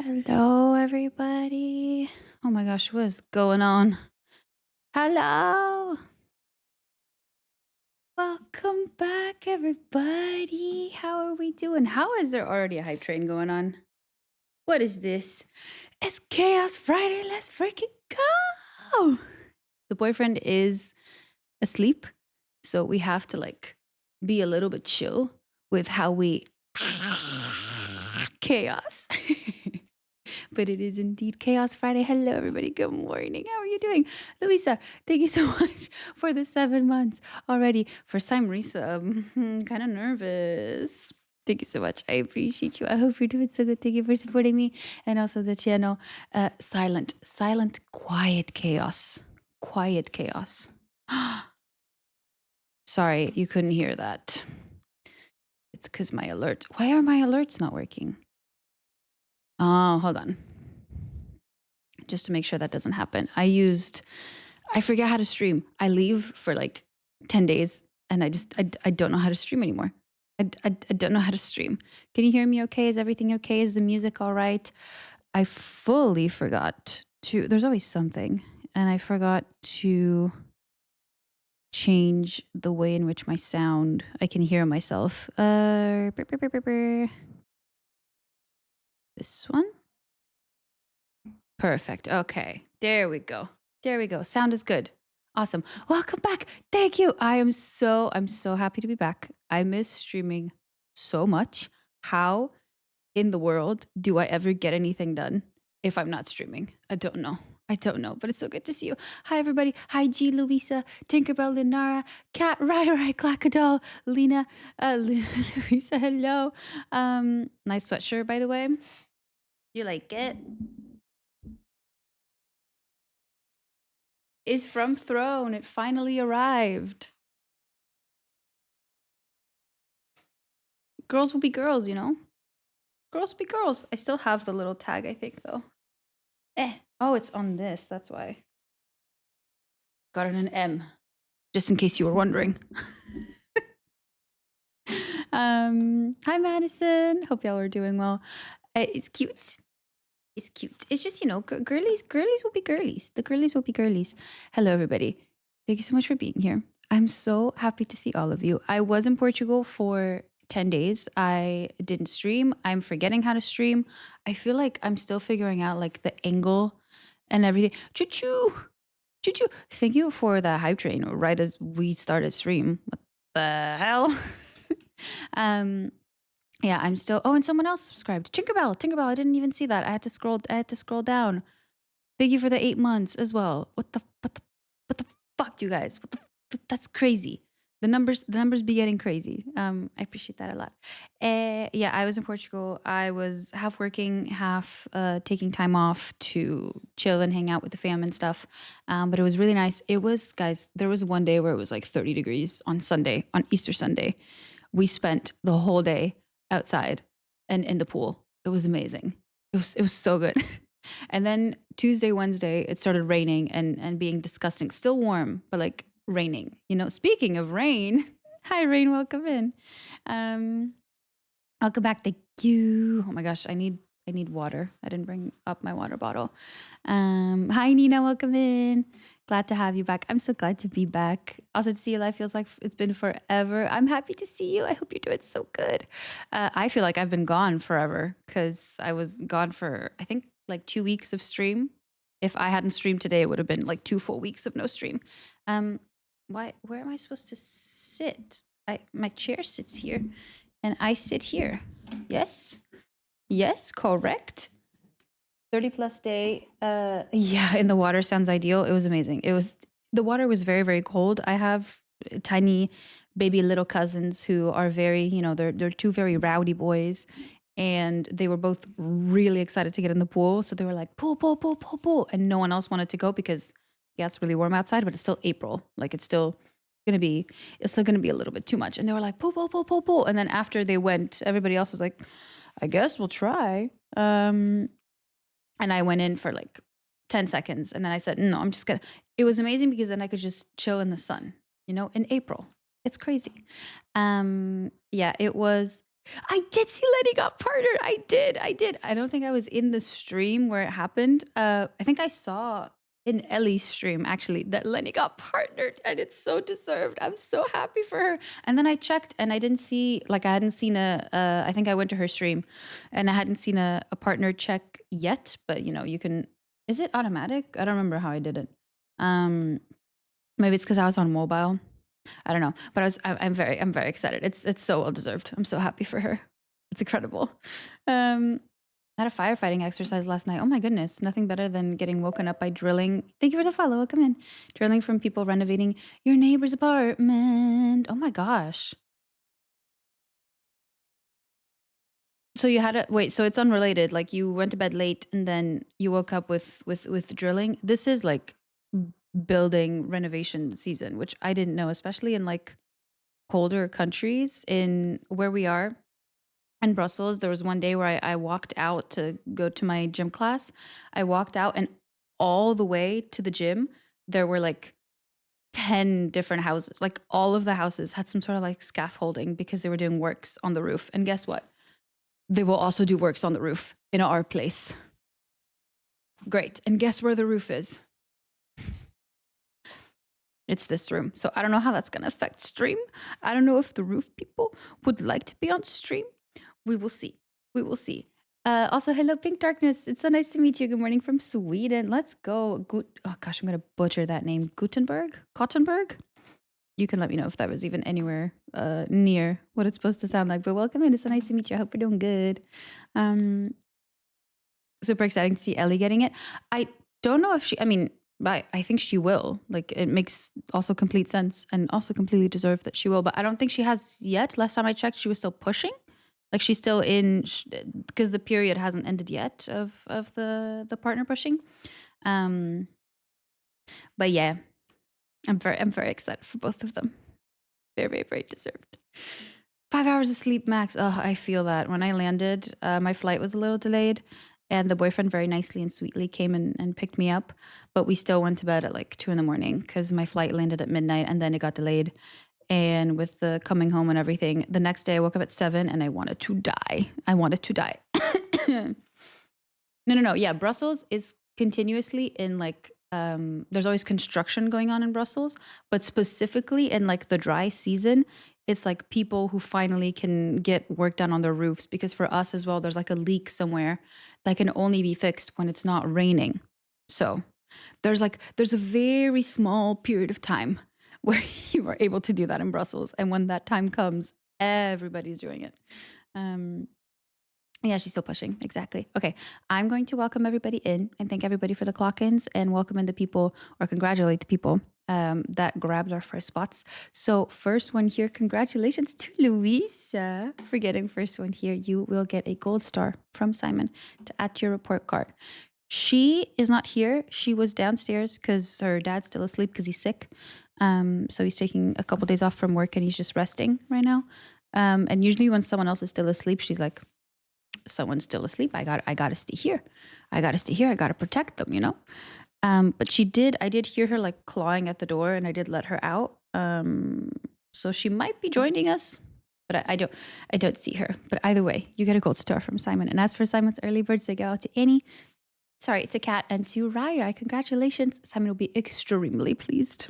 Hello, everybody. Oh my gosh, what is going on? Hello. Welcome back, everybody. How are we doing? How is there already a hype train going on? What is this? It's Chaos Friday. Let's freaking go. The boyfriend is asleep, so we have to be a little bit chill with how we chaos. But it is indeed Chaos Friday. Hello, everybody. Good morning. How are you doing? Louisa, thank you so much for the 7 months already. First time resub. Kind of nervous. Thank you so much. I appreciate you. I hope you're doing so good. Thank you for supporting me and also the channel. Silent, quiet chaos. Quiet chaos. Sorry, you couldn't hear that. It's because my alert. Why are my alerts not working? Oh, hold on. Just to make sure that doesn't happen. I forget how to stream. I leave for 10 days and I don't know how to stream anymore. I don't know how to stream. Can you hear me okay? Is everything okay? Is the music all right? I fully forgot to, there's always something, and I forgot to change the way in which I can hear myself. This one? Perfect. Okay. There we go. There we go. Sound is good. Awesome. Welcome back. Thank you. I'm so happy to be back. I miss streaming so much. How in the world do I ever get anything done if I'm not streaming? I don't know. I don't know, but it's so good to see you. Hi, everybody. Hi, G, Louisa, Tinkerbell, Linara, Cat, Rai, Clackadol, Lena, Louisa, hello. Nice sweatshirt, by the way. You like it? Is from Throne. It finally arrived. Girls will be girls, you know? Girls will be girls. I still have the little tag, I think, though. Oh, it's on this. That's why. Got it an M. Just in case you were wondering. Hi, Madison. Hope y'all are doing well. It's cute. It's cute. It's just, girlies will be girlies. The girlies will be girlies. Hello, everybody. Thank you so much for being here. I'm so happy to see all of you. I was in Portugal for 10 days. I didn't stream. I'm forgetting how to stream. I feel like I'm still figuring out the angle and everything. Choo choo. Choo choo. Thank you for the hype train right as we started stream. What the hell? Yeah, I'm still. Oh, and someone else subscribed. Tinkerbell. I didn't even see that. I had to scroll down. Thank you for the 8 months as well. What the fuck, you guys? That's crazy. The numbers be getting crazy. I appreciate that a lot. Yeah, I was in Portugal. I was half working, half taking time off to chill and hang out with the fam and stuff. But it was really nice. It was, guys, there was one day where it was 30 degrees on Easter Sunday. We spent the whole day outside and in the pool. It was amazing. It was so good. And then Tuesday, Wednesday, it started raining and being disgusting. Still warm, but raining. Speaking of rain, hi Rain, welcome in. Welcome back. Thank you. Oh my gosh, I need water. I didn't bring up my water bottle. Hi Nina, welcome in. Glad to have you back. I'm so glad to be back. Also to see you live feels like it's been forever. I'm happy to see you. I hope you're doing so good. I feel like I've been gone forever because I was gone for, I think, 2 weeks of stream. If I hadn't streamed today, it would have been 2 full weeks of no stream. Where am I supposed to sit? My chair sits here and I sit here. Yes, correct. 30 plus day. Yeah, in the water sounds ideal. It was amazing. The water was very, very cold. I have tiny baby little cousins who are very, they're two very rowdy boys, and they were both really excited to get in the pool. So they were like, pool, and no one else wanted to go because yeah, it's really warm outside, but it's still April. It's still gonna be a little bit too much. And they were like, pool. And then after they went, everybody else was like, I guess we'll try. And I went in for 10 seconds and then I said, no, I'm just gonna. It was amazing because then I could just chill in the sun, in April. It's crazy. Yeah, it was I did see Lenny got partnered. I did. I don't think I was in the stream where it happened. I think I saw in Ellie's stream actually that Lenny got partnered, and it's so deserved. I'm so happy for her. And then I checked and I didn't see, like, I hadn't seen I think I went to her stream and I hadn't seen a partner check yet, but you know, you can, is it automatic? I don't remember how I did it. Um Maybe it's because I was on mobile. I don't know, but I'm very excited. It's so well deserved. I'm so happy for her. It's incredible. Um, I had a firefighting exercise last night. Oh my goodness, nothing better than getting woken up by drilling. Thank you for the follow. Welcome in. Drilling from people renovating your neighbor's apartment. Oh my gosh. So you had a wait. So it's unrelated. Like you went to bed late and then you woke up with drilling. This is like building renovation season, which I didn't know, especially in like colder countries. In where we are in Brussels, there was one day where I walked out to go to my gym class. I walked out and all the way to the gym, there were like 10 different houses. Like all of the houses had some sort of like scaffolding because they were doing works on the roof. And guess what? They will also do works on the roof in our place. Great. And guess where the roof is? It's this room. So I don't know how that's going to affect stream. I don't know if the roof people would like to be on stream. We will see. We will see. Also, hello, Pink Darkness. It's so nice to meet you. Good morning from Sweden. Let's go. Oh gosh, I'm going to butcher that name. Gutenberg? Kottenberg? You can let me know if that was even anywhere near what it's supposed to sound like. But welcome in. It's so nice to meet you. I hope you're doing good. Super exciting to see Ellie getting it. I don't know if she, I mean, I think she will. Like, it makes also complete sense and also completely deserved that she will. But I don't think she has yet. Last time I checked, she was still pushing. Like, she's still in, because the period hasn't ended yet of the partner pushing. But yeah, I'm very excited for both of them. Very, very, very deserved. 5 hours of sleep max. Oh, I feel that. When I landed, my flight was a little delayed, and the boyfriend very nicely and sweetly came and picked me up. But we still went to bed at like 2 in the morning because my flight landed at midnight and then it got delayed. And with the coming home and everything, the next day I woke up at 7 and I wanted to die. I wanted to die. No. Yeah, Brussels is continuously in like there's always construction going on in Brussels, but specifically in like the dry season, it's like people who finally can get work done on their roofs, because for us as well, there's like a leak somewhere that can only be fixed when it's not raining. So there's a very small period of time where you are able to do that in Brussels, and when that time comes, everybody's doing it. Um, yeah, she's still pushing. Exactly. Okay. I'm going to welcome everybody in and thank everybody for the clock ins and welcome in the people, or congratulate the people that grabbed our first spots. So, first one here, congratulations to Louisa for getting first one here. You will get a gold star from Simon to add to your report card. She is not here. She was downstairs because her dad's still asleep because he's sick. So he's taking a couple days off from work and he's just resting right now. And usually when someone else is still asleep, she's like, someone's still asleep. I gotta stay here. I gotta protect them, you know? But I did hear her like clawing at the door and I did let her out. So she might be joining us, but I don't see her. But either way, you get a gold star from Simon. And as for Simon's early birds, they go out to Annie. Sorry, to Kat and to Raya. Congratulations. Simon will be extremely pleased.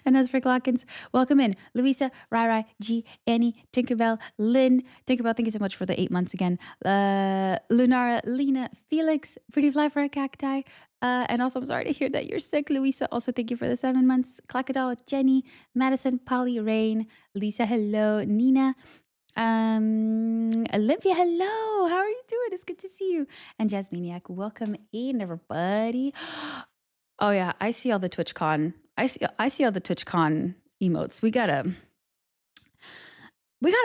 And as for Glockins, welcome in Louisa, Rai, G, Annie, Tinkerbell, Lynn. Tinkerbell, thank you so much for the 8 months again. Lunara, Lena, Felix, Pretty Fly for a Cacti. And also, I'm sorry to hear that you're sick, Louisa. Also, thank you for the 7 months. Clackadol, Jenny, Madison, Polly, Rain, Lisa, hello, Nina. Olympia, hello. How are you doing? It's good to see you. And Jasminiac, welcome in, everybody. Oh yeah, I see all the TwitchCon. I see all the TwitchCon emotes. We gotta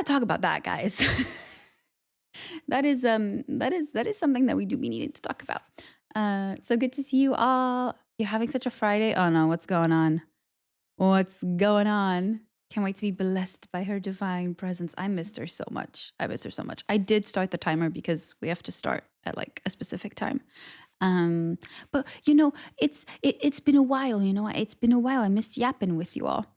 talk about that, guys. that is something that we do be needing to talk about. So good to see you all. You're having such a Friday. Oh no, what's going on? What's going on? Can't wait to be blessed by her divine presence. I missed her so much. I did start the timer because we have to start at like a specific time. But you know, it's been a while, you know, it's been a while. I missed yapping with you all.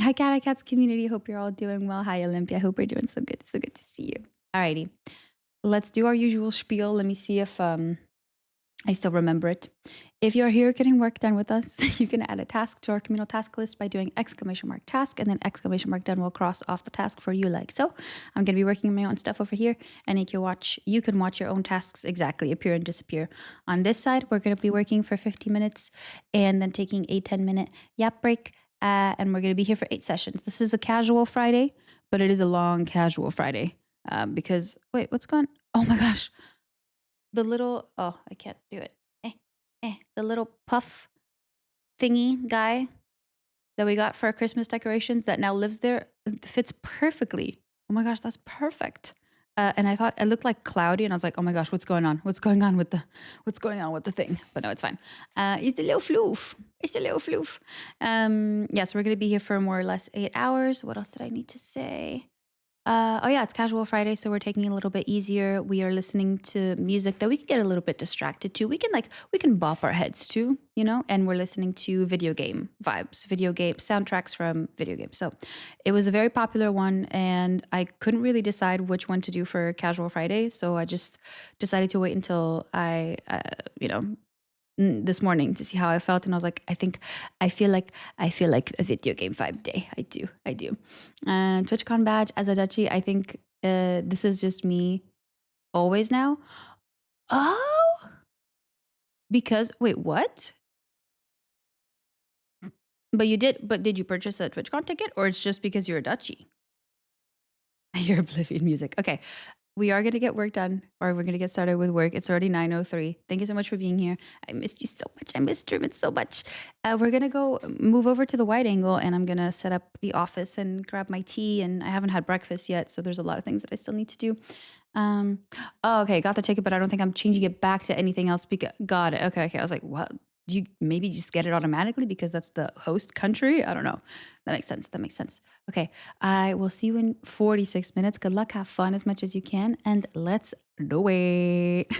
Hi, Cat Cats community. Hope you're all doing well. Hi, Olympia. Hope you're doing so good. So good to see you. Alrighty, let's do our usual spiel. Let me see if I still remember it. If you're here getting work done with us, you can add a task to our communal task list by doing exclamation mark task and then exclamation mark done will cross off the task for you like so. I'm going to be working on my own stuff over here and you can watch your own tasks exactly appear and disappear. On this side, we're going to be working for 50 minutes and then taking a 10-minute yap break. And we're going to be here for 8 sessions. This is a casual Friday, but it is a long casual Friday because, wait, what's going on? Oh my gosh, the little I can't do it. The little puff thingy guy that we got for our Christmas decorations that now lives there fits perfectly. Oh my gosh, that's perfect. And I thought it looked like cloudy, and I was like, "Oh my gosh, what's going on? What's going on with the thing?" But no, it's fine. It's a little floof. It's a little floof. Yeah, so we're gonna be here for more or less 8 hours. What else did I need to say? Oh yeah, it's casual Friday, so we're taking it a little bit easier. We are listening to music that we can get a little bit distracted to. We can bop our heads to, and we're listening to video game vibes, video game soundtracks from video games. So it was a very popular one, and I couldn't really decide which one to do for casual Friday. So I just decided to wait until you know, this morning to see how I felt, and I was like, I feel like a video game vibe day. I do. TwitchCon badge as a Dutchie. I think this is just me always now. Oh, because wait, what? But did you purchase a TwitchCon ticket, or it's just because you're a Dutchie? You're Oblivion music. Okay. We are going to get work done, or we're going to get started with work. It's already 9:03. Thank you so much for being here. I missed you so much. I missed Truman so much. We're going to go move over to the wide angle, and I'm going to set up the office and grab my tea. And I haven't had breakfast yet, so there's a lot of things that I still need to do. Um, oh, okay, got the ticket, but I don't think I'm changing it back to anything else. Because got it. Okay, okay. I was like, what? Do you maybe just get it automatically because that's the host country? I don't know. That makes sense. That makes sense. Okay, I will see you in 46 minutes. Good luck. Have fun as much as you can, and let's do it.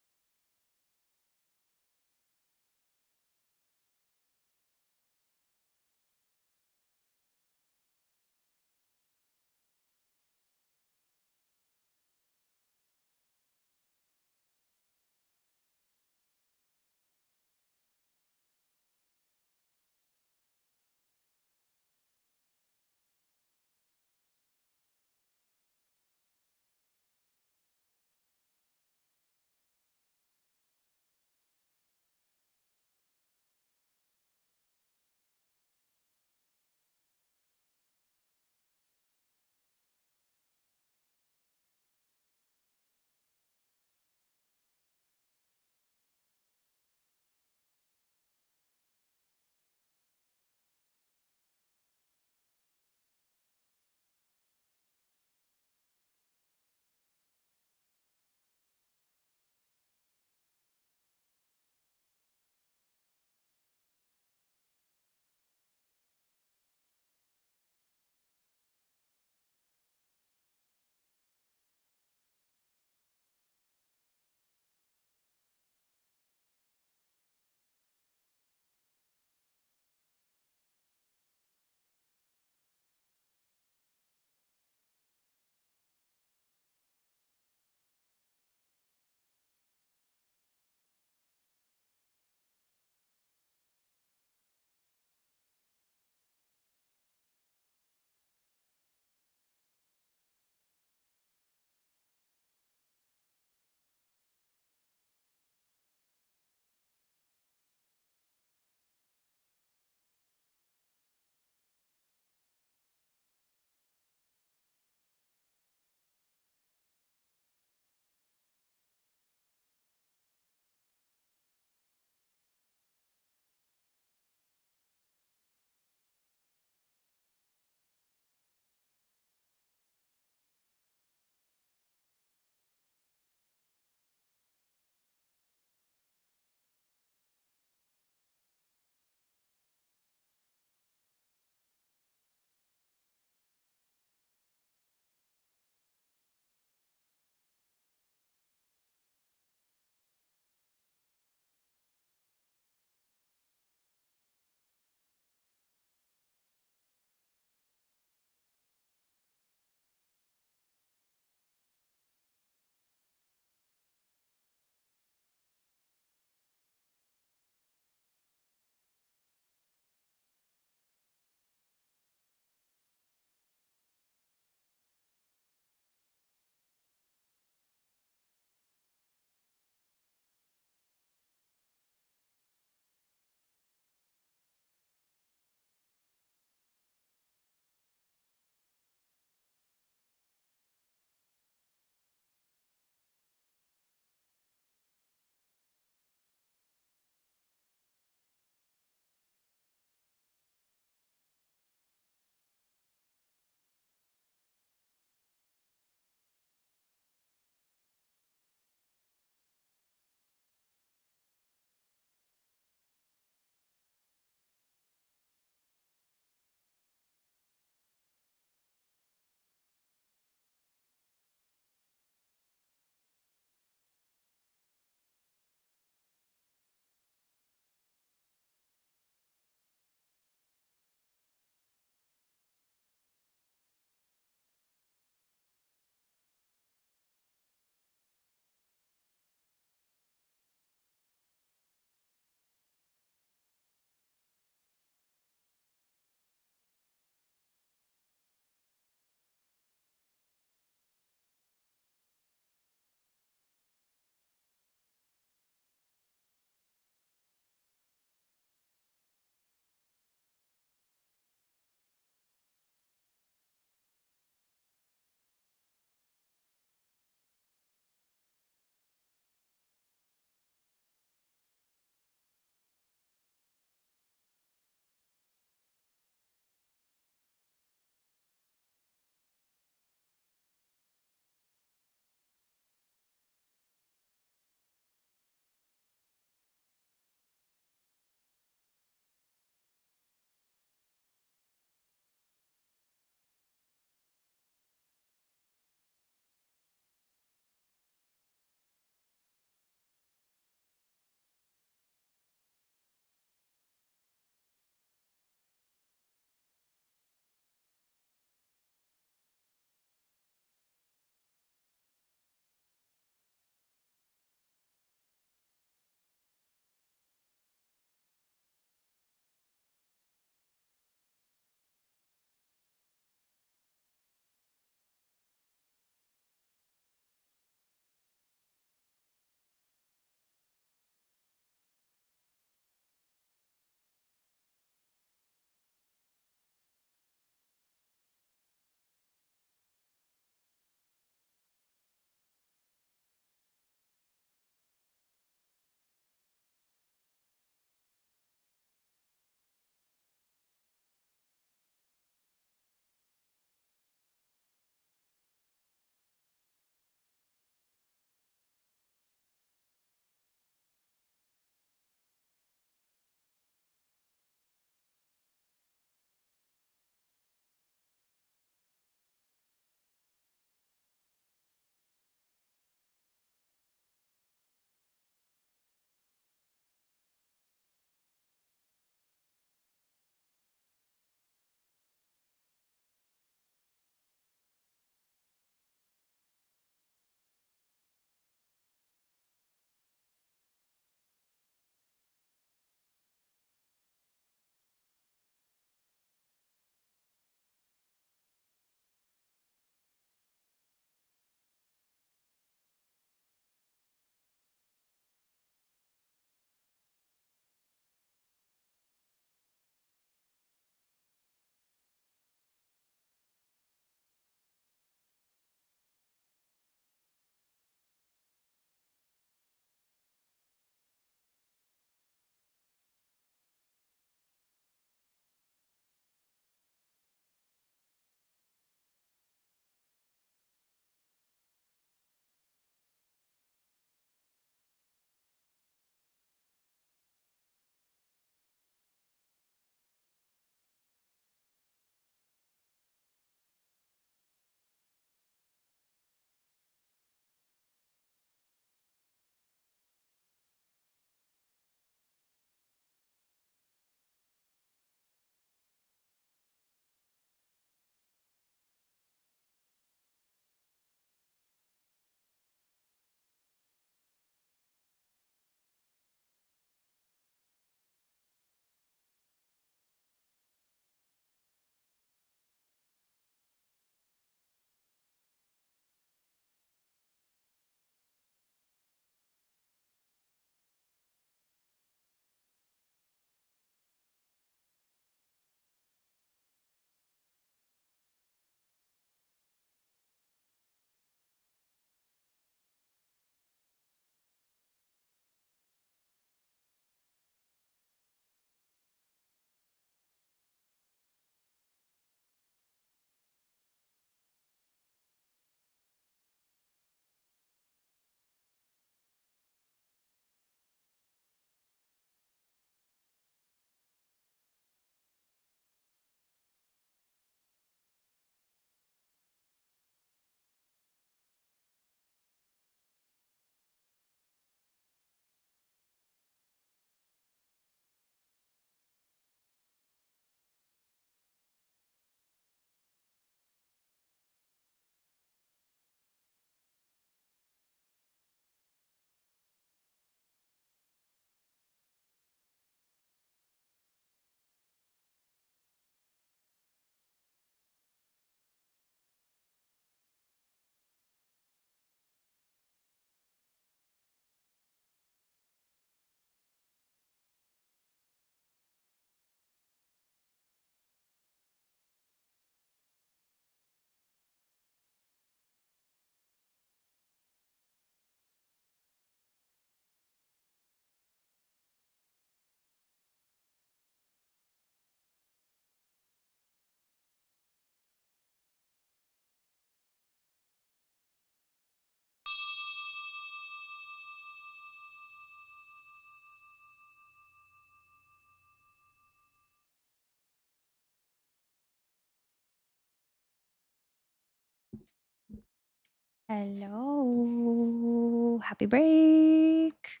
Hello. Happy break.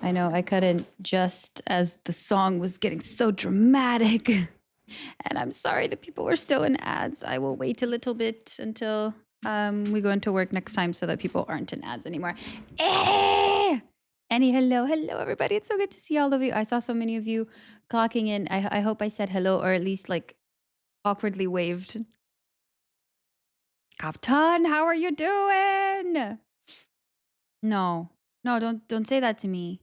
I know I couldn't just as the song was getting so dramatic. And I'm sorry that people were still in ads. I will wait a little bit until we go into work next time so that people aren't in ads anymore. Annie, hello, everybody. It's so good to see all of you. I saw so many of you clocking in. I hope I said hello or at least like awkwardly waved. Captain, how are you doing? No, don't say that to me.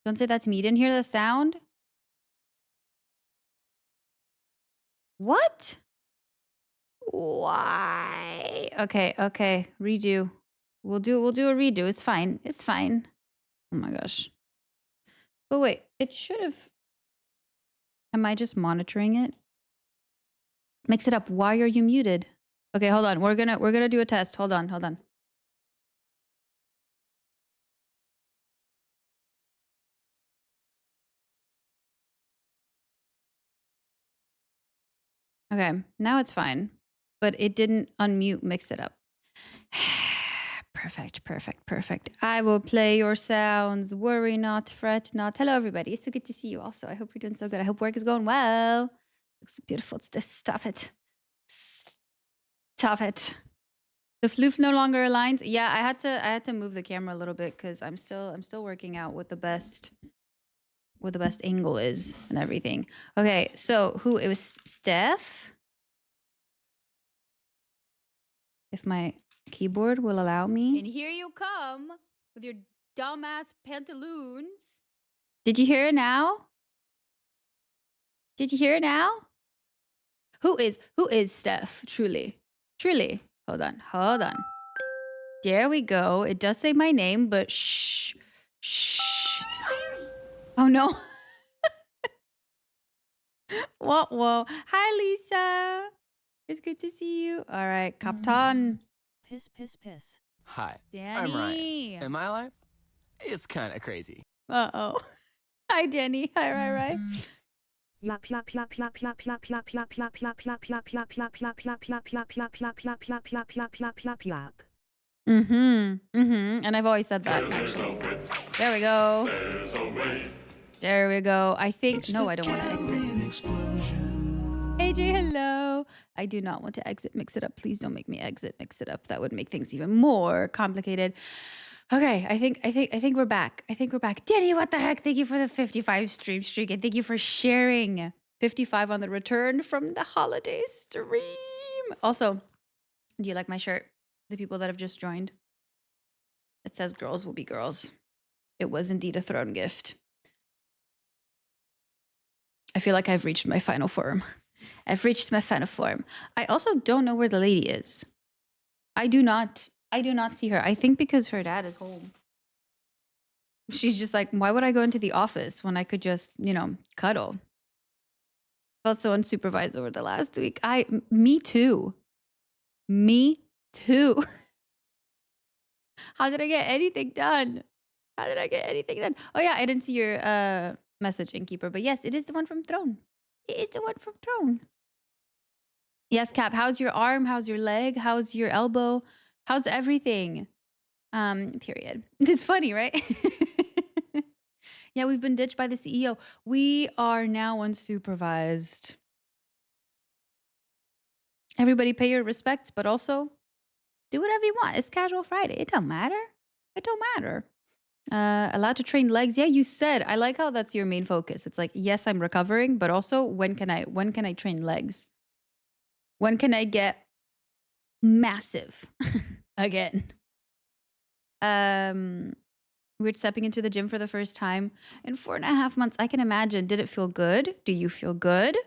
Don't say that to me. You didn't hear the sound? What? Why? Okay. Redo. We'll do a redo. It's fine. It's fine. Oh my gosh. But wait, it should have. Am I just monitoring it? Mix it up. Why are you muted? Okay, hold on. We're gonna do a test. Hold on. Okay, now it's fine. But it didn't unmute, mix it up. Perfect. I will play your sounds. Worry not, fret not. Hello, everybody. It's so good to see you also. I hope you're doing so good. I hope work is going well. Looks so beautiful. It's this. Stop it. Stop it. The floof no longer aligns. Yeah, I had to move the camera a little bit because I'm still working out what the best angle is and everything. Okay, so who it was Steph? If my keyboard will allow me. And here you come with your dumbass pantaloons. Did you hear it now? Who is Steph? Truly. Hold on. There we go. It does say my name, but shh. It's fine. Oh no. Whoa. Hi, Lisa. It's good to see you. All right, Captain. Piss. Hi, Danny. I'm Ryan. And my life? It's kind of crazy. Uh-oh. Hi, Danny. Hi, Rai. And I've always said that, actually. There we go. I think... No, I don't want to exit. AJ, hello. I do not want to exit mix it up. Please don't make me exit mix it up. That would make things even more complicated. Okay, I think we're back. Danny, what the heck? Thank you for the 55 stream streak and thank you for sharing 55 on the return from the holiday stream. Also, do you like my shirt? The people that have just joined. It says girls will be girls. It was indeed a throne gift. I feel like I've reached my final form. I also don't know where the lady is. I do not see her. I think because her dad is home. She's just like, why would I go into the office when I could just, cuddle? Felt so unsupervised over the last week. Me too. How did I get anything done? Oh yeah, I didn't see your message, Innkeeper. But yes, it is the one from Throne. Yes, Cap, how's your arm? How's your leg? How's your elbow? How's everything? Period. It's funny, right? Yeah, we've been ditched by the CEO. We are now unsupervised. Everybody pay your respects, but also do whatever you want. It's casual Friday. It don't matter. Allowed to train legs. Yeah, you said. I like how that's your main focus. It's like, yes, I'm recovering, but also when can I train legs? When can I get massive again? We're stepping into the gym for the first time in 4.5 months. I can imagine. Did it feel good? Do you feel good?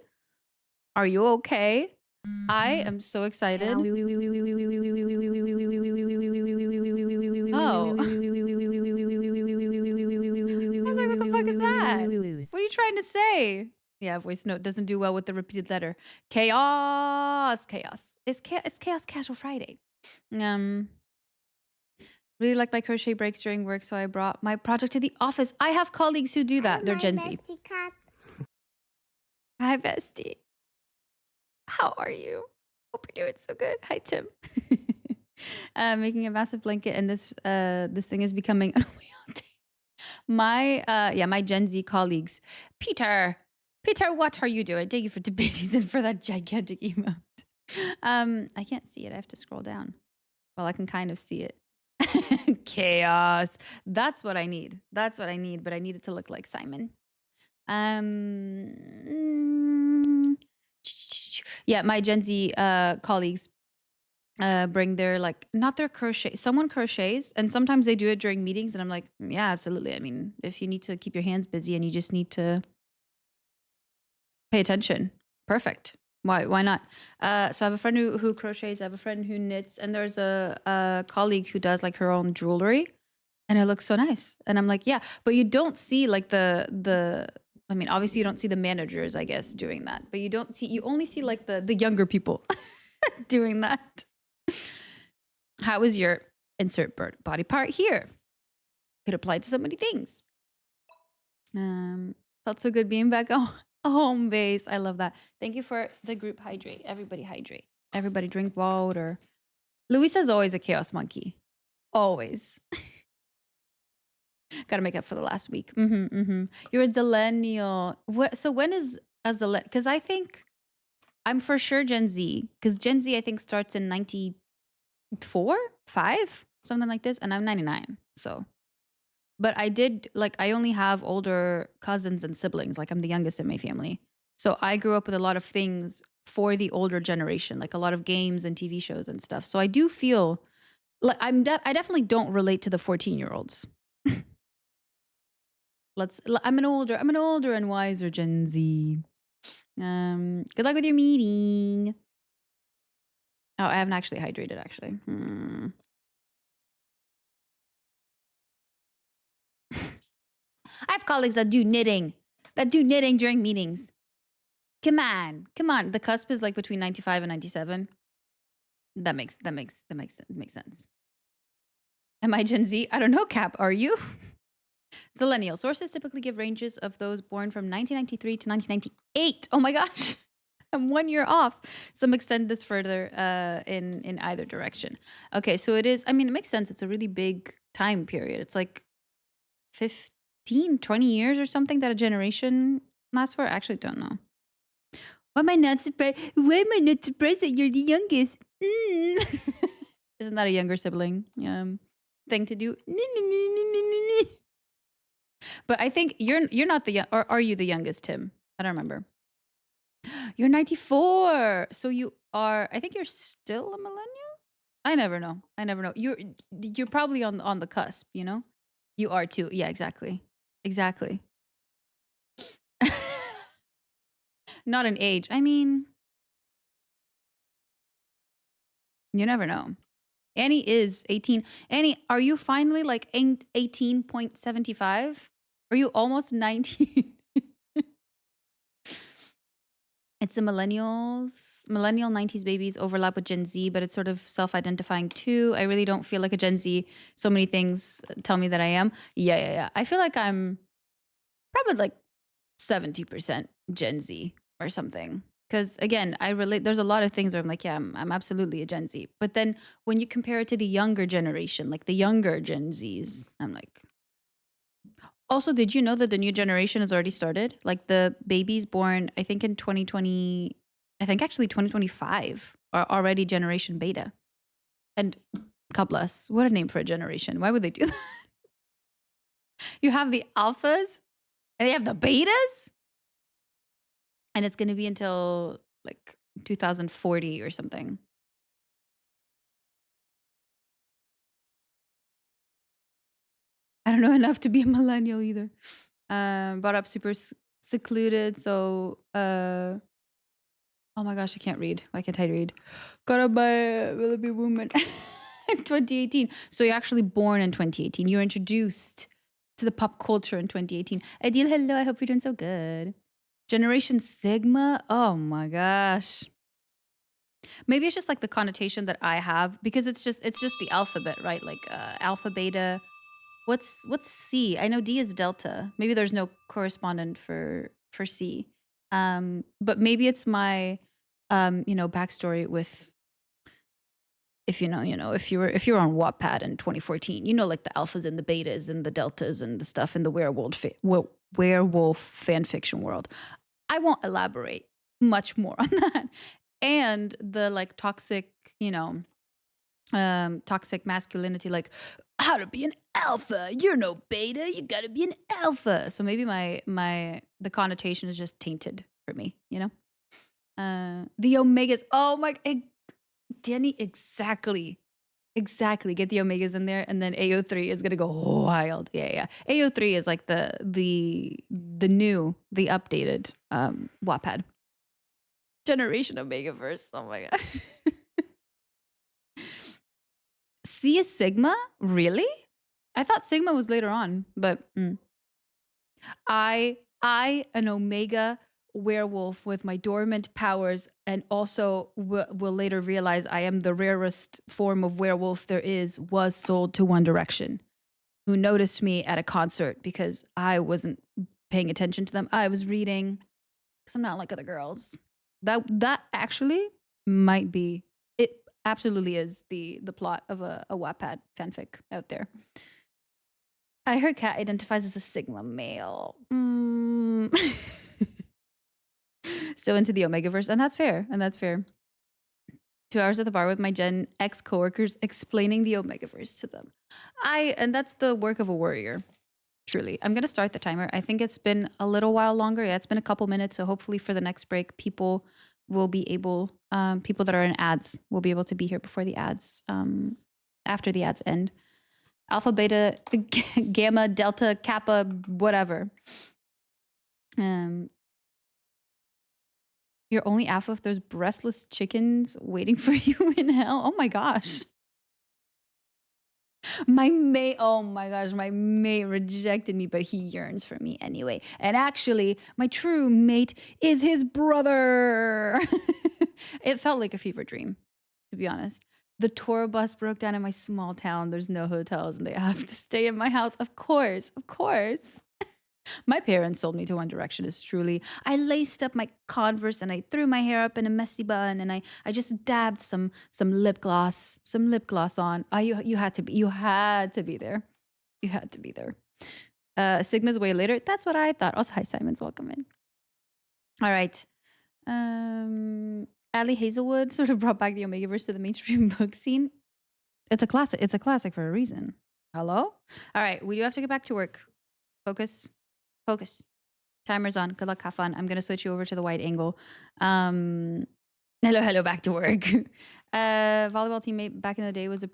Are you okay? I am so excited. Oh. I was like, what the fuck is that? What are you trying to say? Yeah, voice note doesn't do well with the repeated letter. Chaos. It's chaos casual Friday. Really like my crochet breaks during work, so I brought my project to the office. I have colleagues who do that. They're Gen Z. Hi, bestie. How are you? Hope you're doing so good. Hi, Tim. Making a massive blanket, and this thing is becoming unwieldy. My Gen Z colleagues, Peter, what are you doing? Thank you for debating and for that gigantic emote. I can't see it. I have to scroll down. Well, I can kind of see it. Chaos. That's what I need. That's what I need, but I need it to look like Simon. Mm, yeah, my Gen Z colleagues bring their like not their crochet. Someone crochets, and sometimes they do it during meetings, and I'm like, yeah, absolutely. I mean, if you need to keep your hands busy and you just need to pay attention, perfect. Why not? So I have a friend who crochets. I have a friend who knits, and there's a colleague who does like her own jewelry, and it looks so nice. And I'm like, yeah, but you don't see like the. I mean, obviously you don't see the managers, I guess, doing that, but you only see like the younger people doing that. How is your insert body part here? Could apply to so many things. Felt so good being back on home base. I love that. Thank you for the group hydrate. Everybody hydrate. Everybody drink water. Luisa's always a chaos monkey. Always. Gotta make up for the last week. You're a zillennial. So when is a zillennial? Because I think I'm for sure Gen Z. Because Gen Z, I think, starts in 94, 5, something like this. And I'm 99. So, but I only have older cousins and siblings. Like I'm the youngest in my family. So I grew up with a lot of things for the older generation, like a lot of games and TV shows and stuff. So I do feel like I definitely don't relate to the 14-year-olds. I'm an older and wiser Gen Z. Good luck with your meeting. Oh, I haven't actually hydrated actually. I have colleagues that do knitting during meetings. Come on. The cusp is like between 95 and 97. That makes sense. Am I Gen Z? I don't know, Cap. Are you? Zillennial. Sources typically give ranges of those born from 1993 to 1998. Oh my gosh. I'm 1 year off. Some extend this further in either direction. Okay, so it is, I mean, it makes sense. It's a really big time period. It's like 15, 20 years or something that a generation lasts for. I actually don't know. Why am I not surprised? That you're the youngest? Isn't that a younger sibling thing to do? But I think you're not or are you the youngest, Tim? I don't remember. You're 94. So you are, I think you're still a millennial? I never know. You're probably on the cusp, you know? You are too. Yeah, exactly. Not an age. I mean, you never know. Annie is 18. Annie, are you finally like 18.75? Are you almost 19? It's the millennial 90s babies overlap with Gen Z, but it's sort of self-identifying too. I really don't feel like a Gen Z. So many things tell me that I am. Yeah. I feel like I'm probably like 70% Gen Z or something. Because again, I relate. There's a lot of things where I'm like, yeah, I'm absolutely a Gen Z. But then when you compare it to the younger generation, like the younger Gen Zs, I'm like. Also, did you know that the new generation has already started? Like the babies born, I think in 2020, I think actually 2025 are already generation beta. And God bless, what a name for a generation. Why would they do that? You have the alphas and they have the betas. And it's going to be until like 2040 or something. I don't know enough to be a millennial either. Brought up super secluded. So, oh my gosh, I can't read. Why can't I read? Got up by a Willoughby woman in 2018. So you're actually born in 2018. You were introduced to the pop culture in 2018. Adil, hello. I hope you're doing so good. Generation Sigma. Oh my gosh. Maybe it's just like the connotation that I have because it's just the alphabet, right? Like alpha, beta. What's C? I know D is delta. Maybe there's no correspondent for C. But maybe it's my backstory with if if you're on Wattpad in 2014, like the alphas and the betas and the deltas and the stuff in the werewolf fan fiction world. I won't elaborate much more on that. And the like toxic, toxic masculinity, like how to be an alpha. You're no beta. You got to be an alpha. So maybe the connotation is just tainted for me. The omegas. Oh my, Danny, exactly. Exactly. Get the omegas in there, and then AO3 is gonna go wild. Yeah, yeah. AO3 is like the updated Wattpad. Generation Omegaverse. Oh my gosh. Sea Sigma? Really? I thought Sigma was later on, but I an Omega werewolf with my dormant powers, and also will later realize I am the rarest form of werewolf there is, was sold to One Direction, who noticed me at a concert because I wasn't paying attention to them. I was reading because I'm not like other girls. That actually might be it. Absolutely is the plot of a Wattpad fanfic out there. I heard Cat identifies as a Sigma male. So into the Omegaverse, and that's fair. And that's fair. 2 hours at the bar with my Gen X coworkers explaining the Omegaverse to them. And that's the work of a warrior. Truly. I'm gonna start the timer. I think it's been a little while longer. Yeah, it's been a couple minutes. So hopefully for the next break, people will be able, people that are in ads will be able to be here before the ads, after the ads end. Alpha, beta, gamma, delta, kappa, whatever. You're only alpha if there's breastless chickens waiting for you in hell. Oh my gosh. My mate, oh my gosh, my mate rejected me, but he yearns for me anyway. And actually, my true mate is his brother. It felt like a fever dream, to be honest. The tour bus broke down in my small town. There's no hotels and they have to stay in my house. Of course, of course. My parents sold me to One Direction is truly. I laced up my Converse and I threw my hair up in a messy bun and I just dabbed some lip gloss, on. You had to be there. You had to be there. Sigma's way later. That's what I thought. Also, hi Simons, welcome in. All right. Ali Hazelwood sort of brought back the Omegaverse to the mainstream book scene. It's a classic. It's a classic for a reason. Hello? All right, we do have to get back to work. Focus. Focus. Timer's on. Good luck. Have fun. I'm going to switch you over to the wide angle. Hello, back to work. Volleyball teammate back in the day was in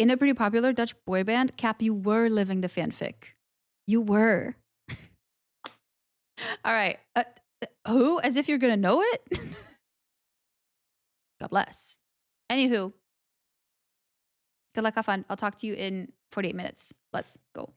a pretty popular Dutch boy band. Cap, you were living the fanfic. You were. All right. Who? As if you're going to know it? God bless. Anywho. Good luck. Have fun. I'll talk to you in 48 minutes. Let's go.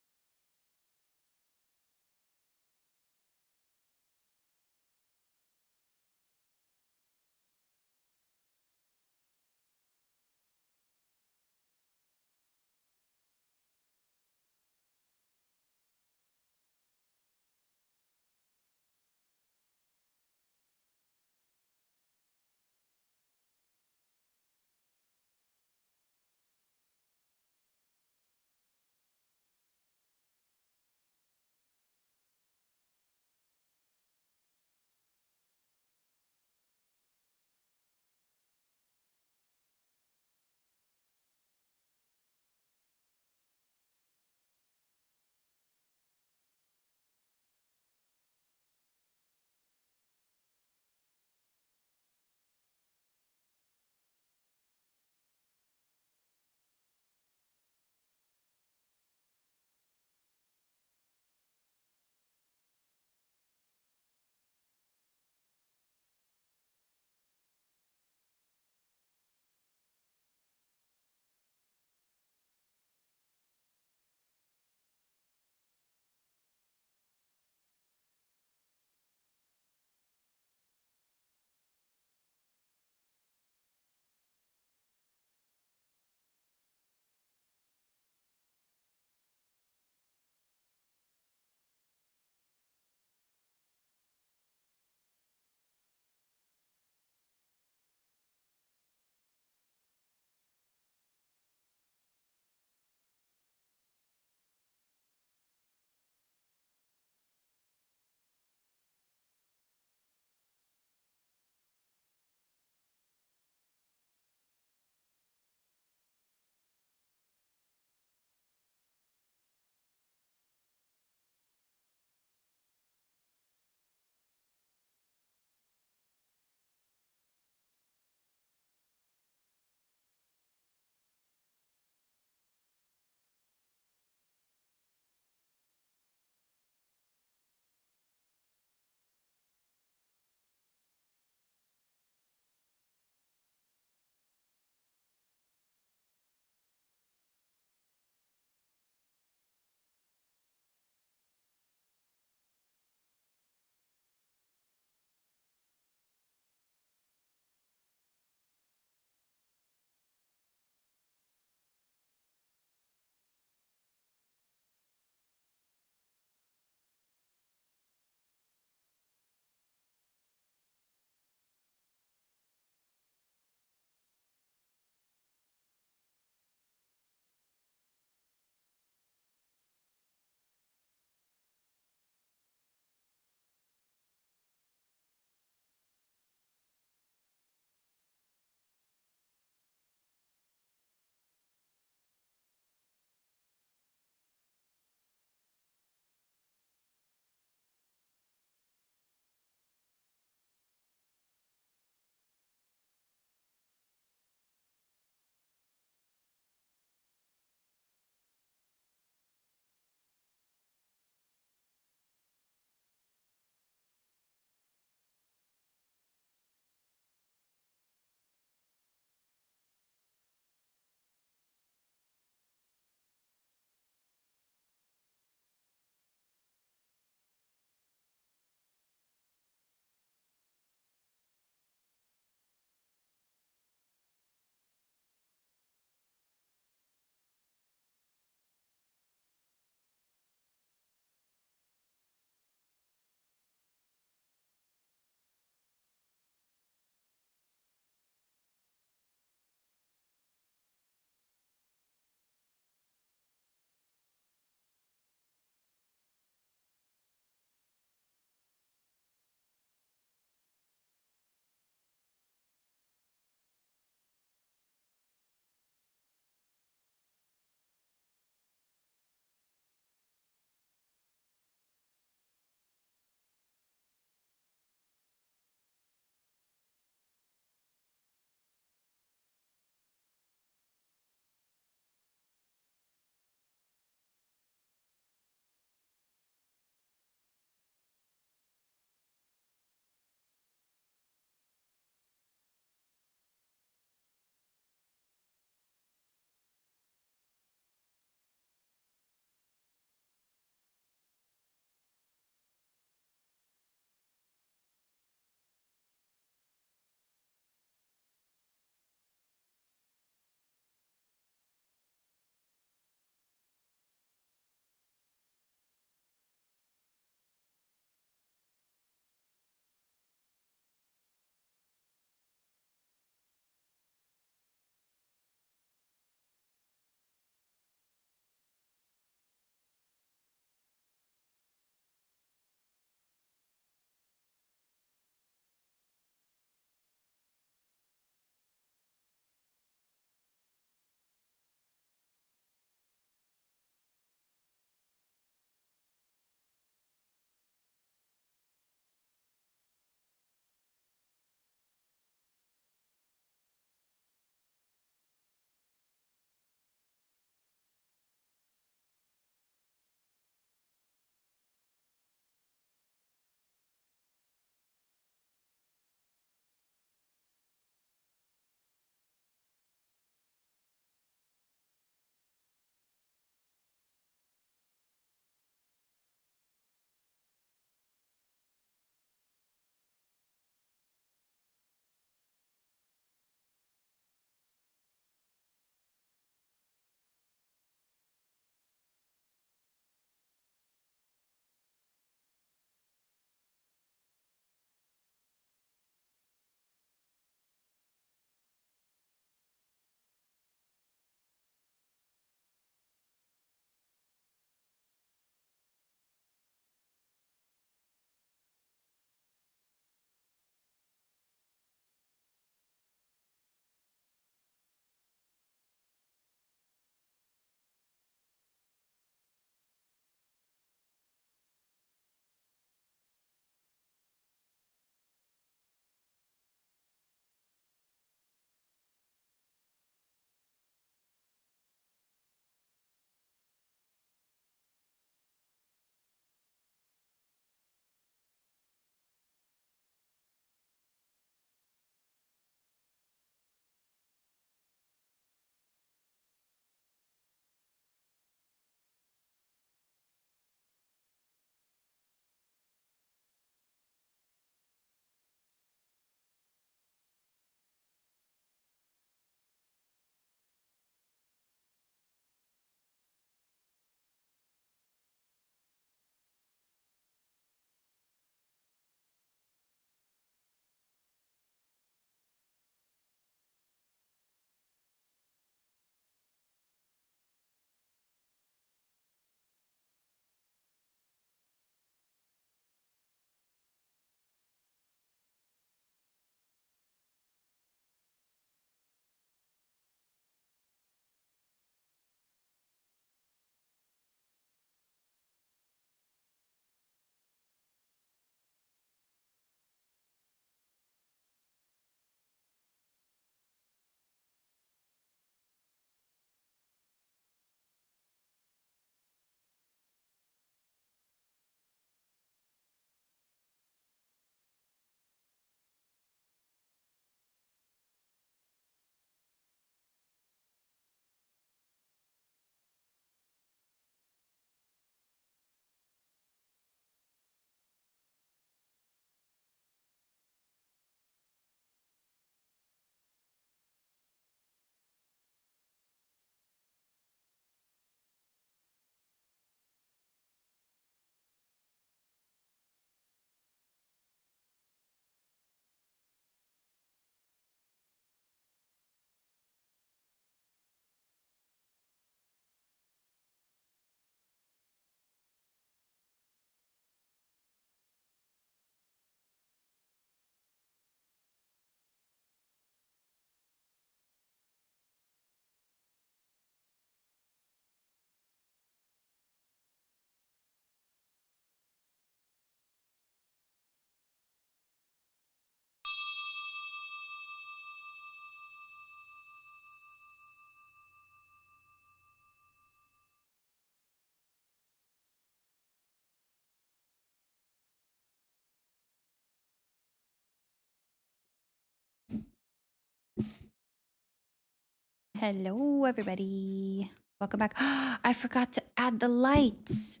Hello, everybody. Welcome back. I forgot to add the lights.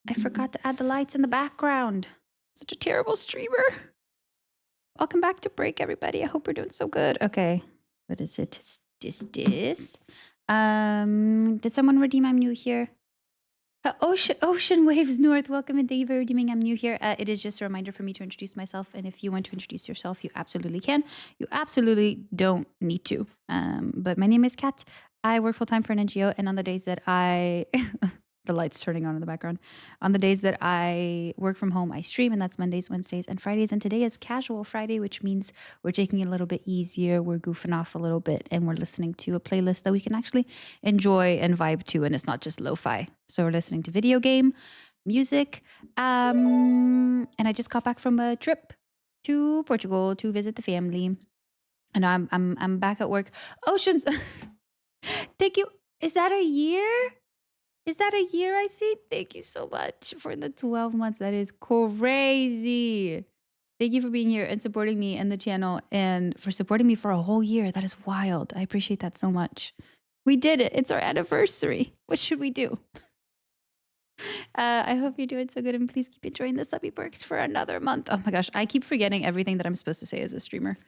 I forgot to add the lights in the background. Such a terrible streamer. Welcome back to break, everybody. I hope we're doing so good. Okay. What is it? This. Did someone redeem I'm new here? Ocean Waves North, welcome and thank you for redeeming I'm new here. It is just a reminder for me to introduce myself, and if you want to introduce yourself, you absolutely can. You absolutely don't need to. But my name is Kat. I work full-time for an NGO, and on the days that I the lights turning on in the background. On the days that I work from home, I stream, and that's Mondays, Wednesdays, and Fridays. And today is Casual Friday, which means we're taking it a little bit easier. We're goofing off a little bit, and we're listening to a playlist that we can actually enjoy and vibe to, and it's not just lo-fi. So we're listening to video game music. And I just got back from a trip to Portugal to visit the family. And I'm back at work. Oceans, thank you. Is that a year? Is that a year I see? Thank you so much for the 12 months. That is crazy. Thank you for being here and supporting me and the channel and for supporting me for a whole year. That is wild. I appreciate that so much. We did it. It's our anniversary. What should we do? I hope you're doing so good, and please keep enjoying the subby perks for another month. Oh my gosh, I keep forgetting everything that I'm supposed to say as a streamer.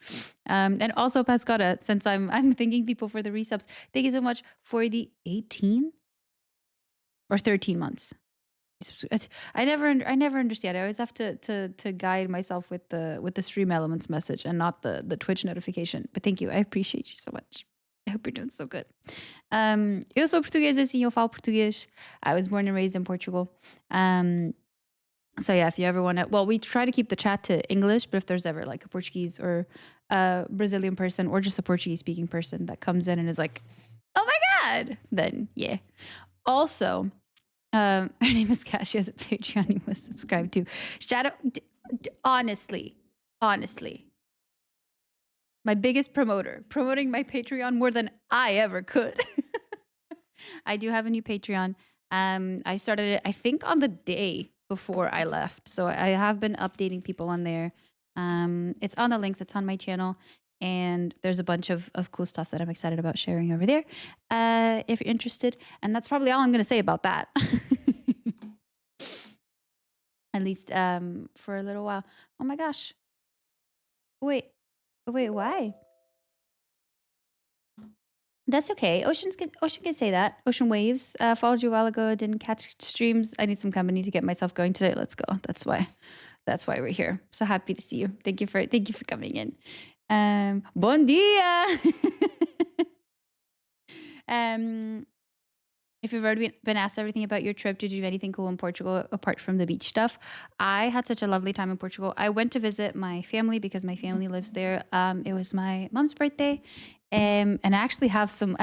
And also Pascota, since I'm thanking people for the resubs. Thank you so much for the 18 or 13 months. I never understand. I always have to guide myself with the stream elements message and not the Twitch notification. But thank you. I appreciate you so much. I hope you're doing so good. Eu sou portuguesa, assim, eu falo português. I was born and raised in Portugal. So yeah, if you ever want to, well, we try to keep the chat to English, but if there's ever like a Portuguese or a Brazilian person or just a Portuguese speaking person that comes in and is like, oh my God, then yeah. Also, her name is Cash. She has a Patreon you must subscribe to. Shadow, honestly, my biggest promoting my Patreon more than I ever could. I do have a new Patreon. I started it, I think, on the day before I left. So I have been updating people on there. It's on the links. It's on my channel. And there's a bunch of cool stuff that I'm excited about sharing over there. If you're interested. And that's probably all I'm going to say about that. At least for a little while. Oh my gosh. Wait, why? That's okay. Ocean can say that. Ocean Waves followed you a while ago. Didn't catch streams. I need some company to get myself going today. Let's go. That's why we're here. So happy to see you. Thank you for coming in. Bon dia. If you've already been asked everything about your trip, did you do anything cool in Portugal apart from the beach stuff? I had such a lovely time in Portugal. I went to visit my family because my family lives there. It was my mom's birthday, and I actually have some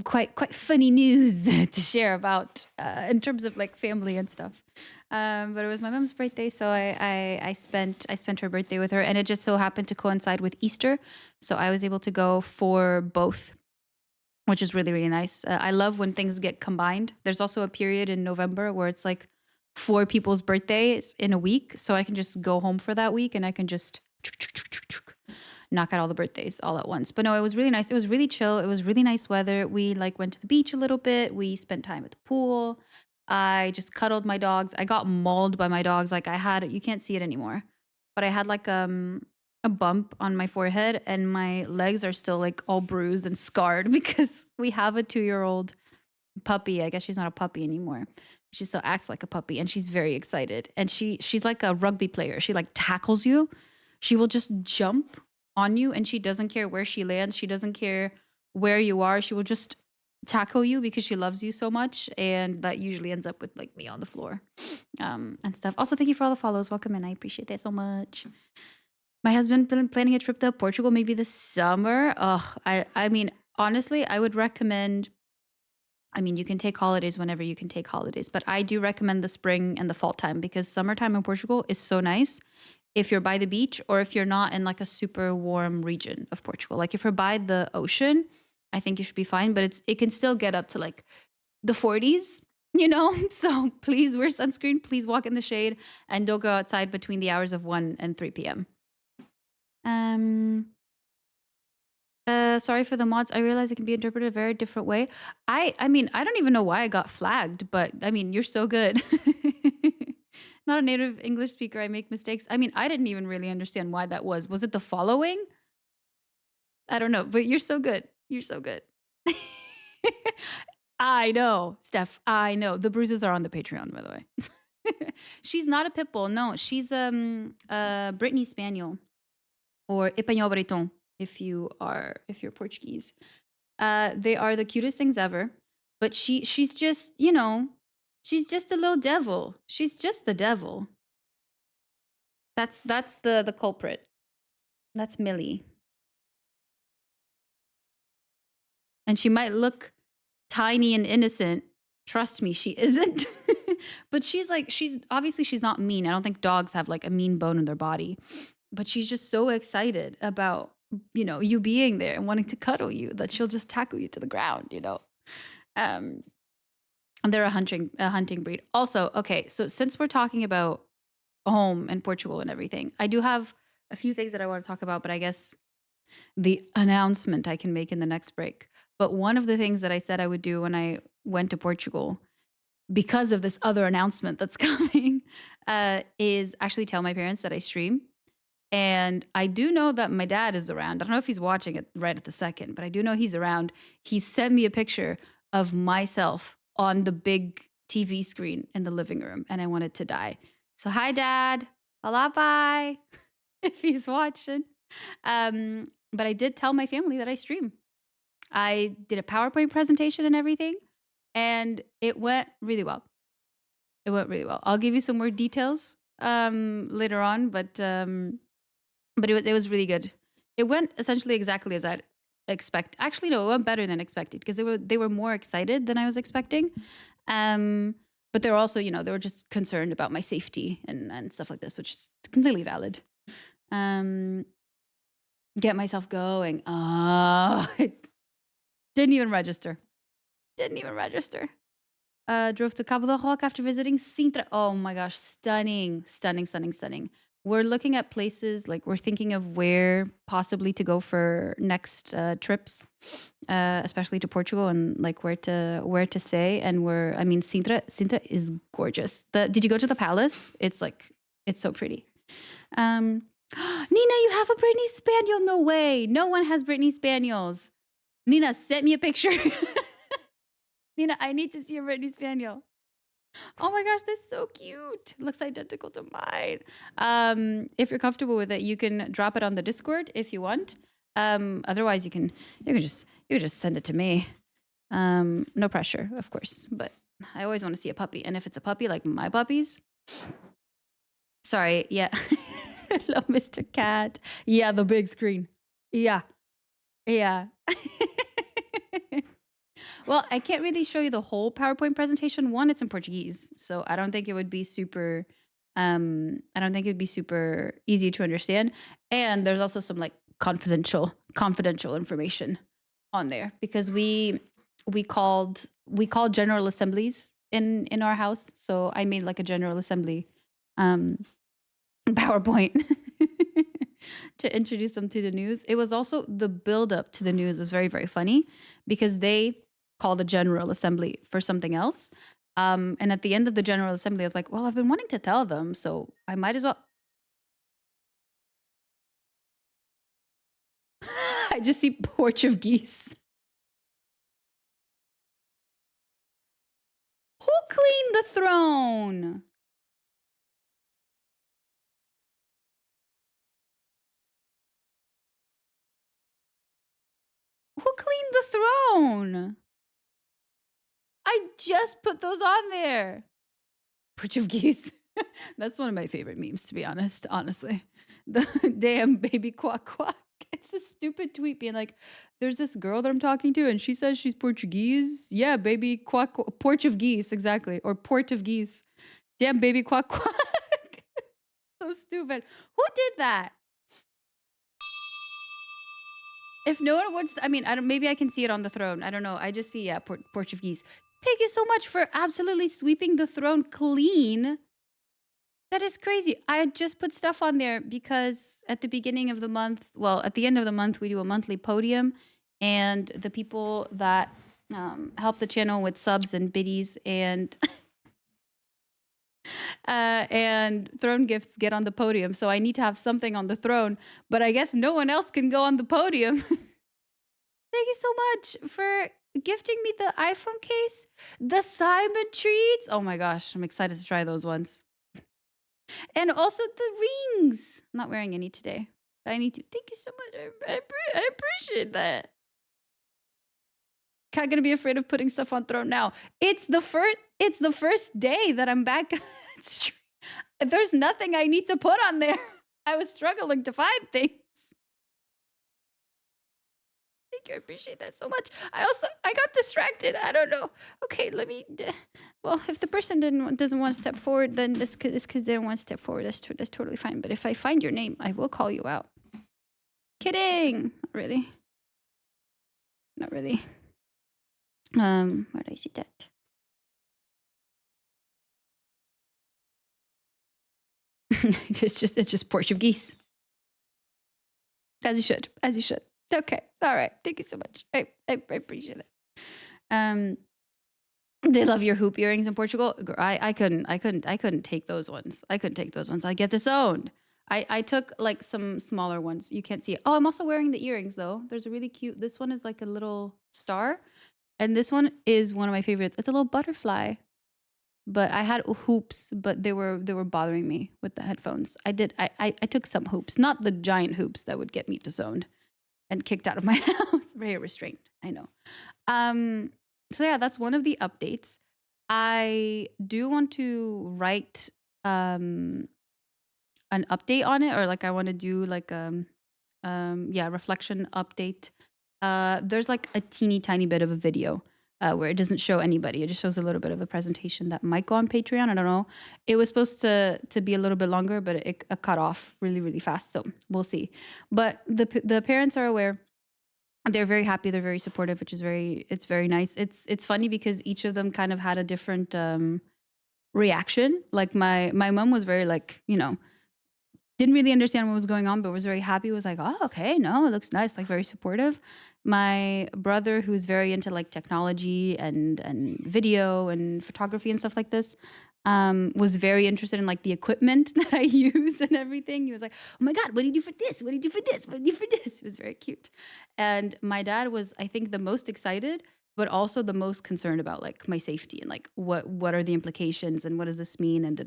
quite funny news to share about in terms of like family and stuff. But it was my mom's birthday, so I spent her birthday with her, and it just so happened to coincide with Easter, so I was able to go for both, which is really, really nice. I love when things get combined. There's also a period in November where it's like 4 people's birthdays in a week. So I can just go home for that week and I can just knock out all the birthdays all at once. But no, it was really nice. It was really chill. It was really nice weather. We like went to the beach a little bit. We spent time at the pool. I just cuddled my dogs. I got mauled by my dogs. Like you can't see it anymore, but I had like a bump on my forehead and my legs are still like all bruised and scarred because we have a 2-year-old puppy. I guess she's not a puppy anymore. She still acts like a puppy and she's very excited. And she's like a rugby player. She like tackles you. She will just jump on you and she doesn't care where she lands. She doesn't care where you are. She will just tackle you because she loves you so much, and that usually ends up with like me on the floor and stuff. Also, thank you for all the follows. Welcome in. I appreciate that so much. My husband been planning a trip to Portugal maybe this summer. I mean, honestly, I would recommend, I mean, you can take holidays whenever you can take holidays, but I do recommend the spring and the fall time because summertime in Portugal is so nice if you're by the beach or if you're not in like a super warm region of Portugal. Like if you're by the ocean, I think you should be fine, but it can still get up to like the 40s, you know? So please wear sunscreen, please walk in the shade, and don't go outside between the hours of 1 and 3 p.m. Sorry for the mods. I realize it can be interpreted a very different way. I mean, I don't even know why I got flagged, but I mean, you're so good. Not a native English speaker. I make mistakes. I mean, I didn't even really understand why that was. Was it the following? I don't know, but you're so good. You're so good. I know, Steph. I know. The bruises are on the Patreon, by the way. She's not a pit bull. No, she's a Brittany Spaniel or Espanol Breton if you're Portuguese. They are the cutest things ever. But she's just, she's just a little devil. She's just the devil. That's the culprit. That's Millie. And she might look tiny and innocent. Trust me, she isn't. But she's obviously she's not mean. I don't think dogs have like a mean bone in their body. But she's just so excited about, you being there and wanting to cuddle you that she'll just tackle you to the ground. Um and they're a hunting breed. Also, okay, so since we're talking about home and Portugal and everything, I do have a few things that I want to talk about, but I guess the announcement I can make in the next break. But one of the things that I said I would do when I went to Portugal, because of this other announcement that's coming, is actually tell my parents that I stream. And I do know that my dad is around. I don't know if he's watching it right at the second, but I do know he's around. He sent me a picture of myself on the big TV screen in the living room, and I wanted to die. So, hi, Dad. Hello, bye. If he's watching. But I did tell my family that I stream. I did a PowerPoint presentation and everything, and it went really well. It went really well. I'll give you some more details later on, but it was really good. It went essentially exactly as I'd expect. Actually, no, it went better than expected because they were more excited than I was expecting. But they were also, they were just concerned about my safety and stuff like this, which is completely valid. Um, get myself going. It didn't even register. Didn't even register. Drove to Cabo de Roque after visiting Sintra. Oh my gosh, stunning, stunning, stunning, stunning. We're looking at places, like we're thinking of where possibly to go for next trips, especially to Portugal, and like where to stay. And Sintra is gorgeous. Did you go to the palace? It's so pretty. Um, Nina, you have a Brittany Spaniel? No way. No one has Brittany Spaniels. Nina, sent me a picture. Nina, I need to see a Brittany Spaniel. Oh my gosh, that's so cute. Looks identical to mine. If you're comfortable with it, you can drop it on the Discord if you want. Otherwise, you can just send it to me. No pressure, of course. But I always want to see a puppy, and if it's a puppy like my puppies. Sorry, yeah. Hello, Mr. Cat. Yeah, the big screen. Yeah, yeah. Well, I can't really show you the whole PowerPoint presentation. One, it's in Portuguese, so I don't think it would be super I don't think it would be super easy to understand. And there's also some like confidential information on there because we called general assemblies in our house. So I made like a general assembly um PowerPoint to introduce them to the news. It was also the build up to the news was very, very funny because they called a general assembly for something else. And at the end of the general assembly, I was like, well, I've been wanting to tell them, so I might as well. I just see porch of geese. Who cleaned the throne? Who cleaned the throne? I just put those on there. Porch of geese. That's one of my favorite memes, to be honest. Honestly, the damn baby quack quack. It's a stupid tweet being like, "There's this girl that I'm talking to, and she says she's Portuguese. Yeah, baby quack, quack porch of geese, exactly, or port of geese. Damn baby quack quack." So stupid. Who did that? If no one wants, I mean, I don't. Maybe I can see it on the throne. I don't know. I just see porch of geese. Thank you so much for absolutely sweeping the throne clean. That is crazy. I just put stuff on there because at the beginning of the month, well, at the end of the month, we do a monthly podium and the people that help the channel with subs and biddies and throne gifts get on the podium. So I need to have something on the throne, but I guess no one else can go on the podium. Thank you so much for gifting me the iPhone case, the Simon treats. Oh my gosh, I'm excited to try those ones. And also the rings. I'm not wearing any today, but I need to. Thank you so much. I appreciate that. Not gonna be afraid of putting stuff on throne now. It's the first day that I'm back. There's nothing I need to put on there. I was struggling to find things. Thank you. I appreciate that so much. I got distracted. I don't know. Okay, let me. Well, if the person doesn't want to step forward, then this because they don't want to step forward. That's totally fine. But if I find your name, I will call you out. Kidding. Not really. Not really. Where did I see that? it's just Portuguese. As you should. As you should. Okay. All right. Thank you so much. I appreciate it. They love your hoop earrings in Portugal. I couldn't take those ones. I couldn't take those ones. I get disowned. I took like some smaller ones. You can't see it. Oh, I'm also wearing the earrings though. There's a really cute. This one is like a little star, and this one is one of my favorites. It's a little butterfly. But I had hoops, but they were bothering me with the headphones. I took some hoops, not the giant hoops that would get me disowned and kicked out of my house. Very restrained, I know. So yeah, that's one of the updates. I do want to write an update on it, or like I want to do like reflection update. There's like a teeny tiny bit of a video where it doesn't show anybody. It just shows a little bit of a presentation that might go on Patreon. I don't know. It was supposed to be a little bit longer, but it cut off really, really fast. So we'll see. But the parents are aware. They're very happy. They're very supportive, which is it's very nice. It's funny because each of them kind of had a different reaction. Like my mom was very like, didn't really understand what was going on, but was very happy. Was like, oh, okay, no, it looks nice. Like very supportive. My brother, who's very into like technology and video and photography and stuff like this, was very interested in like the equipment that I use and everything. He was like, oh my God, what do you do for this? What do you do for this? What do you do for this? It was very cute. And my dad was, I think, the most excited, but also the most concerned about like my safety and like what are the implications and what does this mean and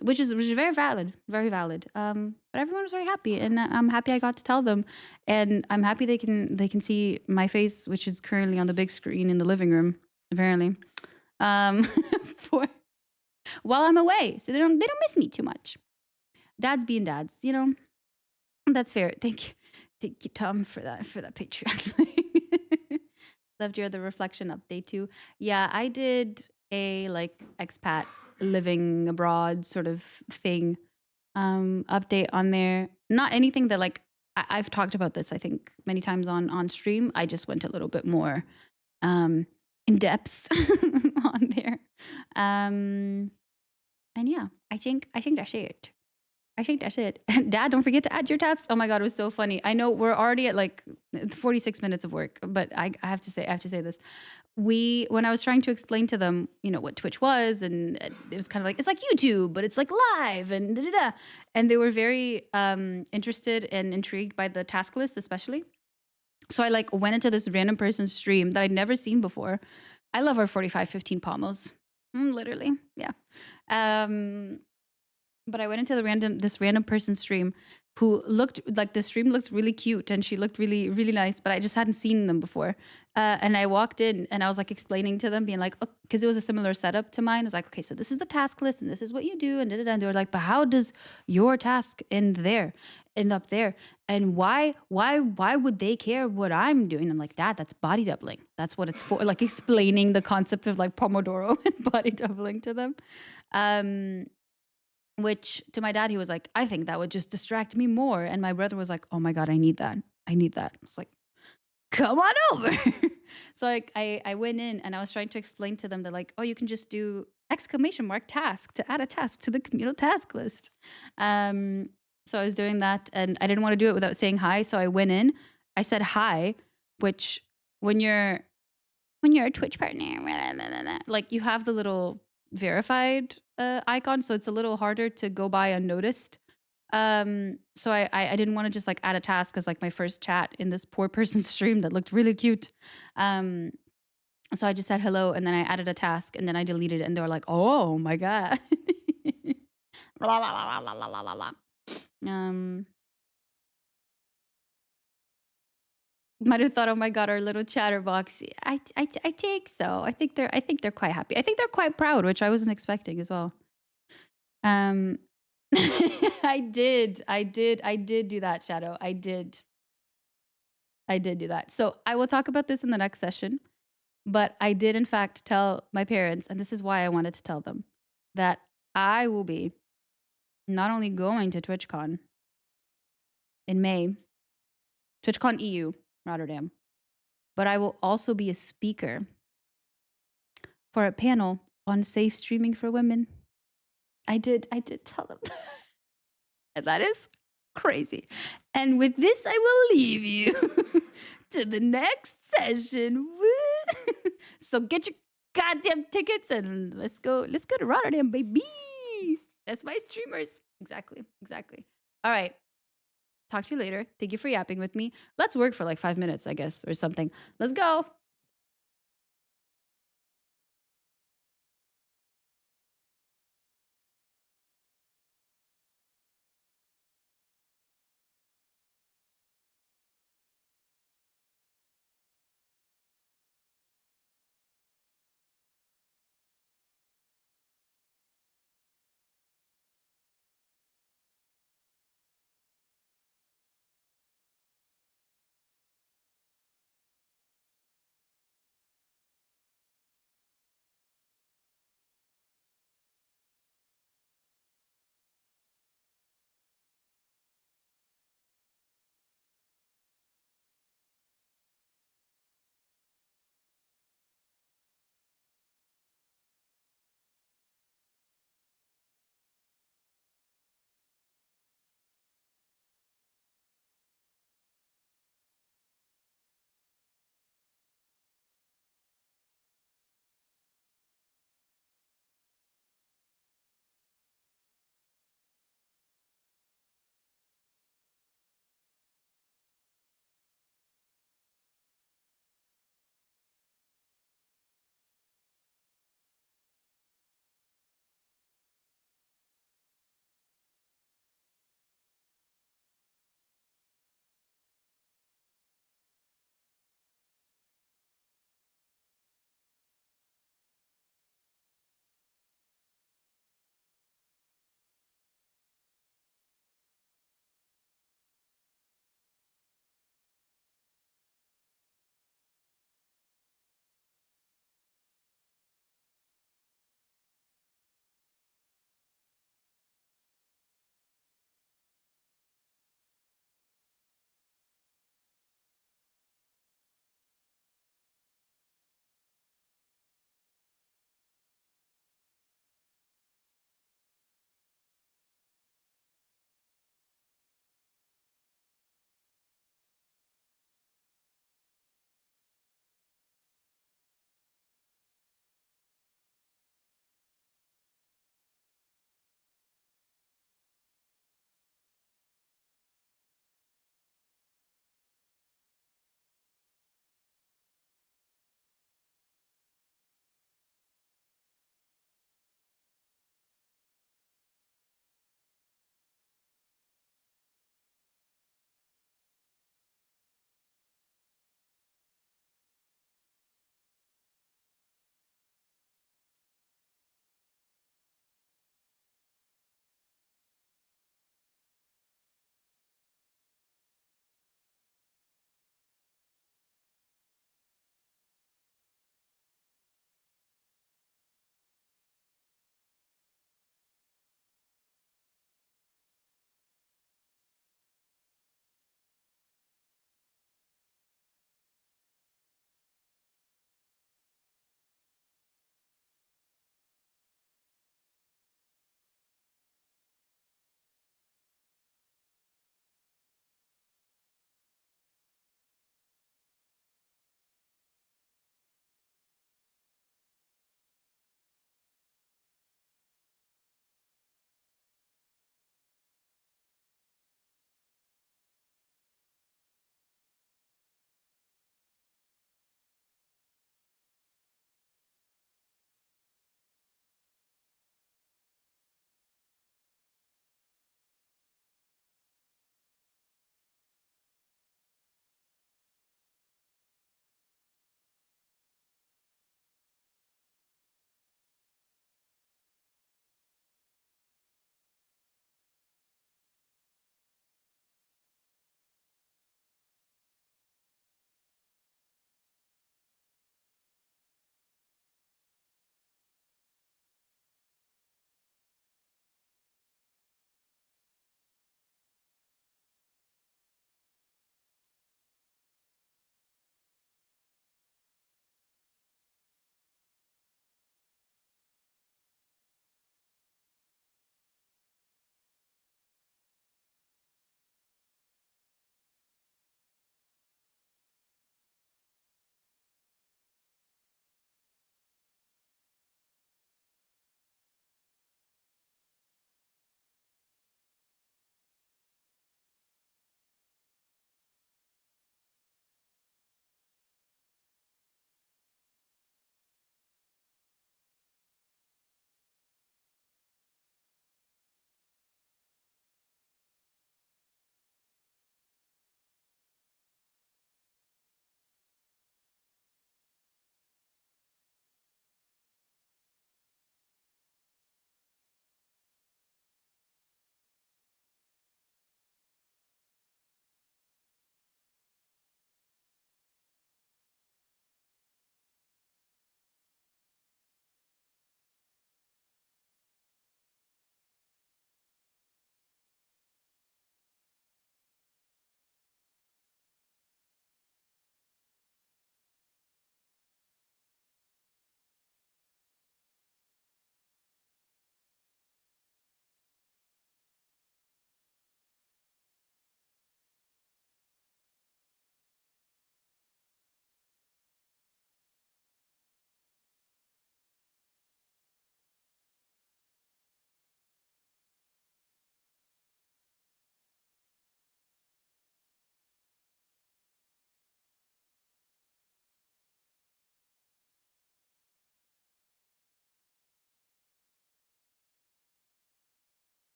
which is very valid, very valid. But everyone was very happy, and I'm happy I got to tell them, and I'm happy they can see my face, which is currently on the big screen in the living room, apparently, for while I'm away, so they don't miss me too much. Dads being dads, that's fair. Thank you, Tom, for that Patreon. Loved your the reflection update too. Yeah, I did a like expat living abroad sort of thing update on there. Not anything that like I've talked about this I think many times on stream. I just went a little bit more in depth on there. And yeah, I think that's it. I think that's it. Dad, don't forget to add your tasks. Oh my God, it was so funny. I know we're already at like 46 minutes of work, but I have to say this. When I was trying to explain to them, what Twitch was, and it was kind of like, it's like YouTube, but it's like live and da-da-da. And they were very interested and intrigued by the task list, especially. So I like went into this random person's stream that I'd never seen before. I love our 4515 pommels. Literally. Yeah. But I went into this random person's stream who looked like the stream looked really cute and she looked really, really nice, but I just hadn't seen them before. And I walked in and I was like explaining to them, being like, because it was a similar setup to mine. I was like, okay, so this is the task list and this is what you do. And they were like, but how does your task end up there? And why would they care what I'm doing? I'm like, that's body doubling. That's what it's for. Like explaining the concept of like Pomodoro and body doubling to them. Which to my dad, he was like, I think that would just distract me more. And my brother was like, oh my God, I need that. I was like, come on over. So I went in and I was trying to explain to them that like, oh, you can just do ! task to add a task to the communal task list. So I was doing that and I didn't want to do it without saying hi. So I went in, I said hi, which when you're a Twitch partner, like you have the little verified icon, so it's a little harder to go by unnoticed. So I didn't want to just like add a task as like my first chat in this poor person's stream that looked really cute. Um, so I just said hello and then I added a task and then I deleted it and they were like, oh my god. Blah, blah, blah, blah, blah, blah, blah, blah. Um, might have thought, oh my god, our little chatterbox. I think so. I think they're quite happy. I think they're quite proud, which I wasn't expecting as well. Um, I did do that, Shadow. I did do that. So I will talk about this in the next session. But I did, in fact, tell my parents, and this is why I wanted to tell them, that I will be not only going to TwitchCon in May, TwitchCon EU, Rotterdam, but I will also be a speaker for a panel on safe streaming for women. I did tell them. And that is crazy. And with this, I will leave you to the next session. Woo! So get your goddamn tickets and let's go to Rotterdam, baby. That's my streamers. Exactly. All right. Talk to you later. Thank you for yapping with me. Let's work for like 5 minutes, I guess, or something. Let's go.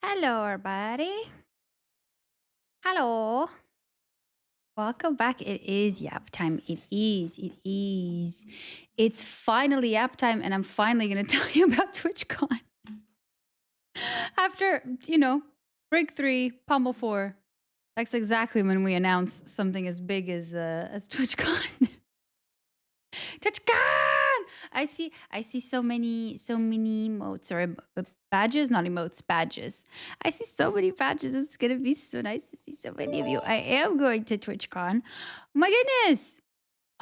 Hello, everybody. Hello. Welcome back. It is Yap time. It is. It is. It's finally Yap time, and I'm finally going to tell you about TwitchCon. After, break 3, Pummel 4. That's exactly when we announce something as big as TwitchCon. TwitchCon! I see so many emotes or badges, not emotes, badges. I see so many badges. It's gonna be so nice to see so many of you. I am going to TwitchCon. My goodness!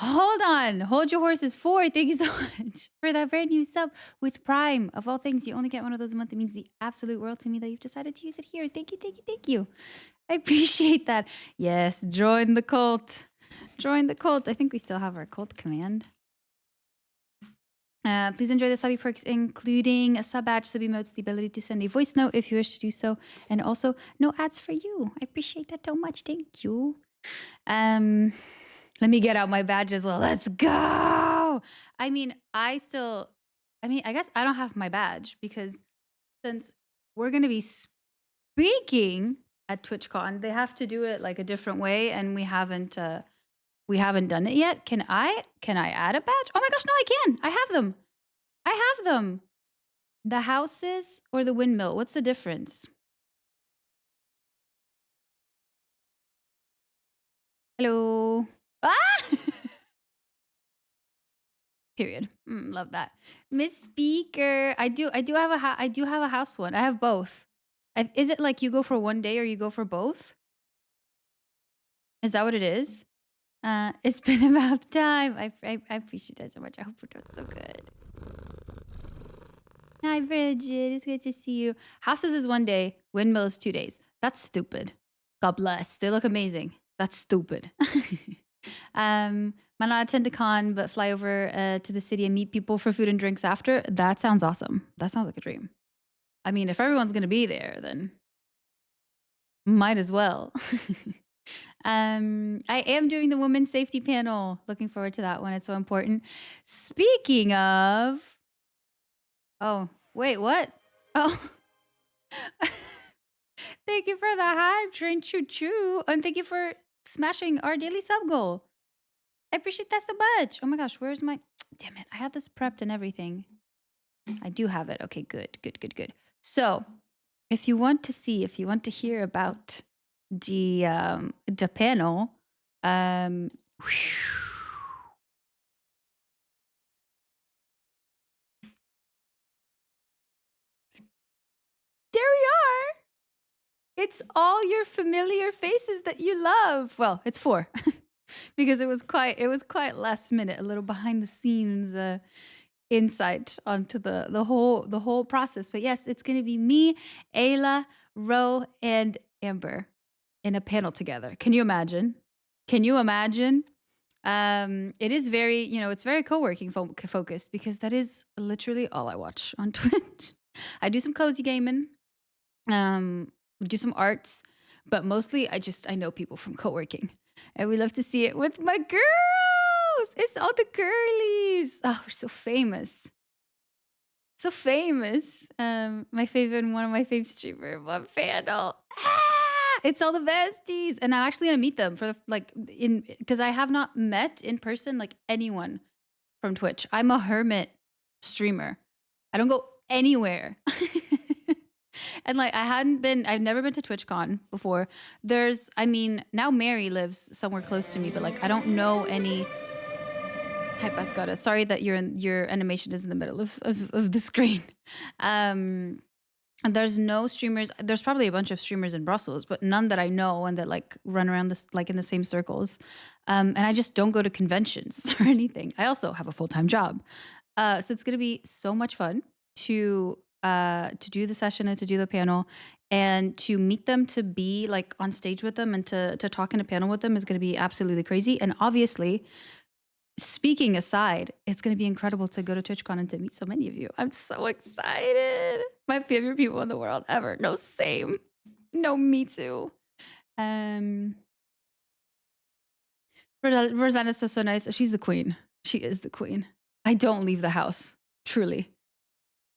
Hold on. Hold your horses. 4. Thank you so much for that brand new sub with Prime. Of all things, you only get one of those a month. It means the absolute world to me that you've decided to use it here. Thank you, thank you, thank you. I appreciate that. Yes, join the cult. Join the cult. I think we still have our cult command. Please enjoy the subby perks, including a sub badge, sub emotes, the ability to send a voice note if you wish to do so, and also no ads for you. I appreciate that so much. Thank you. Let me get out my badge as well. Let's go. I guess I don't have my badge because since we're going to be speaking at TwitchCon, they have to do it like a different way, and we haven't done it yet. Can I add a badge? Oh my gosh, no, I can. I have them. The houses or the windmill? What's the difference? Hello. Ah! Period. Love that. Miss Speaker. I do have a house one. I have both. Is it like you go for one day or you go for both? Is that what it is? It's been about time. I appreciate that so much. I hope we're doing so good. Hi, Bridget. It's good to see you. Houses is 1 day. Windmill is 2 days. That's stupid. God bless. They look amazing. That's stupid. Might not attend a con, but fly over to the city and meet people for food and drinks after. That sounds awesome. That sounds like a dream. I mean, if everyone's going to be there, then might as well. I am doing the women's safety panel. Looking forward to that one. It's so important. Speaking of, oh, wait, what? Oh, thank you for the hype train choo choo. And thank you for smashing our daily sub goal. I appreciate that so much. Oh my gosh, where's my, damn it. I had this prepped and everything. I do have it. Okay, good. So if you want to hear about the panel, there we are. It's all your familiar faces that you love. Well, it's 4 because it was quite last minute, a little behind the scenes insight onto the whole process. But yes, it's going to be me, Ayla, Ro, and Amber in a panel together. Can you imagine? It is very, it's very co-working focused because that is literally all I watch on Twitch. I do some cozy gaming, do some arts, but mostly I know people from co-working, and we love to see it with my girls. It's all the girlies. Oh, we're so famous. So famous. My favorite, one of my favorite streamer, Bob Fandle. It's all the besties, and I'm actually gonna meet them for because I have not met in person like anyone from Twitch. I'm a hermit streamer. I don't go anywhere. And like I've never been to TwitchCon before. Now Mary lives somewhere close to me, but like I don't know any. Hi, Pascota. Sorry that your animation is in the middle of the screen. And there's no streamers. There's probably a bunch of streamers in Brussels, but none that I know and that like run around this like in the same circles. And I just don't go to conventions or anything. I also have a full-time job. So it's gonna be so much fun to do the session and to do the panel and to meet them, to be like on stage with them and to talk in a panel with them is gonna be absolutely crazy. And obviously, speaking aside, it's going to be incredible to go to TwitchCon and to meet so many of you. I'm so excited. My favorite people in the world ever. No, same. No, me too. Rosanna's so nice. She's the queen. She is the queen. I don't leave the house. Truly.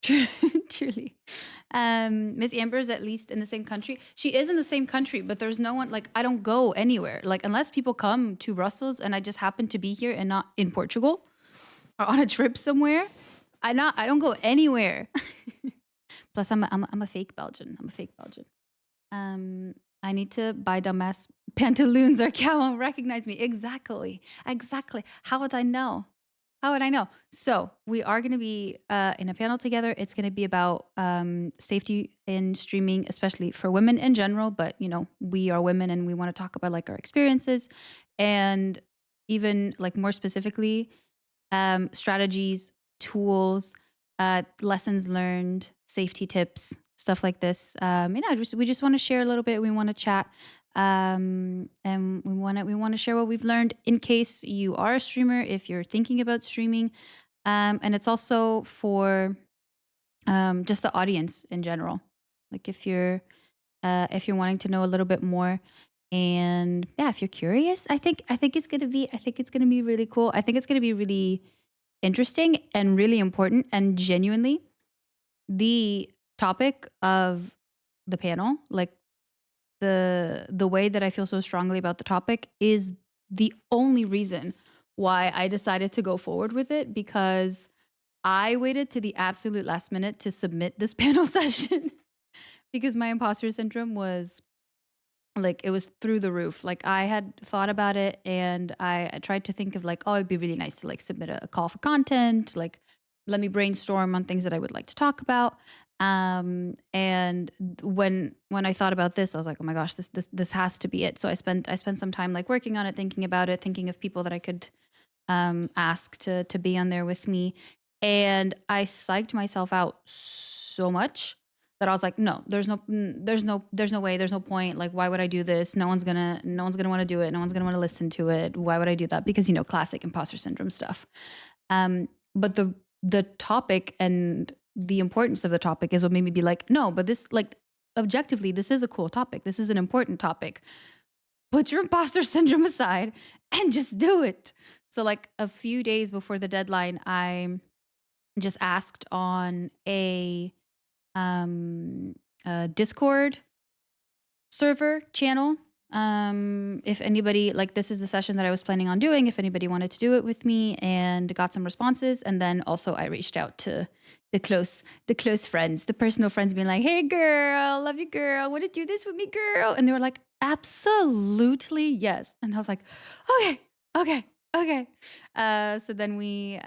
Truly. Miss Amber is at least in the same country. She is in the same country, but there's no one like I don't go anywhere. Like unless people come to Brussels and I just happen to be here and not in Portugal or on a trip somewhere. I don't go anywhere. Plus I'm a fake Belgian. I'm a fake Belgian. I need to buy dumbass pantaloons or Cal won't recognize me. Exactly. Exactly. How would I know? How would I know? So we are going to be in a panel together. It's going to be about safety in streaming, especially for women in general. But you know, we are women, and we want to talk about like our experiences, and even like more specifically, strategies, tools, lessons learned, safety tips, stuff like this. We just want to share a little bit. We want to chat, and we want to share what we've learned in case you are a streamer, if you're thinking about streaming, and it's also for just the audience in general. Like if you're wanting to know a little bit more, and yeah, if you're curious, I think it's gonna be really cool. I think it's gonna be really interesting and really important, and genuinely the topic of the panel, like the way that I feel so strongly about the topic is the only reason why I decided to go forward with it, because I waited to the absolute last minute to submit this panel session because my imposter syndrome was like it was through the roof. Like I had thought about it, and I tried to think of like, oh, it'd be really nice to like submit a call for content, like let me brainstorm on things that I would like to talk about. And when I thought about this, I was like, oh my gosh, this has to be it. So I spent some time like working on it, thinking about it, thinking of people that I could ask to be on there with me, and I psyched myself out so much that I was like, no, there's no way, there's no point. Like, why would I do this? No one's gonna want to do it. No one's gonna want to listen to it. Why would I do that? Because classic imposter syndrome stuff. But the topic and the importance of the topic is what made me be like, no, but this like objectively, this is a cool topic. This is an important topic. Put your imposter syndrome aside and just do it. So like a few days before the deadline, I just asked on a Discord server channel. If anybody, like, this is the session that I was planning on doing, if anybody wanted to do it with me, and got some responses. And then also I reached out to the close friends, the personal friends, being like, hey girl, love you girl, want to do this with me girl? And they were like, absolutely yes. And I was like, okay, okay, okay. So then we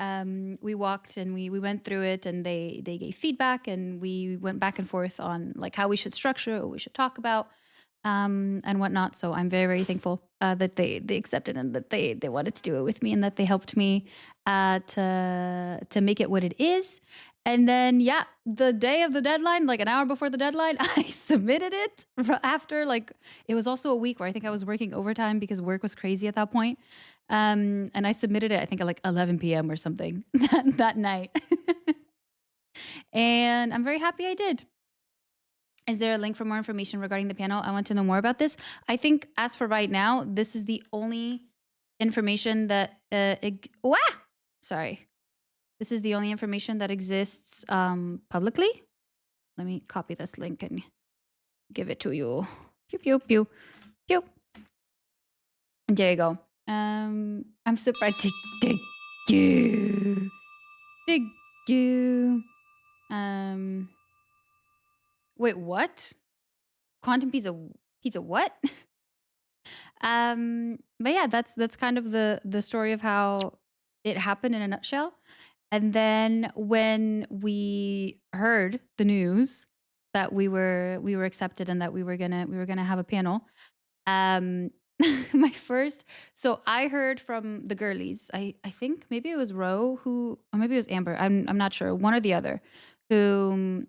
walked and we went through it, and they gave feedback, and we went back and forth on like how we should structure, what we should talk about, and whatnot. So I'm very, very thankful that they accepted, and that they wanted to do it with me, and that they helped me to make it what it is. And then yeah, the day of the deadline, like an hour before the deadline, I submitted it after like it was also a week where I think I was working overtime because work was crazy at that point. And I submitted it I think at like 11 p.m. or something that night. And I'm very happy I did. Is there a link for more information regarding the panel? I want to know more about this. I think as for right now, this is the only information that sorry. This is the only information that exists publicly. Let me copy this link and give it to you. Pew pew pew pew. There you go. I'm surprised. Thank you. Thank you. Wait, what? Quantum pizza what? But yeah, that's kind of the story of how it happened in a nutshell. And then when we heard the news that we were accepted, and that we were gonna have a panel, um my first so I heard from the girlies. I think maybe it was Ro who, or maybe it was Amber. I'm not sure, one or the other, who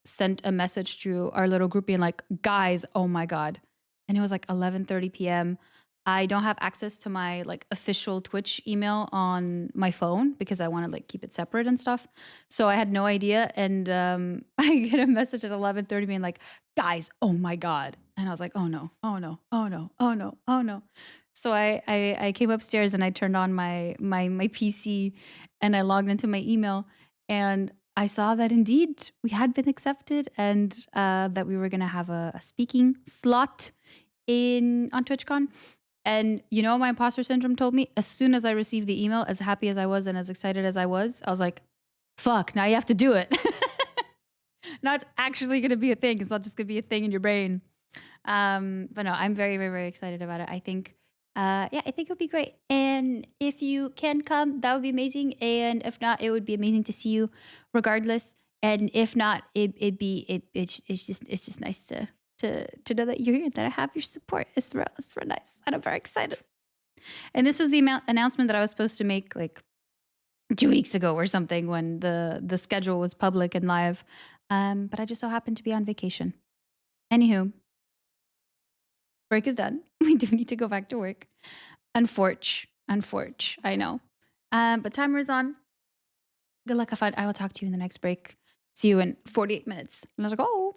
sent a message to our little group being like, guys, oh my god. And it was like 11:30 p.m. I don't have access to my like official Twitch email on my phone because I want to like keep it separate and stuff. So I had no idea, and I get a message at 11:30 being like, guys, oh my god. And I was like, oh no, oh no, oh no, oh no, oh no. So I came upstairs and I turned on my PC, and I logged into my email, and I saw that indeed we had been accepted and that we were going to have a speaking slot in on TwitchCon. And you know, what my imposter syndrome told me as soon as I received the email, as happy as I was and as excited as I was like, "Fuck! Now you have to do it." Now it's actually going to be a thing. It's not just going to be a thing in your brain. But no, I'm very, very, very excited about it. I think, yeah, I think it'll be great. And if you can come, that would be amazing. And if not, it would be amazing to see you, regardless. And if not, it's just nice to know that you're here, that I have your support. It's real nice, and I'm very excited. And this was the announcement that I was supposed to make like 2 weeks ago or something when the schedule was public and live. But I just so happened to be on vacation. Anywho, break is done. We do need to go back to work. Unfortunate. I know. But timer is on. Good luck, have fun. I will talk to you in the next break. See you in 48 minutes. Let's go.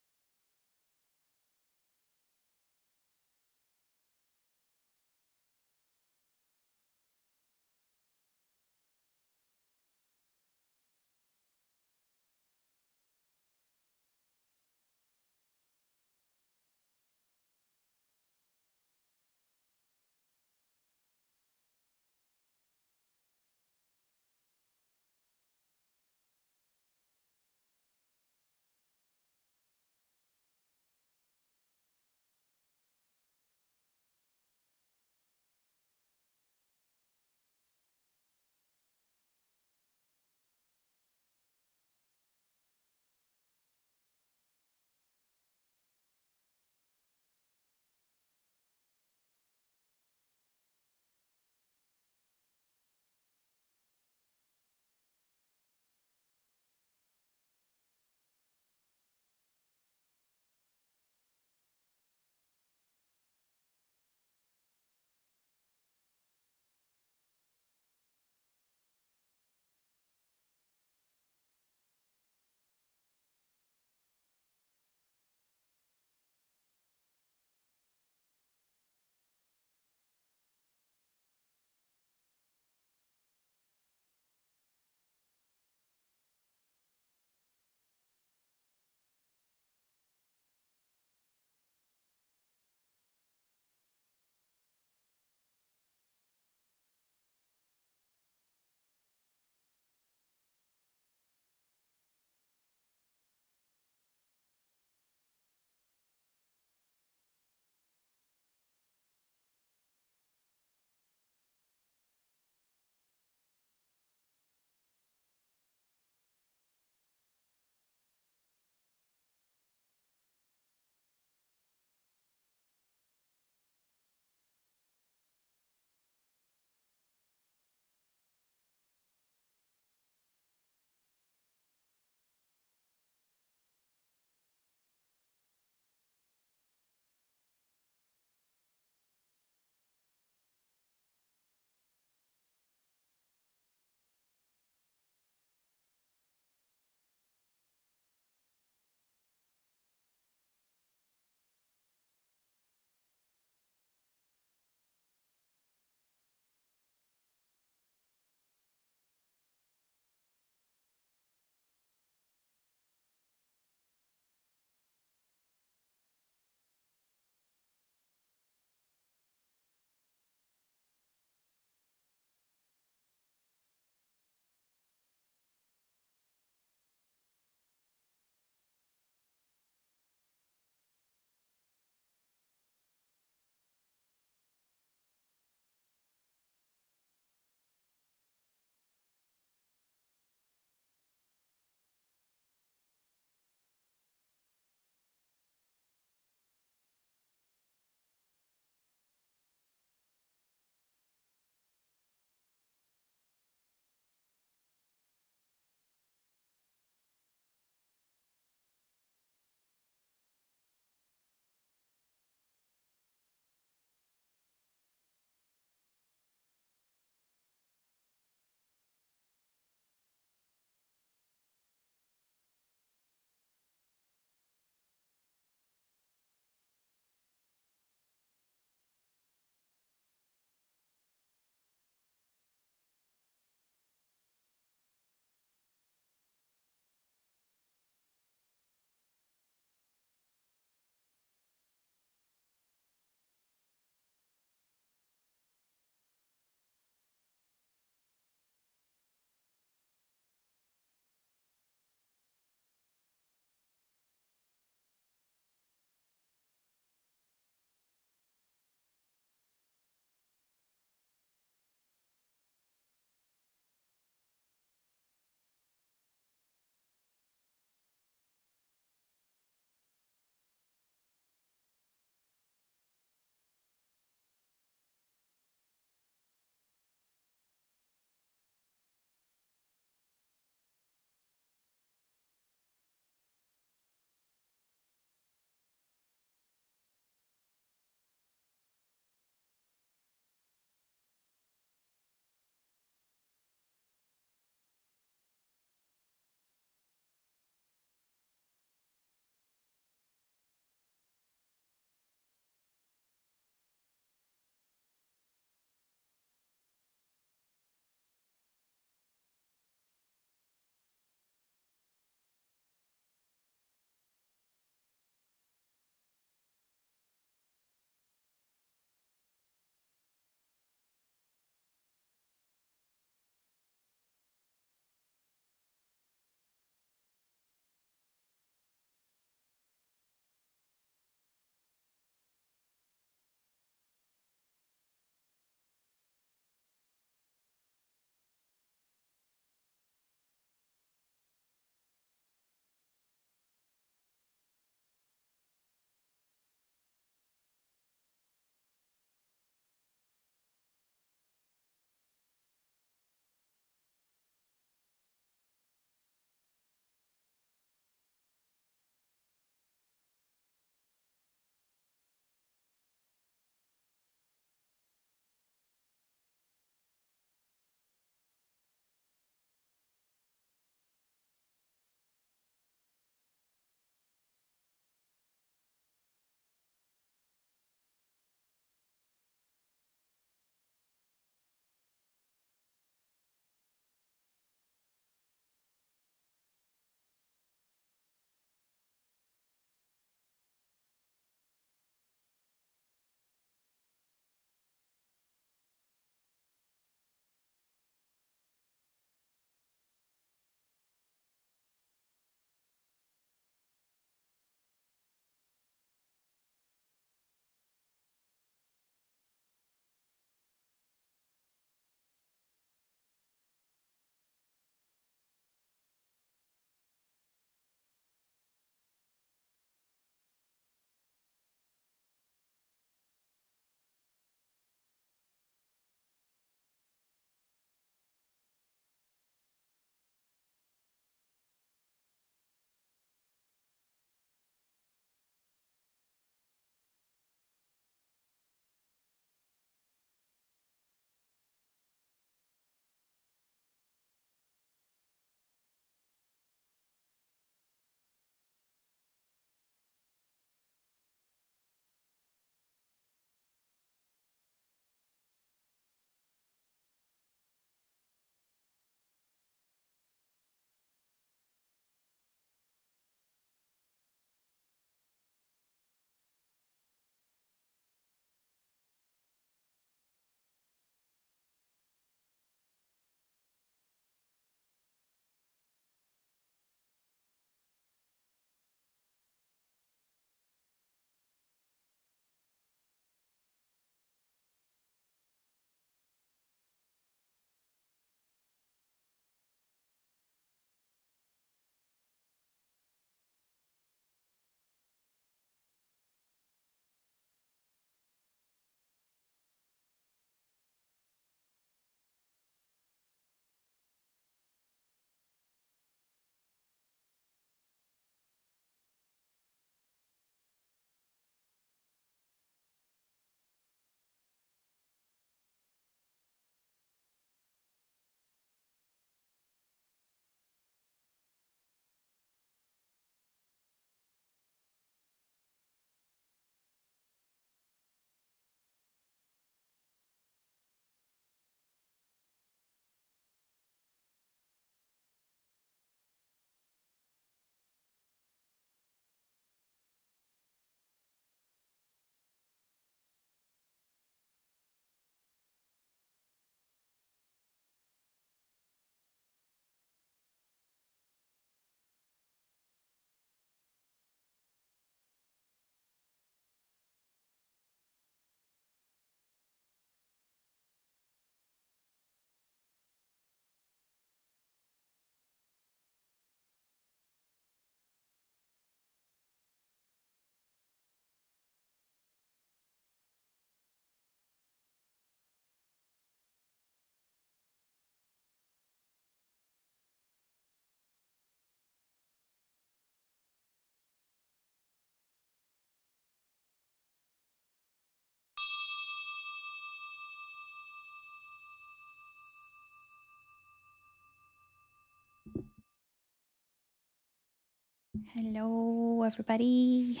Hello, everybody.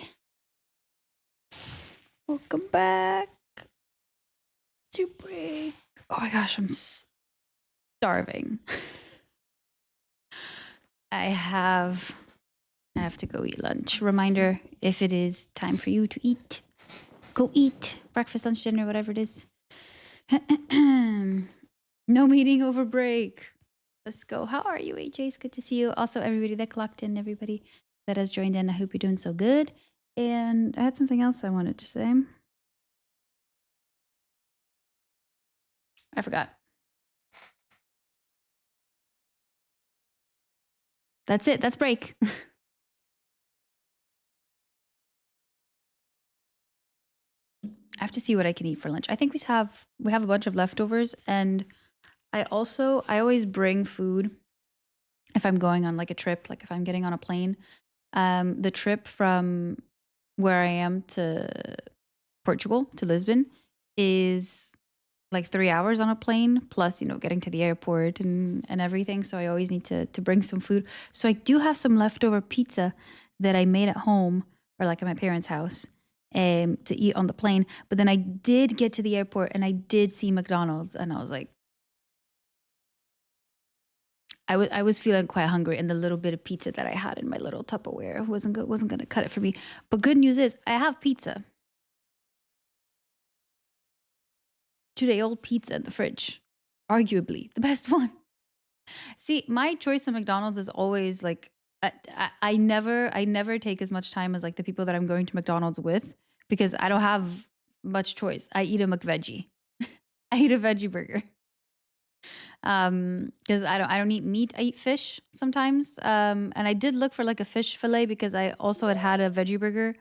Welcome back to break. Oh my gosh, I'm starving. I have to go eat lunch. Reminder, if it is time for you to eat, go eat breakfast, lunch, dinner, whatever it is. No meeting over break. Let's go. How are you, AJ? It's good to see you. Also, everybody that clocked in, everybody that has joined in, I hope you're doing so good. And I had something else I wanted to say. I forgot. That's it. That's break. I have to see what I can eat for lunch. I think we have a bunch of leftovers, and I always bring food if I'm going on like a trip, like if I'm getting on a plane. The trip from where I am to Portugal to Lisbon is like 3 hours on a plane, plus, getting to the airport and everything. So I always need to bring some food. So I do have some leftover pizza that I made at home or like at my parents' house to eat on the plane. But then I did get to the airport and I did see McDonald's and I was like, I was feeling quite hungry, and the little bit of pizza that I had in my little Tupperware wasn't going to cut it for me. But good news is I have pizza. 2-day-old pizza in the fridge. Arguably the best one. See, my choice of McDonald's is always like I never take as much time as like the people that I'm going to McDonald's with because I don't have much choice. I eat a McVeggie. I eat a veggie burger. Because I don't eat meat. I eat fish sometimes. And I did look for like a fish fillet because I also had a veggie burger.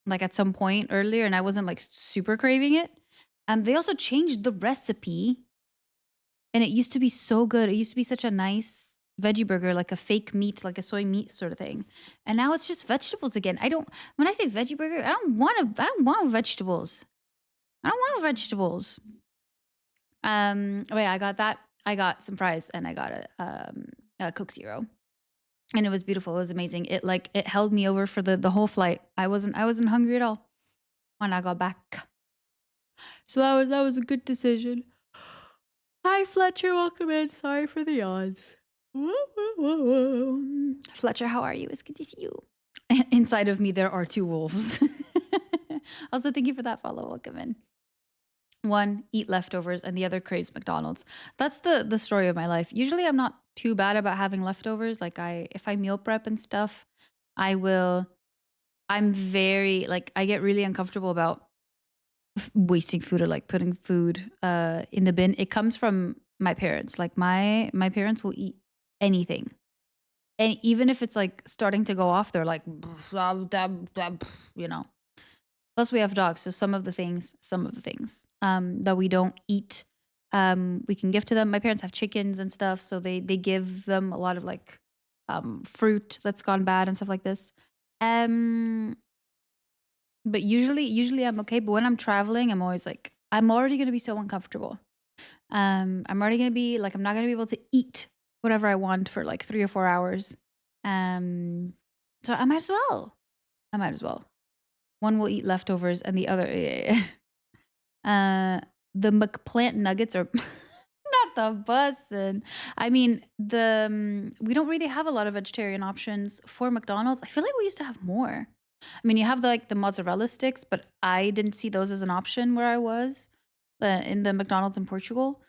Like at some point earlier, and I wasn't like super craving it. They also changed the recipe, and it used to be so good. It used to be such a nice veggie burger, like a fake meat, like a soy meat sort of thing. And now it's just vegetables again. When I say veggie burger, I don't want vegetables. I don't want vegetables. Oh yeah, I got that. I got some fries and I got a Coke Zero. And it was beautiful. It was amazing. It held me over for the whole flight. I wasn't hungry at all when I got back. So that was a good decision. Hi Fletcher, welcome in. Sorry for the odds. Fletcher, how are you? It's good to see you. Inside of me, there are 2 wolves. Also, thank you for that follow. Welcome in. One, eat leftovers, and the other craves McDonald's. That's the story of my life. Usually, I'm not too bad about having leftovers. Like if I meal prep and stuff, I'm very like I get really uncomfortable about wasting food or like putting food in the bin. It comes from my parents. Like my parents will eat anything. And even if it's like starting to go off, they're like, you know. Plus, we have dogs, so some of the things that we don't eat, we can give to them. My parents have chickens and stuff, so they give them a lot of like fruit that's gone bad and stuff like this. Um, but usually I'm okay. But when I'm traveling, I'm always like, I'm already gonna be so uncomfortable. I'm already gonna be like, I'm not gonna be able to eat whatever I want for like 3 or 4 hours. So I might as well. One will eat leftovers, and the other, the McPlant nuggets are not the bussin'. I mean, we don't really have a lot of vegetarian options for McDonald's. I feel like we used to have more. I mean, you have the mozzarella sticks, but I didn't see those as an option where I was in the McDonald's in Portugal.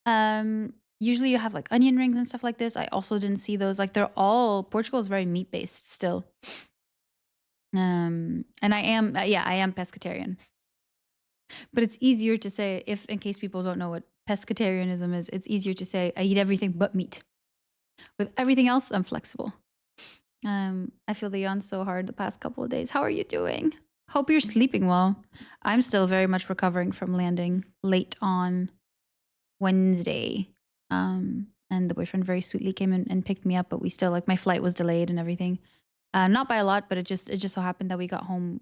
Usually you have like onion rings and stuff like this. I also didn't see those. Like Portugal is very meat based still. And I am pescatarian. But it's easier to say, if in case people don't know what pescatarianism is, it's easier to say I eat everything but meat. With everything else, I'm flexible. I feel the yawn so hard the past couple of days. How are you doing? Hope you're sleeping well. I'm still very much recovering from landing late on Wednesday. And the boyfriend very sweetly came in and picked me up, but we still like my flight was delayed and everything. Not by a lot, but it just so happened that we got home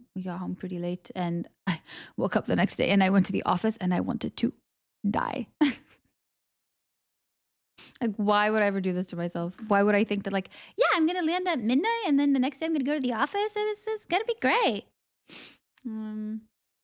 pretty late, and I woke up the next day and I went to the office and I wanted to die. Like, why would I ever do this to myself? Why would I think that, like, yeah, I'm gonna land at midnight and then the next day I'm gonna go to the office and it's gonna be great.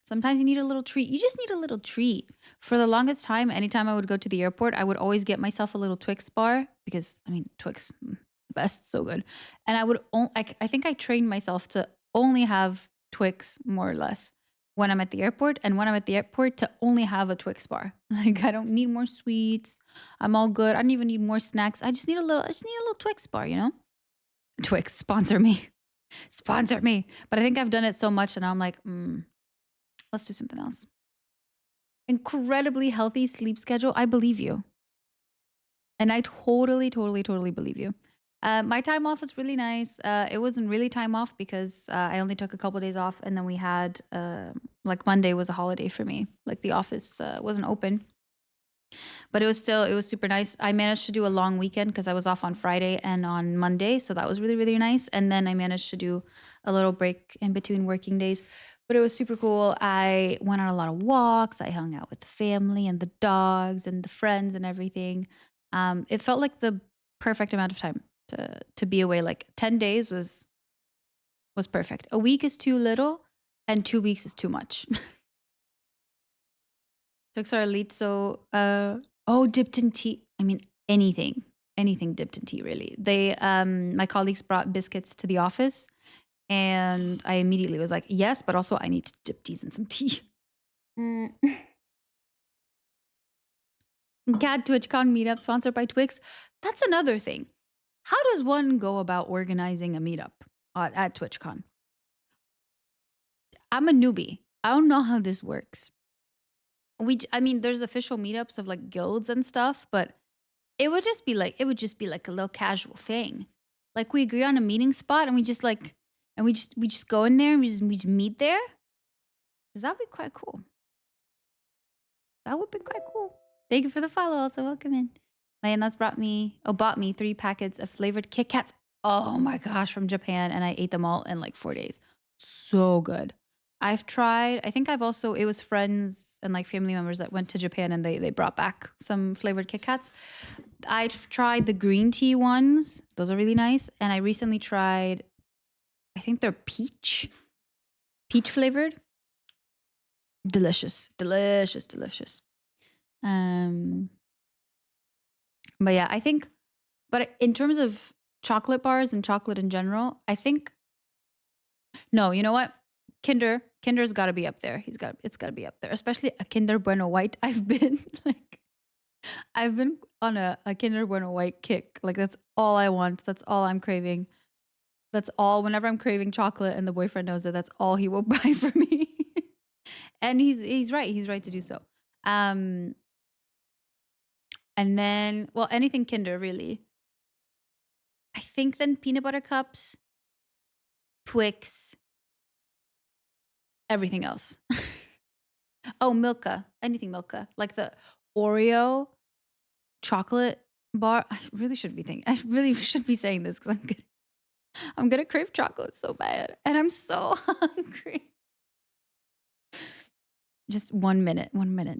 Sometimes you need a little treat. You just need a little treat. For the longest time, anytime I would go to the airport, I would always get myself a little Twix bar because I mean Twix, the best, so good. And I would I think I trained myself to only have Twix more or less when I'm at the airport, and when I'm at the airport to only have a Twix bar. Like I don't need more sweets. I'm all good. I don't even need more snacks. I just need a little. I just need a little Twix bar. You know, Twix sponsor me, sponsor me. But I think I've done it so much, and now I'm like, let's do something else. Incredibly healthy sleep schedule. I believe you. And I totally, totally, totally believe you. My time off was really nice. It wasn't really time off because I only took a couple days off, and then we had like Monday was a holiday for me. Like the office wasn't open, but it was super nice. I managed to do a long weekend because I was off on Friday and on Monday, so that was really really nice. And then I managed to do a little break in between working days, but it was super cool. I went on a lot of walks. I hung out with the family and the dogs and the friends and everything. It felt like the perfect amount of time to be away. Like 10 days was perfect. A week is too little, and 2 weeks is too much. Took our lead. So, dipped in tea. I mean, anything dipped in tea, really. My colleagues brought biscuits to the office, and I immediately was like, yes, but also I need to dip these in some tea. Mm. CAD TwitchCon meetup sponsored by Twix. That's another thing. How does one go about organizing a meetup at TwitchCon? I'm a newbie. I don't know how this works. I mean, there's official meetups of like guilds and stuff, but it would just be like a little casual thing. Like we agree on a meeting spot, and we just go in there and we just meet there. Cause that'd be quite cool. That would be quite cool. Thank you for the follow. Also, welcome in. My in-laws bought me 3 packets of flavored Kit Kats. Oh my gosh, from Japan, and I ate them all in like 4 days. So good. I think it was friends and like family members that went to Japan, and they brought back some flavored Kit Kats. I've tried the green tea ones. Those are really nice. And I recently tried, I think they're peach flavored. Delicious, delicious, delicious. But yeah, but in terms of chocolate bars and chocolate in general, I think, no, you know what? Kinder's got to be up there. It's got to be up there, especially a Kinder Bueno White. I've been on a Kinder Bueno White kick. Like that's all I want. That's all I'm craving. That's all. Whenever I'm craving chocolate and the boyfriend knows it, that's all he will buy for me. And he's right. He's right to do so. And then, well, anything Kinder really. I think then peanut butter cups, Twix, everything else. Oh, Milka. Anything Milka. Like the Oreo chocolate bar. I really should be saying this because I'm gonna crave chocolate so bad. And I'm so hungry. Just 1 minute,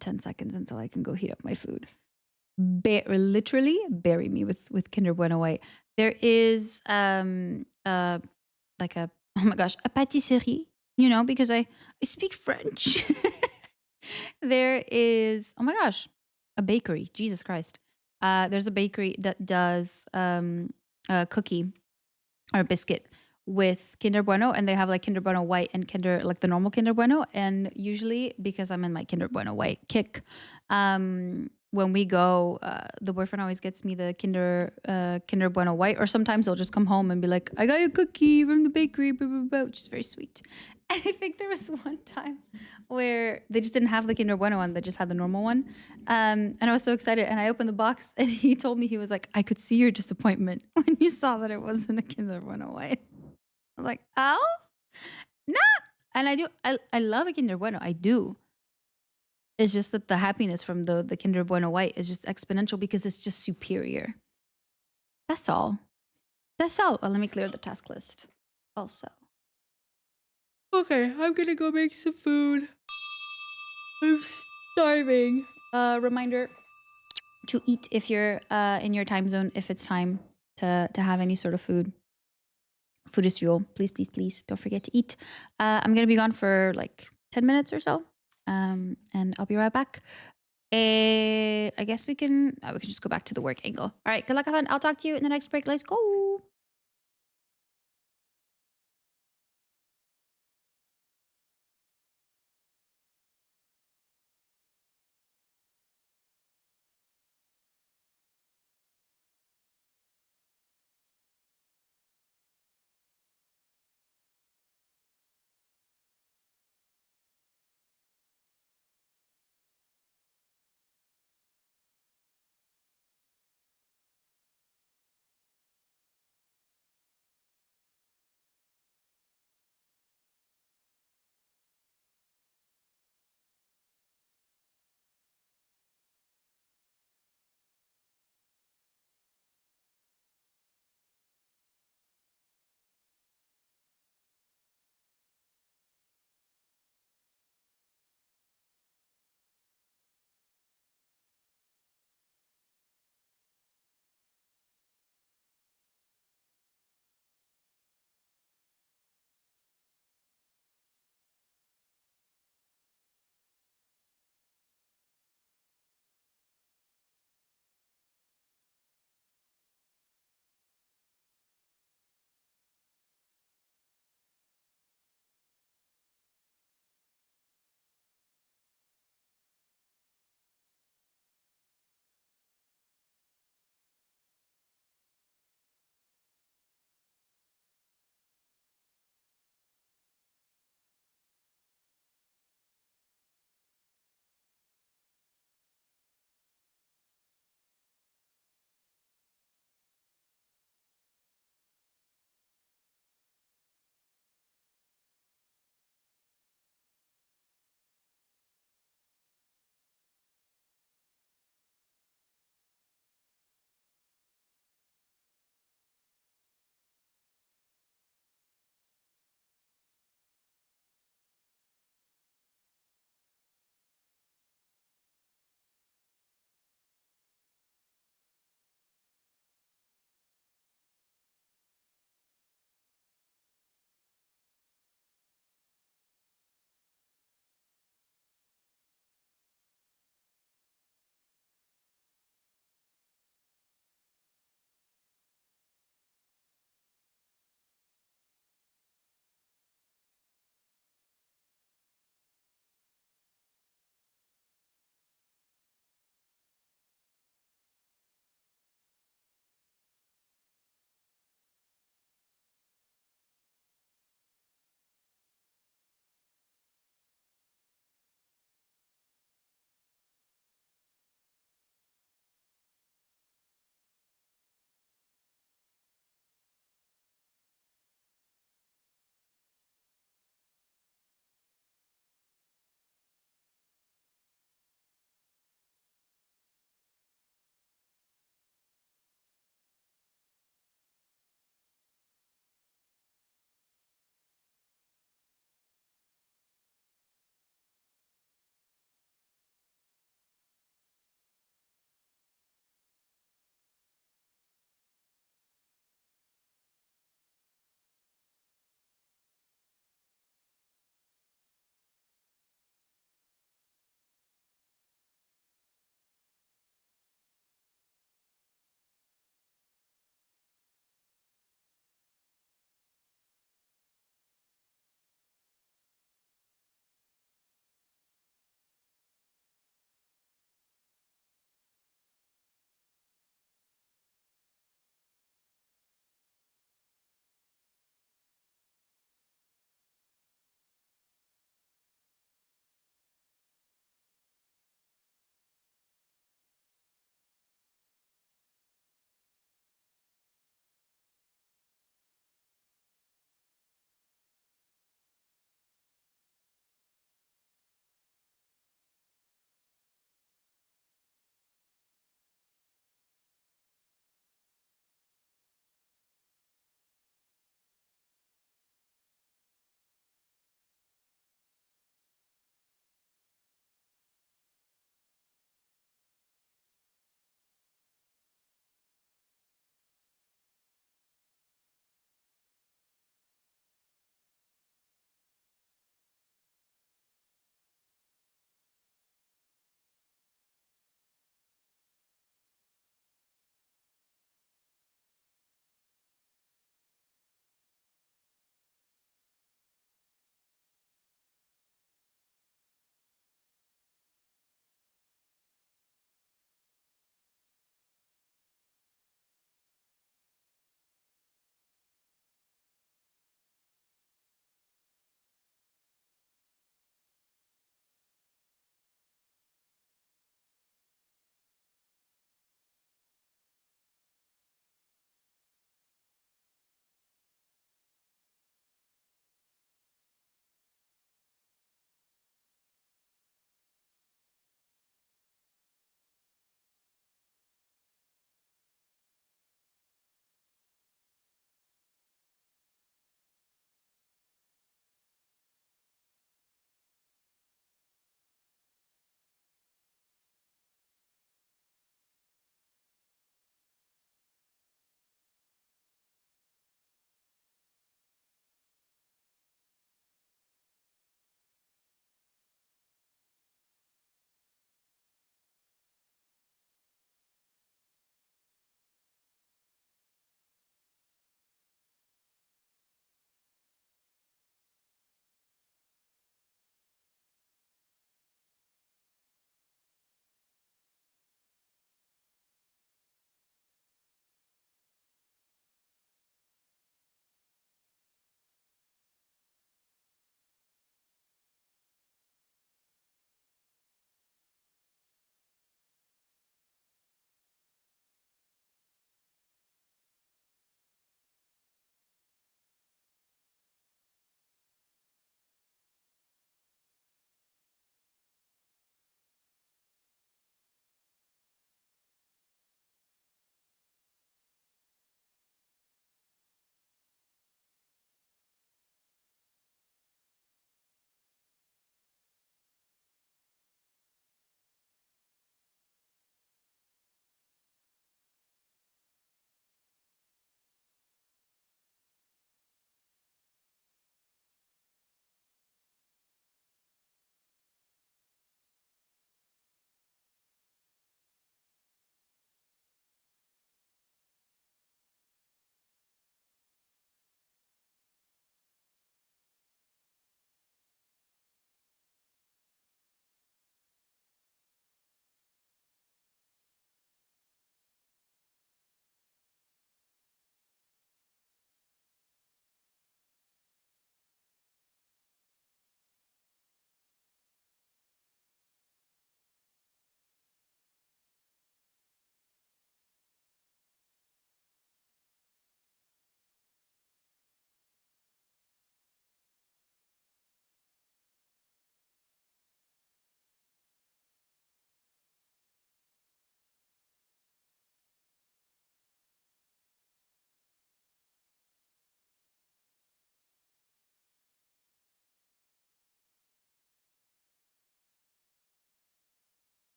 10 seconds until I can go heat up my food. Literally bury me with Kinder Bueno White. There is like a, oh my gosh, a pâtisserie, because I speak French. There is, oh my gosh, a bakery. Jesus Christ. There's a bakery that does a cookie or a biscuit with Kinder Bueno, and they have like Kinder Bueno White and like the normal Kinder Bueno. And usually, because I'm in my Kinder Bueno White kick, when we go, the boyfriend always gets me the Kinder Bueno White, or sometimes he'll just come home and be like, I got a cookie from the bakery, blah, blah, blah, which is very sweet. And I think there was one time where they just didn't have the Kinder Bueno one, they just had the normal one. And I was so excited, and I opened the box, and he told me, he was like, I could see your disappointment when you saw that it wasn't a Kinder Bueno White. I was like, oh, no. And I love a Kinder Bueno. I do. It's just that the happiness from the Kinder Bueno White is just exponential because it's just superior. That's all. That's all. Well, let me clear the task list also. Okay, I'm gonna go make some food. I'm starving. Reminder, to eat if you're in your time zone, if it's time to have any sort of food. Food is fuel. Please, please, please don't forget to eat. I'm going to be gone for like 10 minutes or so. And I'll be right back. I guess we can just go back to the work angle. All right, good luck, everyone. I'll talk to you in the next break. Let's go.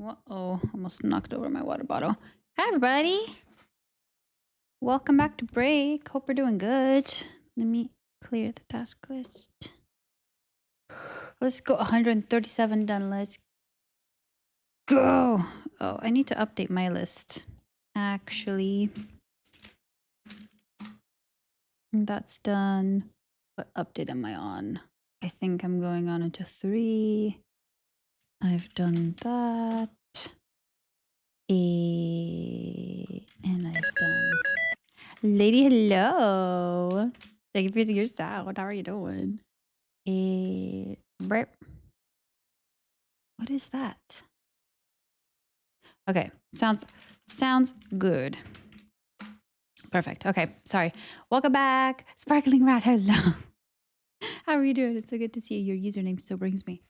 Uh-oh, almost knocked over my water bottle. Hi, everybody. Welcome back to break. Hope we're doing good. Let me clear the task list. Let's go. 137 done. Let's go. Oh, I need to update my list. Actually, that's done. What update am I on? I think I'm going on into 3. I've done that. And I've done. Lady, hello. Thank you for using your sound. How are you doing? What is that? Okay, sounds good. Perfect. Okay, sorry. Welcome back, Sparkling Rat. Hello. How are you doing? It's so good to see you. Your username still brings me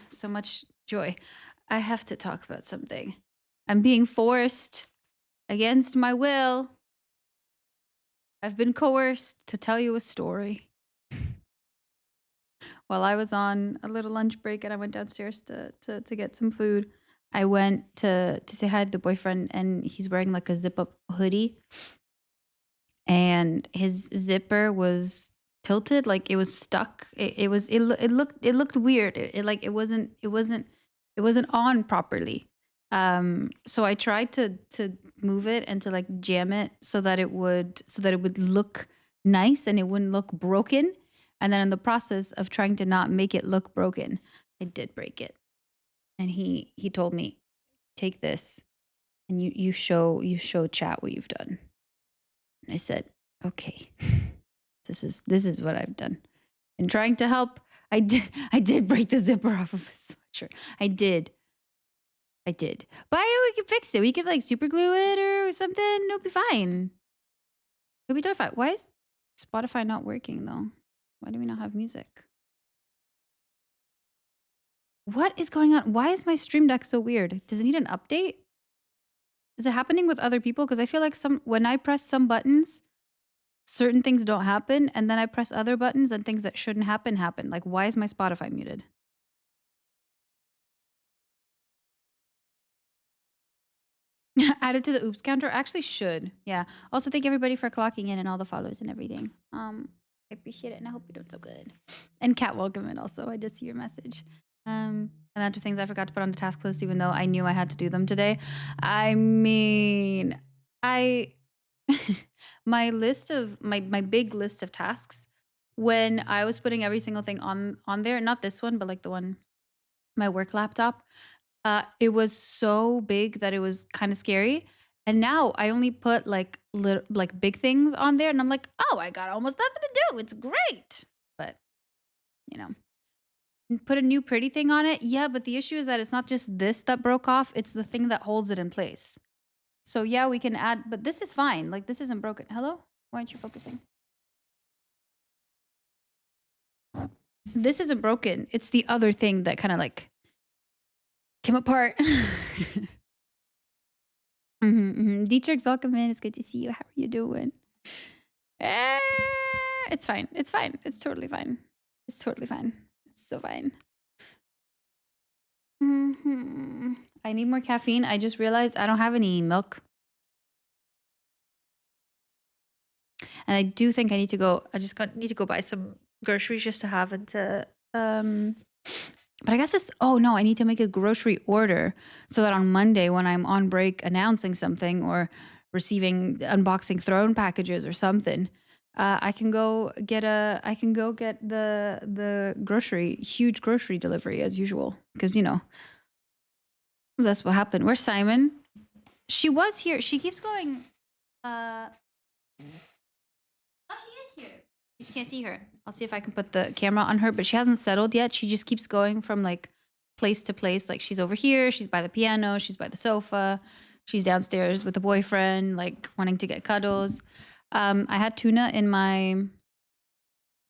so much joy. I have to talk about something. I'm being forced against my will. I've been coerced to tell you a story. While I was on a little lunch break and I went downstairs to get some food, I went to say hi to the boyfriend, and he's wearing like a zip up hoodie, and his zipper was tilted, like it was stuck. It looked weird. It wasn't on properly. So I tried to move it and to like jam it so that it would look nice and it wouldn't look broken. And then in the process of trying to not make it look broken, I did break it. And he told me, take this and you show chat what you've done. And I said, okay, this is what I've done. And trying to help, I did break the zipper off of his sweatshirt. I did. But we can fix it. We could like super glue it or something. It'll be fine. It'll be totally fine. Why is Spotify not working though? Why do we not have music? What is going on? Why is my Stream Deck so weird? Does it need an update? Is it happening with other people? Because I feel like when I press some buttons, certain things don't happen, and then I press other buttons and things that shouldn't happen happen. Like, why is my Spotify muted? Add it to the oops counter. Actually, should. Yeah. Also, thank everybody for clocking in and all the follows and everything. I appreciate it, and I hope you're doing so good. And Kat, welcome in. Also, I did see your message. Amount of things I forgot to put on the task list, even though I knew I had to do them today. I mean, my list of my big list of tasks. When I was putting every single thing on there, not this one, but like the one, my work laptop, it was so big that it was kind of scary. And now I only put like big things on there, and I'm like, oh, I got almost nothing to do. It's great. But you know, put a new pretty thing on it. Yeah, but the issue is that it's not just this that broke off; it's the thing that holds it in place. So yeah, we can add, but this is fine. Like this isn't broken. Hello, why aren't you focusing? This isn't broken. It's the other thing that kind of like came apart. Dietrich's welcome in. It's good to see you. How are you doing? It's fine. It's fine. It's totally fine. It's totally fine. It's so fine. I need more caffeine. I just realized I don't have any milk. And I do think I need to go. Need to go buy some groceries just to have it to but I guess it's, oh no, I need to make a grocery order so that on Monday when I'm on break announcing something or unboxing Throne packages or something, I can go get the huge grocery delivery as usual. Because, that's what happened. Where's Simon? She was here. She keeps going, oh, she is here. You just can't see her. I'll see if I can put the camera on her, but she hasn't settled yet. She just keeps going from like place to place. Like she's over here, she's by the piano, she's by the sofa, she's downstairs with the boyfriend, like wanting to get cuddles. I had tuna in my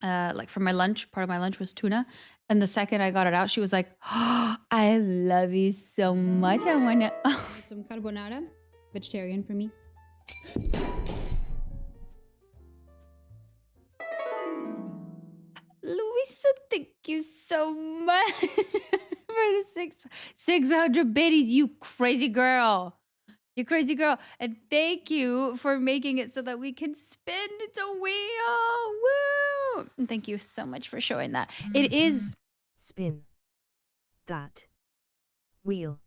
like for my lunch. Part of my lunch was tuna. And the second I got it out, she was like, oh, I love you so much. I wanna some carbonara, vegetarian for me. Luisa, thank you so much. the 600 biddies, you crazy girl. You crazy girl. And thank you for making it so that we can spin the wheel. Woo! And thank you so much for showing that. It is. Spin that wheel.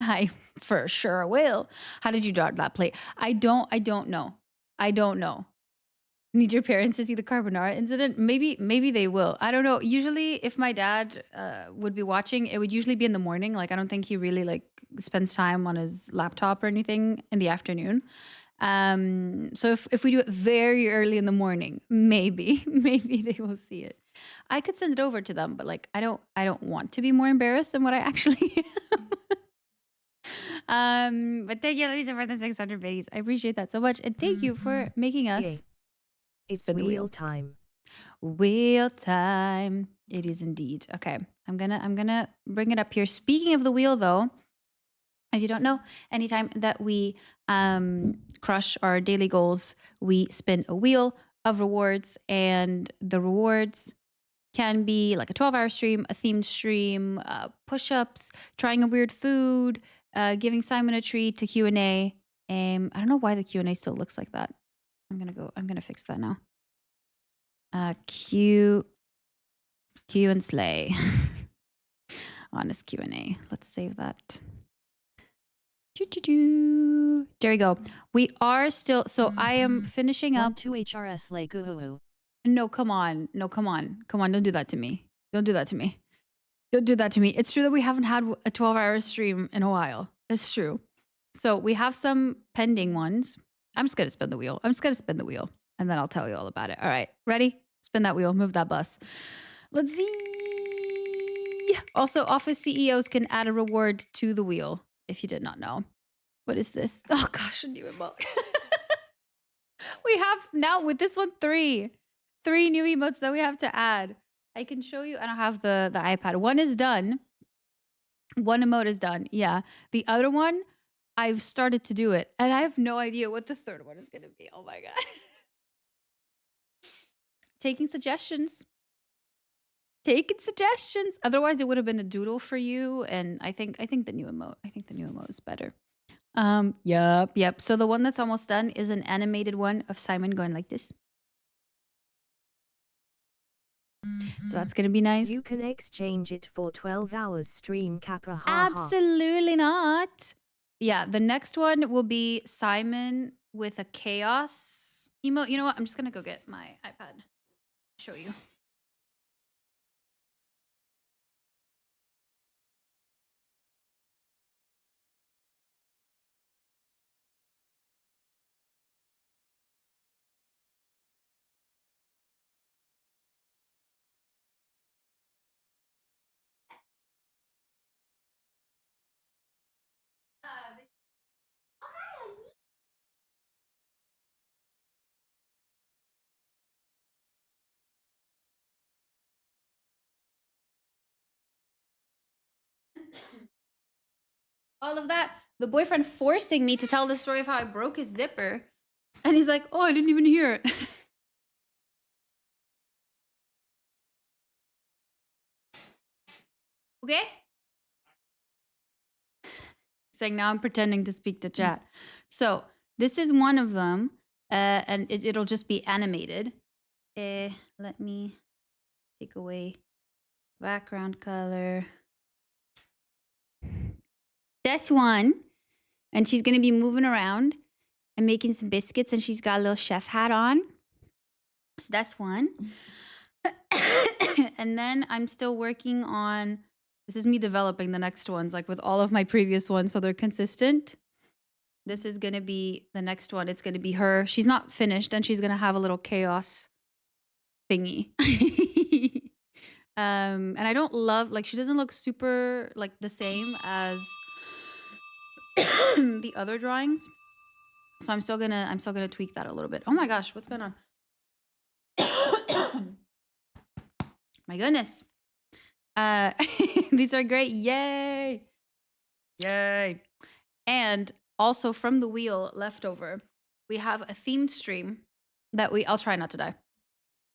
I for sure will. How did you draw that plate? I don't know. I don't know. Need your parents to see the carbonara incident? Maybe they will. I don't know. Usually if my dad would be watching, it would usually be in the morning. Like I don't think he really like spends time on his laptop or anything in the afternoon. So if we do it very early in the morning, maybe they will see it. I could send it over to them, but like I don't want to be more embarrassed than what I actually am. But thank you, Lisa, for the 600 biddies. I appreciate that so much. And thank you for making us Yay. It's spin the wheel wheel. time. Wheel time. It is indeed. Okay. I'm gonna bring it up here. Speaking of the wheel though, if you don't know, anytime that we crush our daily goals, we spin a wheel of rewards, and the rewards can be like a 12-hour stream, a themed stream, push-ups, trying a weird food, giving Simon a treat, to Q&A. I don't know why the Q&A still looks like that. I'm gonna fix that now. Q and Slay. Honest Q&A. Let's save that. There we go. We are still, so I am finishing up. 2 HRS Lay Guhu. No, come on. Come on. Don't do that to me. Don't do that to me. It's true that we haven't had a 12-hour stream in a while. It's true. So we have some pending ones. I'm just going to spin the wheel. And then I'll tell you all about it. All right. Ready? Spin that wheel. Move that bus. Let's see. Also, office CEOs can add a reward to the wheel, if you did not know. What is this? Oh gosh, a new emote. We have now with this one three new emotes that we have to add. I can show you. I don't have the iPad. One is done. One emote is done. Yeah. The other one, I've started to do it, and I have no idea what the third one is going to be. Oh my god. Taking suggestions. Otherwise, it would have been a doodle for you, and I think the new emote. Is better. Yep. So the one that's almost done is an animated one of Simon going like this. So that's gonna be nice. You can exchange it for 12 hours stream kappa. Ha, Absolutely not. Yeah, the next one will be Simon with a chaos emote. You know what? I'm just gonna go get my iPad. Show you. All of that. The boyfriend forcing me to tell the story of how I broke his zipper. And he's like, oh, I didn't even hear it. Okay? Saying now I'm pretending to speak to chat. So this is one of them. And it'll just be animated. Let me take away background color. This one. And she's going to be moving around and making some biscuits, and she's got a little chef hat on. So that's one. And then I'm still working on, this is me developing the next ones, like with all of my previous ones, so they're consistent. This is going to be the next one. It's going to be her. She's not finished, and she's going to have a little chaos thingy. And I don't love, like, she doesn't look super, like, the same as the other drawings. So I'm still gonna tweak that a little bit. Oh my gosh, what's going on? My goodness. These are great. Yay. And also from the wheel leftover, we have a themed stream that I'll try not to die.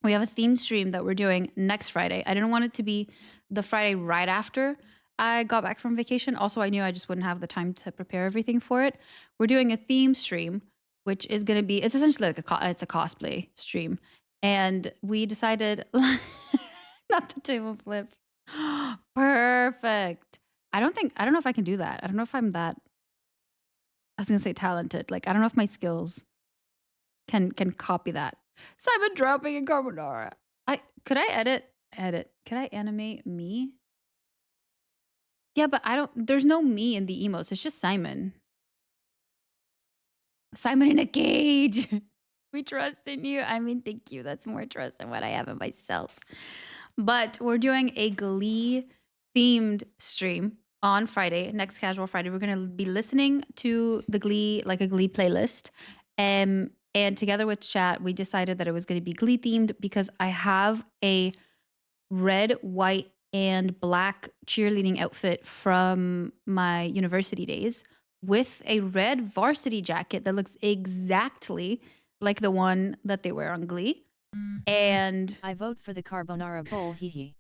We have a themed stream that we're doing next Friday. I didn't want it to be the Friday right after. I got back from vacation. Also, I knew I just wouldn't have the time to prepare everything for it. We're doing a theme stream, which is going to be, it's essentially like it's a cosplay stream. And we decided, not the table flip. Perfect. I don't know if I can do that. I don't know if I'm that, I was going to say talented. Like, I don't know if my skills can copy that. Simon dropping in carbonara. Could I edit? Could I animate me? Yeah, but I don't, there's no me in the emotes. It's just Simon. Simon in a cage. We trust in you. I mean, thank you. That's more trust than what I have in myself. But we're doing a Glee themed stream on Friday, next Casual Friday. We're going to be listening to the Glee, like a Glee playlist. And together with chat, we decided that it was going to be Glee themed because I have a red, white, and black cheerleading outfit from my university days with a red varsity jacket that looks exactly like the one that they wear on Glee. And I vote for the carbonara bowl, hee hee.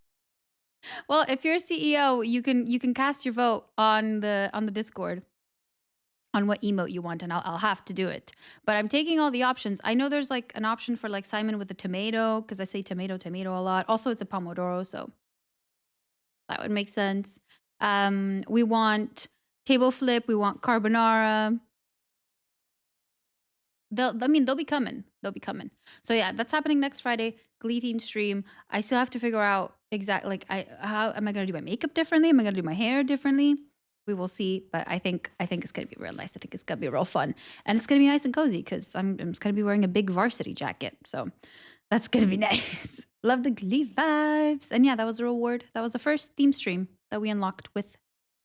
well, if you're a CEO, you can cast your vote on the Discord on what emote you want, and I'll have to do it. But I'm taking all the options. I know there's like an option for like Simon with a tomato because I say tomato a lot. Also, it's a pomodoro, so that would make sense. We want table flip. We want carbonara. They'll be coming. They'll be coming. So yeah, that's happening next Friday. Glee theme stream. I still have to figure out exactly like how am I gonna do my makeup differently? Am I gonna do my hair differently? We will see, but I think it's gonna be real nice. I think it's gonna be real fun, and it's gonna be nice and cozy because I'm just gonna be wearing a big varsity jacket. So that's gonna be nice. Love the Glee vibes. And yeah, that was a reward. That was the first theme stream that we unlocked with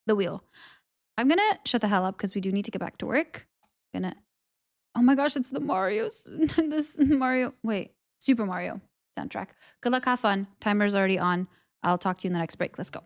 the wheel. I'm gonna shut the hell up because we do need to get back to work. Gonna Oh my gosh, it's the this Mario, wait, Super Mario soundtrack. Good luck, have fun. Timer's already on. I'll talk to you in the next break. Let's go.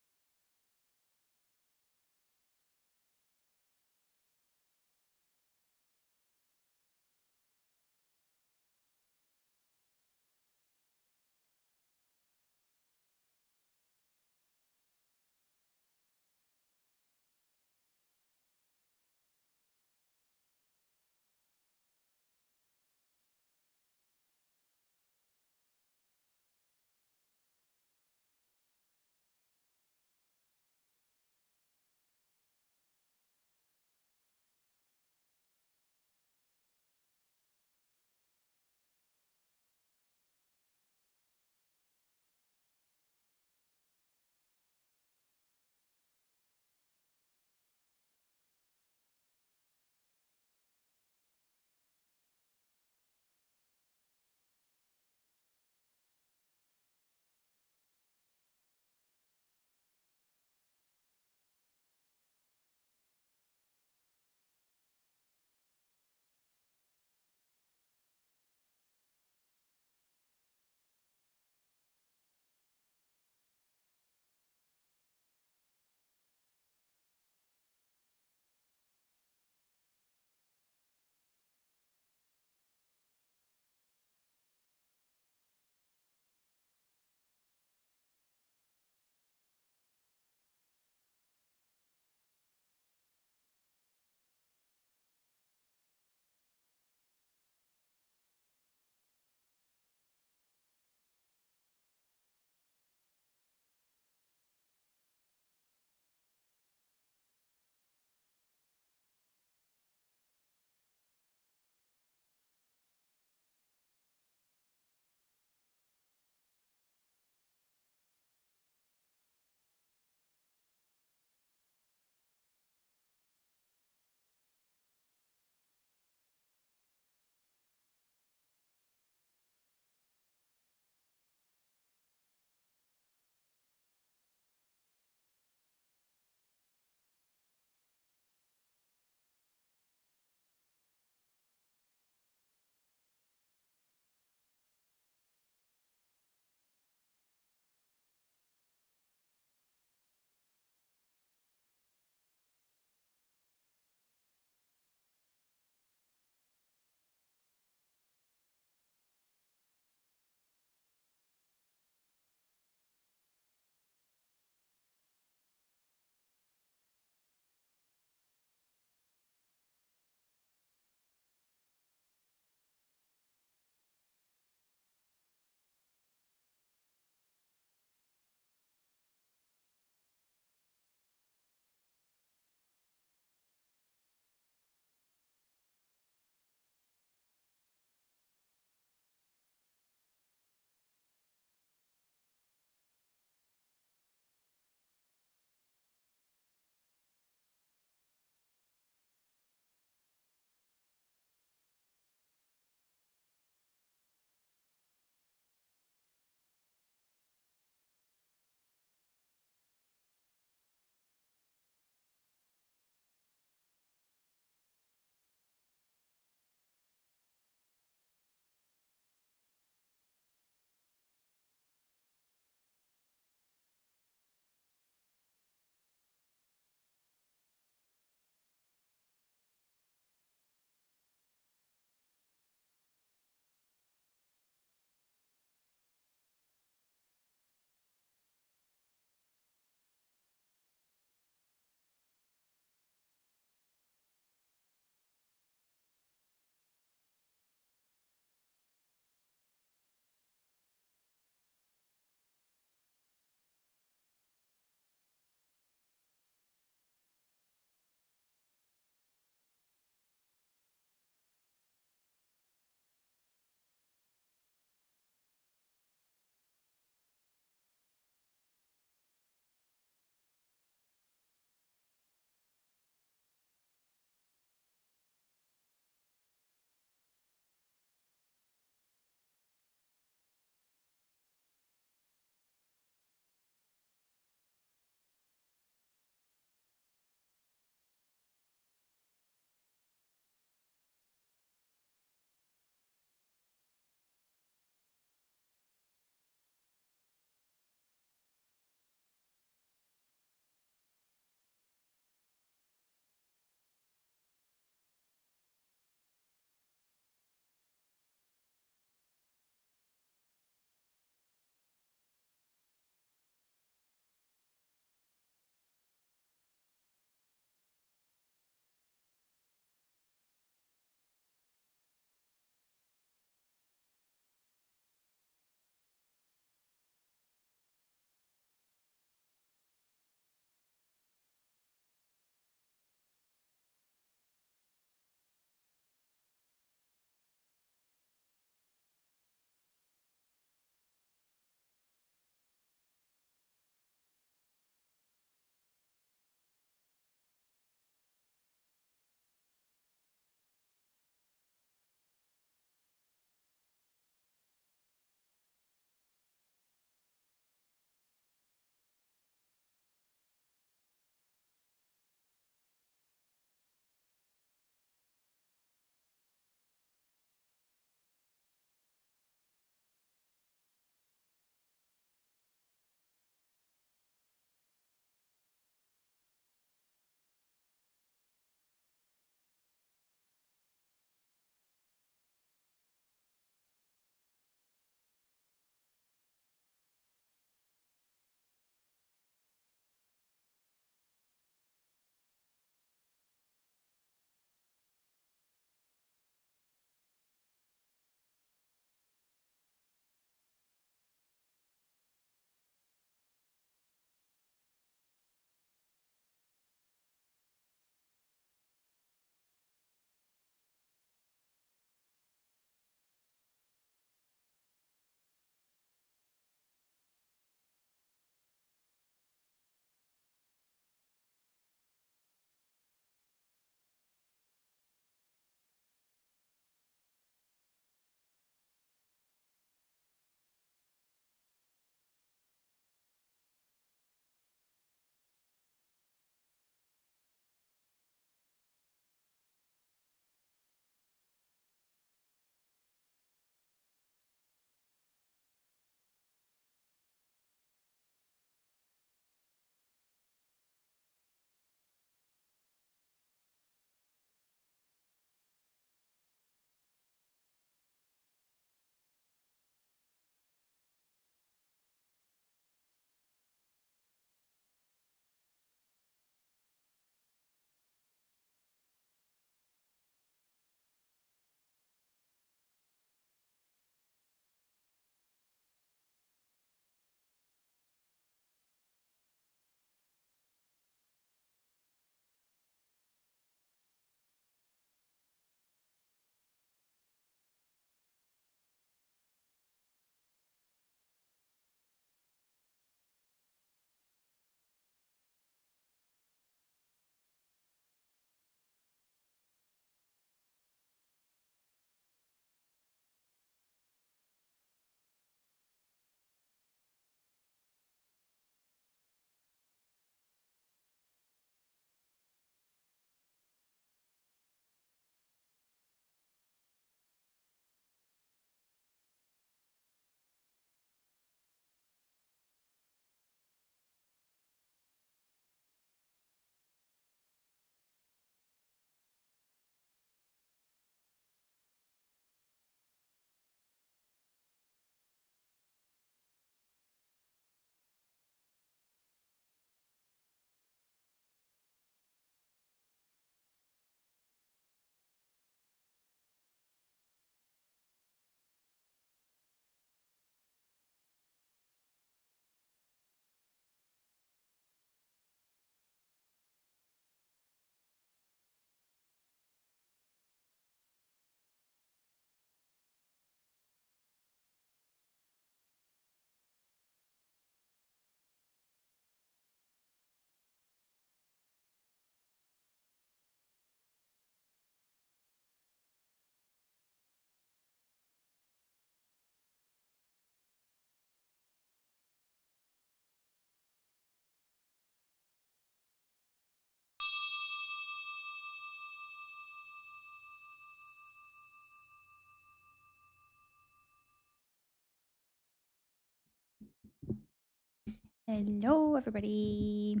Hello, everybody.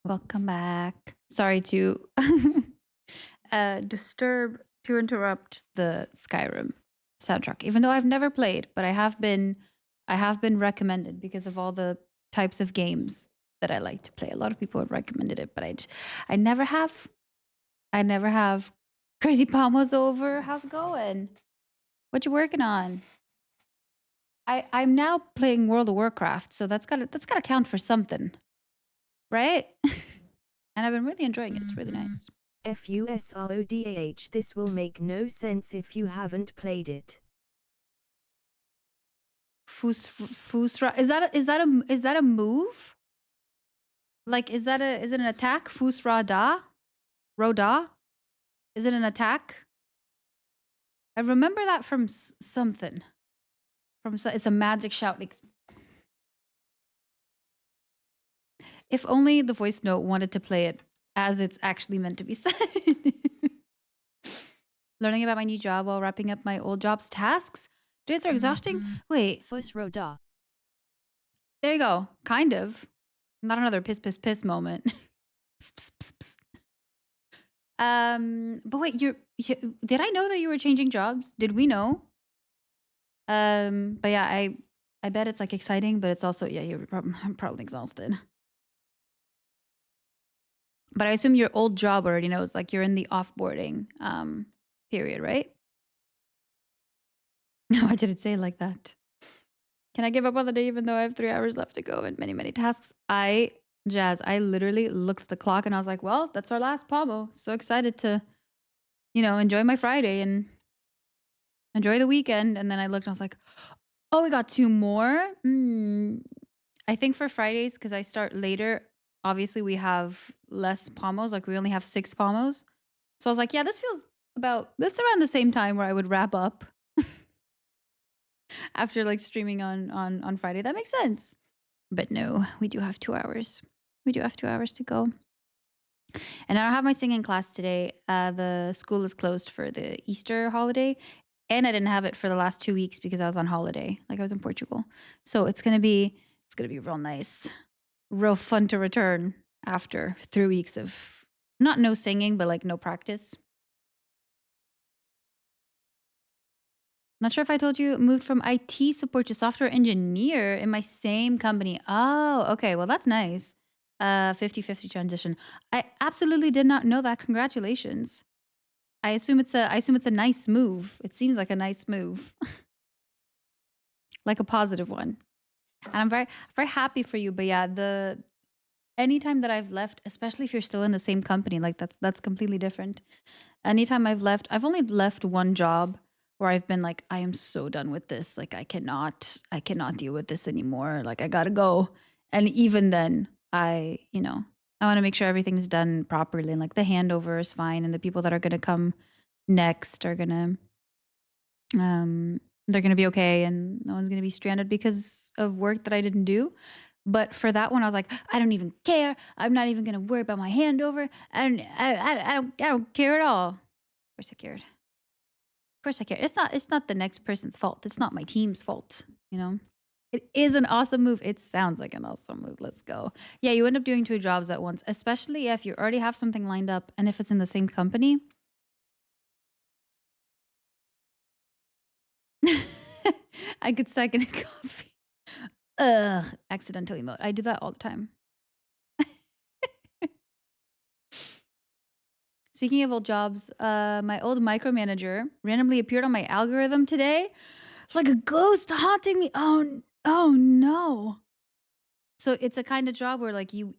Welcome back. Sorry to interrupt the Skyrim soundtrack. Even though I've never played, but I have been recommended because of all the types of games that I like to play. A lot of people have recommended it, but I never have. I never have. Crazy Palmo's over. How's it going? What you working on? I'm now playing World of Warcraft, so that's gotta count for something, right? And I've been really enjoying it. It's really nice. FUSRODAH. This will make no sense if you haven't played it. Fusra is that a move? Like is it an attack? Fusra Roda? Is it an attack? I remember that from something. It's a magic shout. Like, if only the voice note wanted to play it as it's actually meant to be said. Learning about my new job while wrapping up my old job's tasks. Days are exhausting. Wait, Fusroda. there you go. Kind of. Not another piss moment. Pss, pss, pss, pss. But wait, did I know that you were changing jobs? Did we know? But yeah, I bet it's like exciting, but it's also you're probably exhausted. But I assume your old job already knows, like you're in the offboarding period, right? No, I didn't say it like that. Can I give up on the day even though I have 3 hours left to go and many, many tasks? Jazz, I literally looked at the clock and I was like, well, that's our last Pablo. So excited to, enjoy my Friday and enjoy the weekend. And then I looked and I was like, oh, we got 2 more. I think for Fridays, because I start later, obviously we have less Palmos. Like we only have 6 Palmos. So I was like, yeah, this feels that's around the same time where I would wrap up after like streaming on Friday. That makes sense. But no, we do have 2 hours. We do have 2 hours to go. And I don't have my singing class today. The school is closed for the Easter holiday. And I didn't have it for the last 2 weeks because I was on holiday. Like I was in Portugal. So it's gonna be real nice. Real fun to return after 3 weeks of no singing, but like no practice. Not sure if I told you, moved from IT support to software engineer in my same company. Oh, okay. Well, that's nice. 50-50 transition. I absolutely did not know that. Congratulations. I assume it's a nice move. It seems like a nice move. Like a positive one. And I'm very very happy for you. But yeah, anytime that I've left, especially if you're still in the same company, like that's completely different. Anytime I've left, I've only left one job where I've been like, I am so done with this. Like I cannot deal with this anymore. Like I gotta go. And even then, I want to make sure everything's done properly and like the handover is fine and the people that are gonna come next are gonna they're gonna be okay and no one's gonna be stranded because of work that I didn't do. But for that one, I was like, I don't even care. I'm not even gonna worry about my handover. I don't care at all. Of course I cared. Of course I care. It's not the next person's fault. It's not my team's fault, It is an awesome move. It sounds like an awesome move. Let's go. Yeah, you end up doing 2 jobs at once, especially if you already have something lined up and if it's in the same company. I could second a coffee. Ugh, accidental emote. I do that all the time. Speaking of old jobs, my old micromanager randomly appeared on my algorithm today. It's like a ghost haunting me. Oh no. So it's a kind of job where like you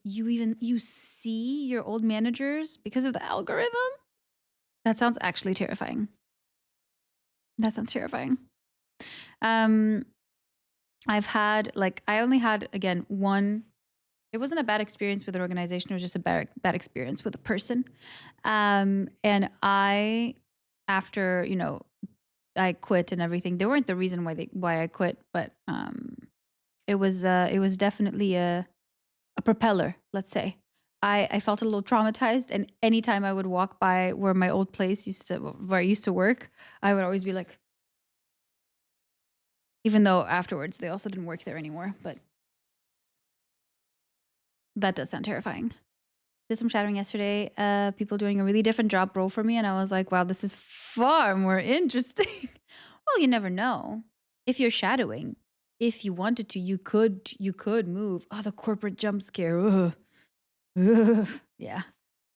see your old managers because of the algorithm. That sounds actually terrifying. That sounds terrifying. I only had again one. It wasn't a bad experience with an organization. It was just a bad experience with a person. And after I quit and everything. They weren't the reason why I quit, but it was definitely a propeller. Let's say I felt a little traumatized, and anytime I would walk by where my old place where I used to work, I would always be like, even though afterwards they also didn't work there anymore, but that does sound terrifying. Did some shadowing yesterday. People doing a really different job role for me, and I was like, wow, this is far more interesting. Well, you never know. If you're shadowing, if you wanted to, you could move. Oh, the corporate jump scare. Ugh. Ugh. Yeah.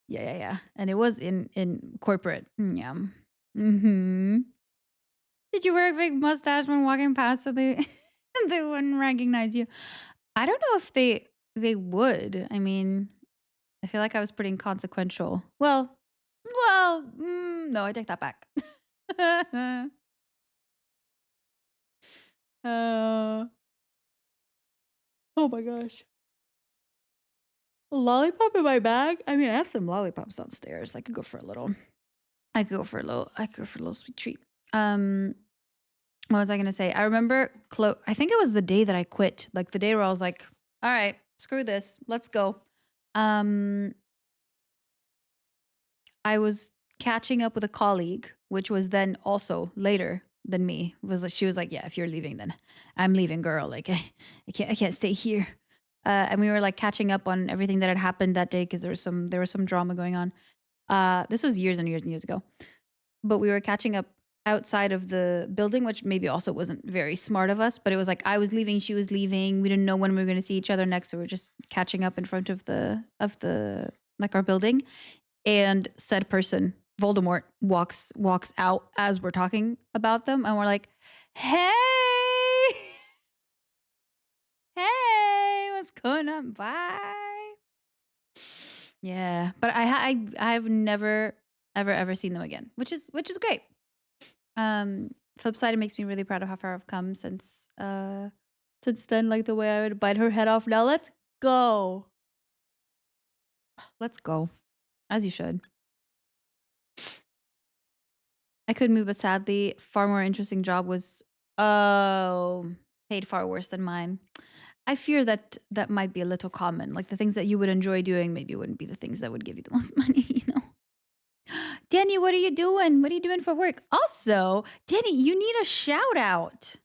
Yeah. And it was in corporate. Yeah. Mm-hmm. Did you wear a big mustache when walking past so they they wouldn't recognize you? I don't know if they would. I mean, I feel like I was pretty inconsequential. No, I take that back. uh, oh my gosh. A lollipop in my bag? I mean, I have some lollipops downstairs. I could go for a little. I could go for a little sweet treat. What was I gonna say? I remember I think it was the day that I quit. Like the day where I was like, all right, screw this. Let's go. Um I was catching up with a colleague, which was then also later than me. She was like, yeah, if you're leaving, then I'm leaving, girl. Like I can't stay here. And we were like catching up on everything that had happened that day because there was some drama going on. This was years and years and years ago. But we were catching up outside of the building, which maybe also wasn't very smart of us. But it was like I was leaving, she was leaving. We didn't know when we were going to see each other next, so we were just catching up in front of the like our building. And said person, Voldemort, walks out as we're talking about them, and we're like, "Hey, hey, what's going on? Bye." Yeah, but I've never ever seen them again, which is great. Flip side, it makes me really proud of how far I've come since then. Like the way I would bite her head off. Now let's go. Let's go, as you should. I could move, but sadly, far more interesting job was paid far worse than mine. I fear that might be a little common. Like the things that you would enjoy doing maybe wouldn't be the things that would give you the most money, you know? Danny, what are you doing? What are you doing for work? Also, Danny, you need a shout out.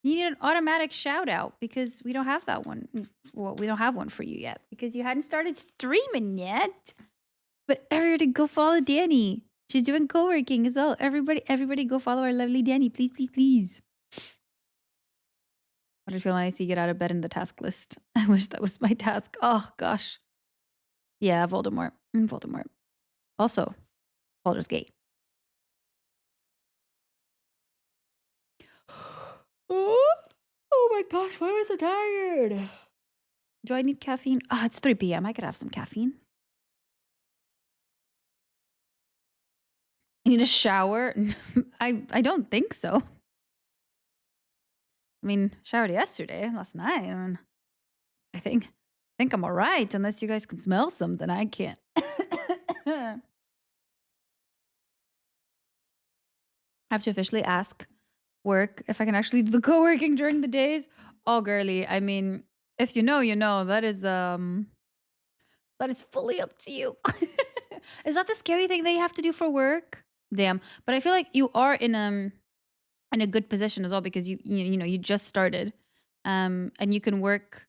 You need an automatic shout out because we don't have that one. Well, we don't have one for you yet because you hadn't started streaming yet. But everybody go follow Danny. She's doing co-working as well. Everybody go follow our lovely Danny. Please, please, please. What did I feel when I see get out of bed in the task list? I wish that was my task. Oh, gosh. Yeah, Voldemort. Voldemort. Also, Baldur's Gate. Oh my gosh, why was I tired? Do I need caffeine? Oh, it's 3 p.m. I could have some caffeine. I need a shower. I don't think so. I mean, showered last night. I mean, I think I'm all right unless you guys can smell something. I can't. I have to officially ask work if I can actually do the co-working during the days. Oh, girly. I mean, if you know, you know. That is fully up to you. Is that the scary thing that you have to do for work? Damn. But I feel like you are in a good position as well because you just started. And you can work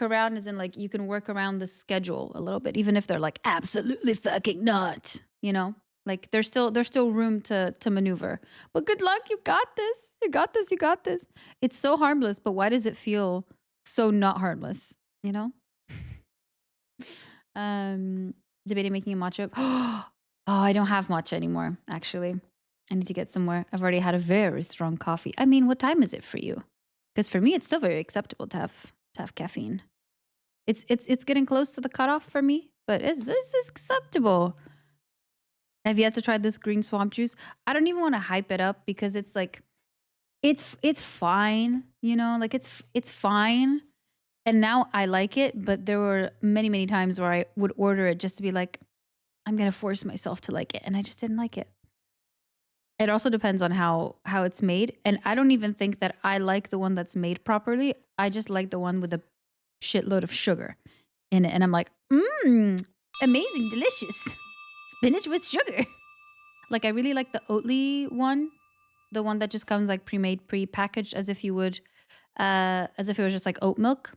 around, as in like you can work around the schedule a little bit, even if they're like absolutely fucking not, you know? Like there's still room to maneuver. But good luck, you got this. You got this, you got this. It's so harmless, but why does it feel so not harmless, you know? Debating making a matcha. Oh, I don't have matcha anymore, actually. I need to get some more. I've already had a very strong coffee. I mean, what time is it for you? Because for me, it's still very acceptable to have caffeine. It's getting close to the cutoff for me, but it's acceptable. I've yet to try this green swamp juice. I don't even want to hype it up because it's like, it's fine, you know, like it's fine. And now I like it, but there were many times where I would order it just to be like, I'm gonna force myself to like it, and I just didn't like it. It also depends on how it's made, and I don't even think that I like the one that's made properly. I just like the one with a shitload of sugar in it, and I'm like, amazing, delicious spinach with sugar. Like I really like the Oatly one, the one that just comes like pre-made, pre-packaged, as if it was just like oat milk.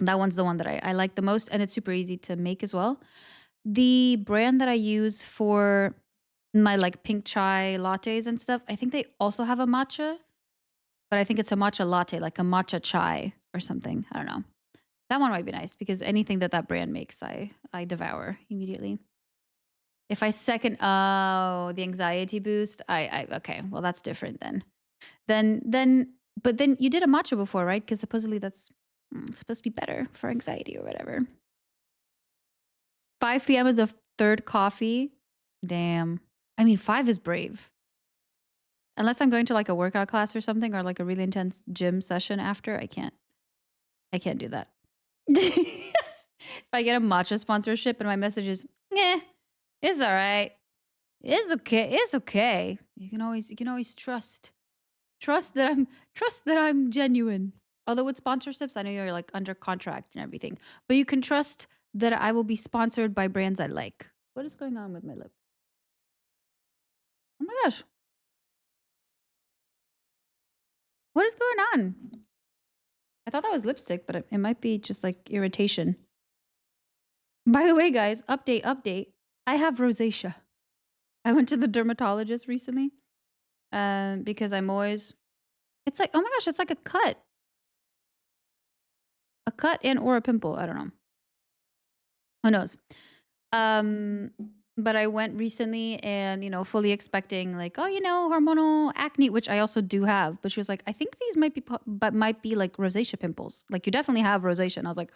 That one's the one that I like the most, and it's super easy to make as well. The brand that I use for my like pink chai lattes and stuff, I think they also have a matcha, but I think it's a matcha latte, like a matcha chai or something. I don't know. That one might be nice because anything that that brand makes, I devour immediately. If I second, oh, the anxiety boost, I okay, well that's different then. But then you did a matcha before, right? Because supposedly that's supposed to be better for anxiety or whatever. 5 p.m. is the third coffee. Damn. I mean, 5 is brave. Unless I'm going to like a workout class or something or like a really intense gym session after, I can't. I can't do that. If I get a matcha sponsorship and my message is, it's all right. It's okay. It's okay. You can always trust that I'm genuine. Although with sponsorships, I know you're like under contract and everything, but you can trust that I will be sponsored by brands I like. What is going on with my lip? Oh my gosh. What is going on? I thought that was lipstick, but it might be just like irritation. By the way, guys, update. I have rosacea. I went to the dermatologist recently because I'm always, it's like, oh my gosh, it's like a cut. A cut and or a pimple. I don't know. Who knows? Um, but I went recently and, fully expecting like, oh, hormonal acne, which I also do have. But she was like, I think these might be like rosacea pimples. Like you definitely have rosacea. And I was like,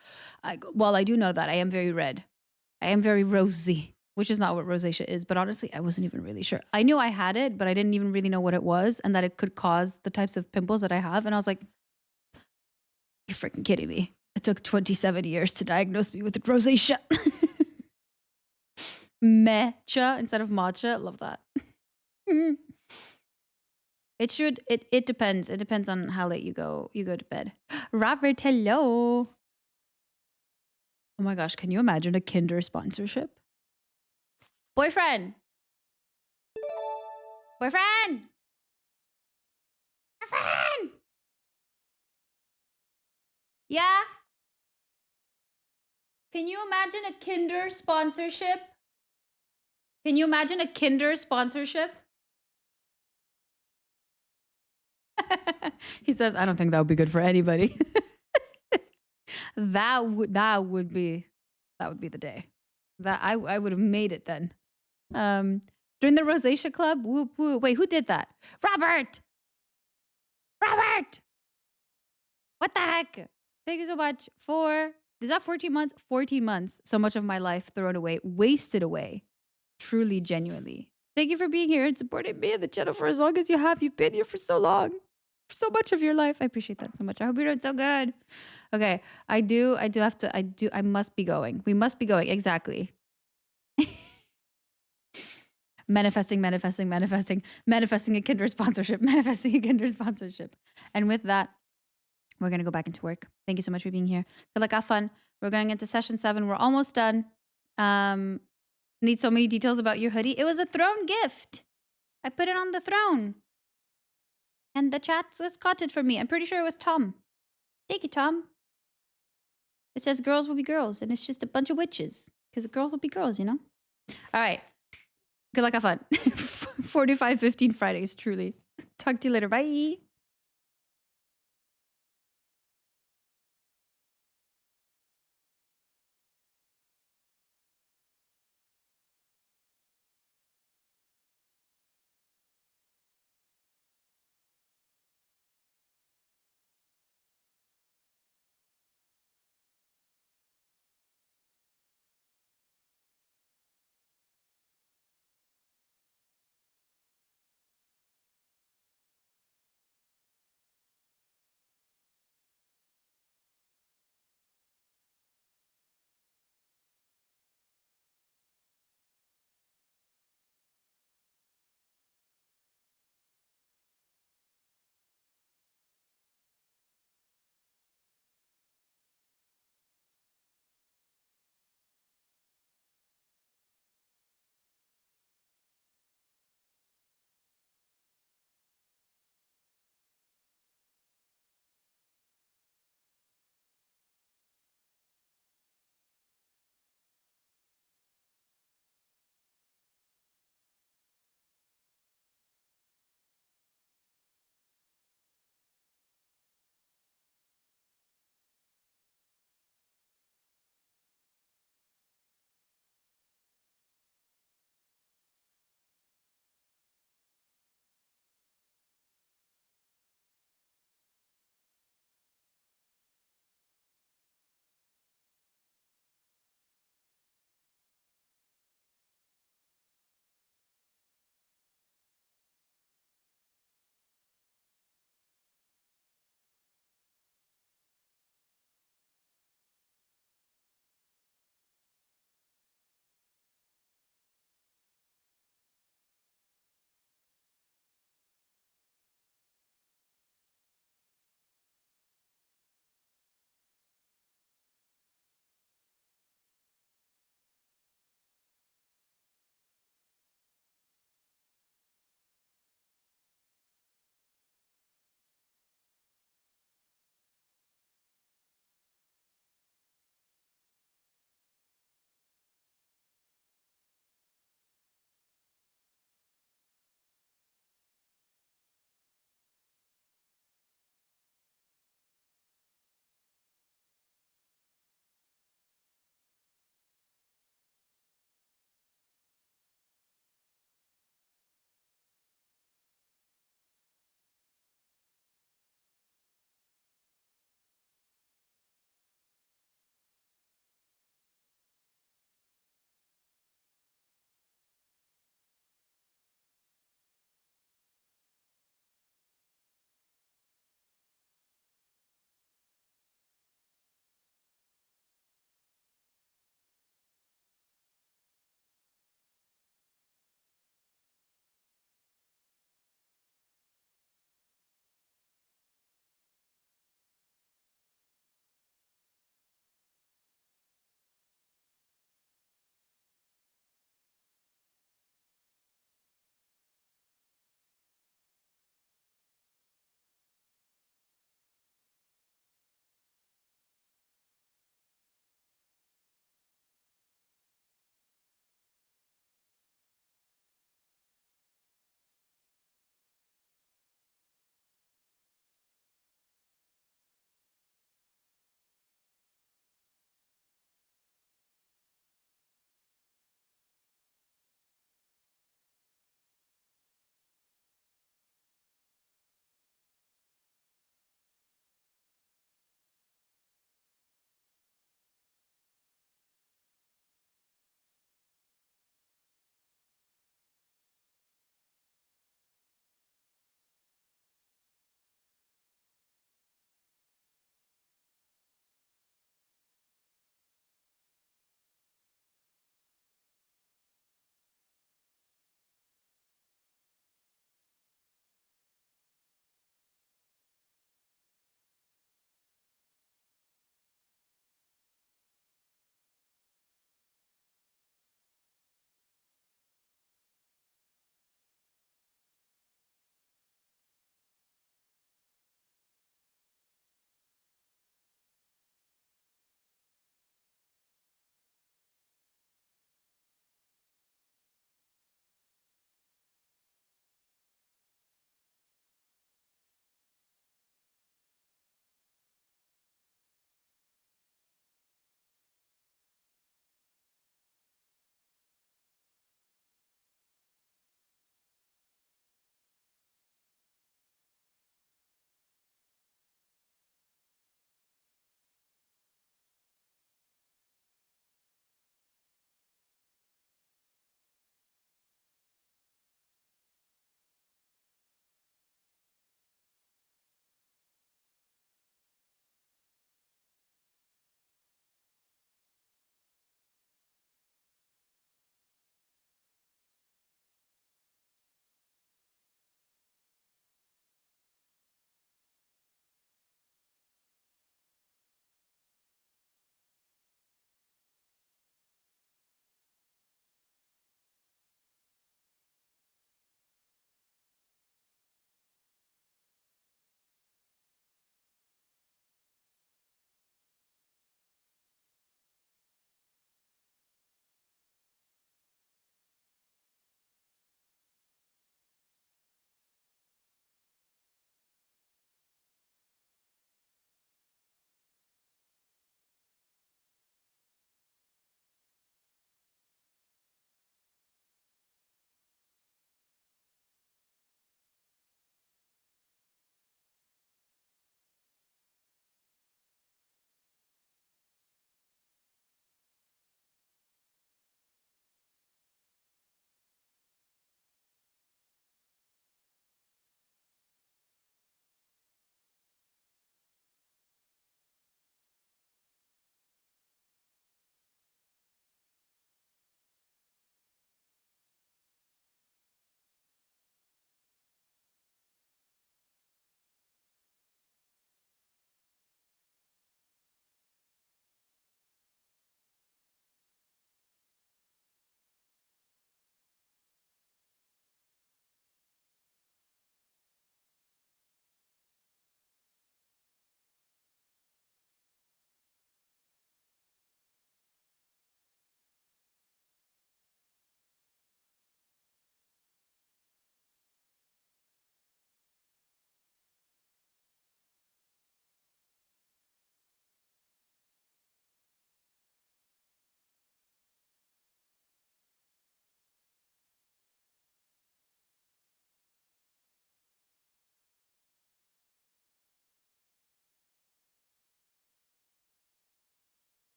well, I do know that I am very red. I am very rosy, which is not what rosacea is. But honestly, I wasn't even really sure. I knew I had it, but I didn't even really know what it was and that it could cause the types of pimples that I have. And I was like, you're freaking kidding me. It took 27 years to diagnose me with rosacea. Mecha instead of matcha. Love that. It depends. It depends on how late you go to bed. Robert, hello. Oh my gosh, can you imagine a Kinder sponsorship? Boyfriend. Boyfriend. Boyfriend. Yeah. Can you imagine a Kinder sponsorship? Can you imagine a Kinder sponsorship? He says, I don't think that would be good for anybody. that would be the day. That I would have made it then. During the Rosacea Club, whoop whoop. Wait, who did that? Robert! Robert! What the heck? Thank you so much for, is that 14 months? 14 months. So much of my life thrown away, wasted away. Truly, genuinely. Thank you for being here and supporting me and the channel for as long as you have. You've been here for so long. For so much of your life. I appreciate that so much. I hope you're doing so good. Okay. I must be going. We must be going. Exactly. Manifesting a Kinder sponsorship. Manifesting a Kinder sponsorship. And with that, we're going to go back into work. Thank you so much for being here. Good luck, have fun. We're going into session 7. We're almost done. Need so many details about your hoodie. It was a throne gift. I put it on the throne. And the chat just got it for me. I'm pretty sure it was Tom. Thank you, Tom. It says girls will be girls. And it's just a bunch of witches. Because girls will be girls, All right. Good luck, have fun. 45:15 Fridays, truly. Talk to you later. Bye.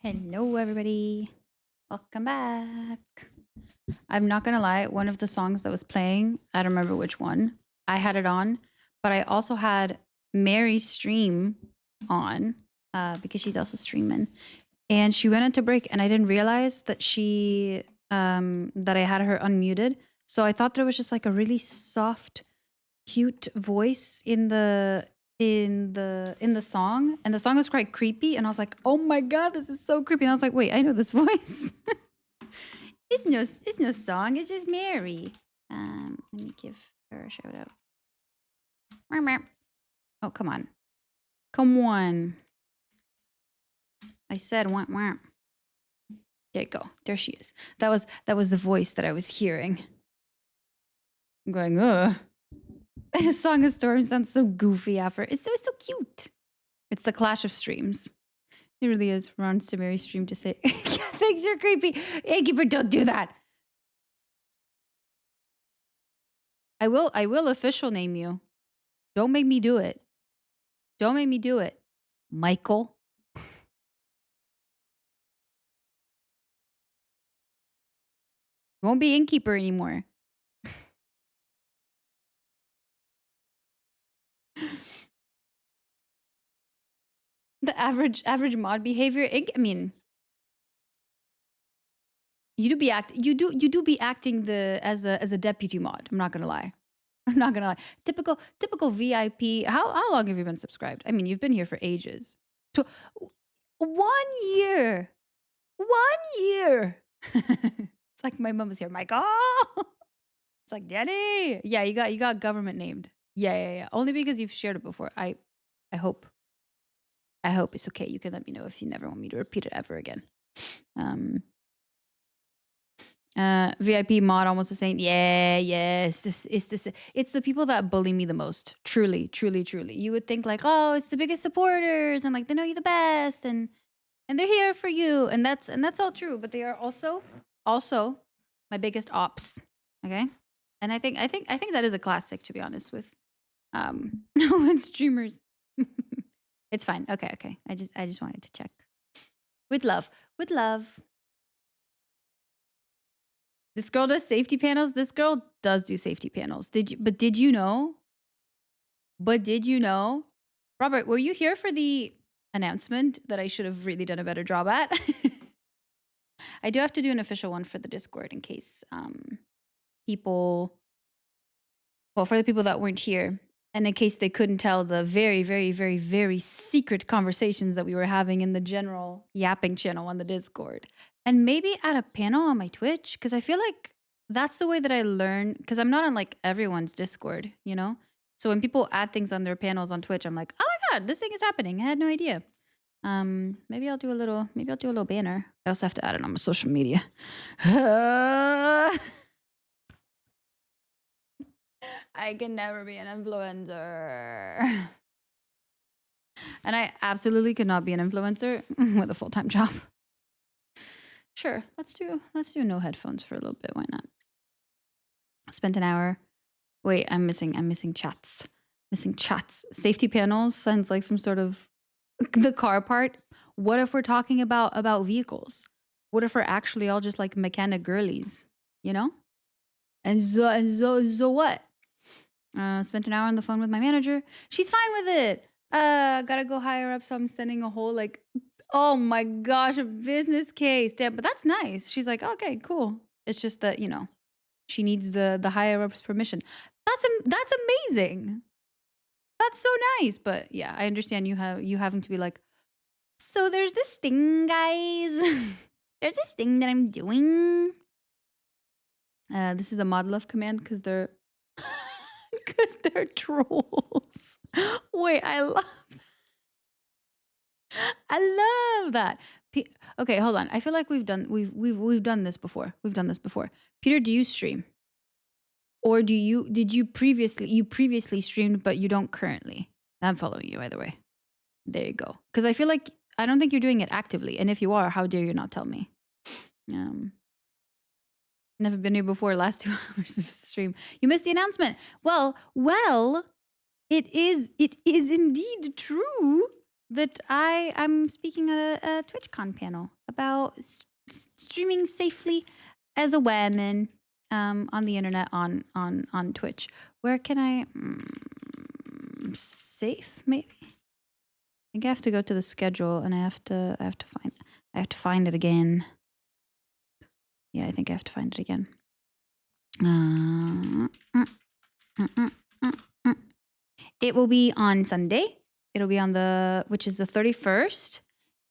Hello, everybody. Welcome back. I'm not gonna lie, one of the songs that was playing, I don't remember which one, I had it on, but I also had Mary's stream on because she's also streaming. And she went into break, and I didn't realize that that I had her unmuted. So I thought there was just like a really soft, cute voice in the song, and the song was quite creepy, and I was like, oh my god, this is so creepy. And I was like, wait, I know this voice. It's no song, it's just Mary. Let me give her a shout out. Oh, come on. Come on. I said wah wah. There you go. There she is. That was the voice that I was hearing. I'm going, ugh. Song of Storm sounds so goofy after. It's so cute. It's the clash of streams. It really is. Runs to Mary's stream to say, thanks, you're creepy. Gatekeeper, don't do that. I will official name you. Don't make me do it. Don't make me do it. Michael. Won't be innkeeper anymore. The average mod behavior. I mean, you do be acting as a deputy mod. I'm not gonna lie. I'm not gonna lie. Typical VIP. How long have you been subscribed? I mean, you've been here for ages. 1 year. 1 year. It's like my mom was here. Michael. It's like, Daddy. Yeah, you got government named. Yeah. Only because you've shared it before. I hope it's okay. You can let me know if you never want me to repeat it ever again. VIP mod almost the same. Yeah. It's the people that bully me the most. Truly. You would think like, oh, it's the biggest supporters, and like they know you the best, and they're here for you, and that's all true. But they are also my biggest ops. Okay, and I think that is a classic, to be honest with with streamers. It's fine. Okay. I just wanted to check. With love. This girl does safety panels. This girl does do safety panels. Did you know? Robert, were you here for the announcement that I should have really done a better job at? I do have to do an official one for the Discord in case people, well, for the people that weren't here, and in case they couldn't tell the very, very, very, very secret conversations that we were having in the general yapping channel on the Discord. And maybe add a panel on my Twitch, because I feel like that's the way that I learn, because I'm not on like everyone's Discord, you know? So when people add things on their panels on Twitch, I'm like, oh my god, this thing is happening. I had no idea. Maybe I'll do a little banner. I also have to add it on my social media. I can never be an influencer. And I absolutely could not be an influencer with a full-time job. Sure, let's do no headphones for a little bit. Why not? I spent an hour. Wait, I'm missing chats. Safety panels sounds like some sort of the car part. What if we're talking about vehicles? What if we're actually all just like mechanic girlies, you know? And so what? Spent an hour on the phone with my manager. She's fine with it. Gotta go higher up, so I'm sending a whole like, oh my gosh, a business case. Damn, but that's nice. She's like, okay, cool. It's just that, you know, she needs the higher up's permission. That's amazing. That's so nice. But yeah, I understand you having to be like, so there's this thing, guys. There's this thing that I'm doing. This is a mod love command because they're trolls. Wait, I love that. Okay, hold on. I feel like we've done this before. Peter, do you stream? Or did you previously streamed but you don't currently? I'm following you either way. There you go. Because I feel like I don't think you're doing it actively. And if you are, how dare you not tell me? Never been here before. Last 2 hours of stream. You missed the announcement. Well, it is indeed true that I'm speaking at a TwitchCon panel about streaming safely as a woman on the internet on Twitch. Where can I safe maybe? I think I have to go to the schedule and I have to find it again. Yeah, I think I have to find it again. It will be on Sunday. It'll be on which is the 31st,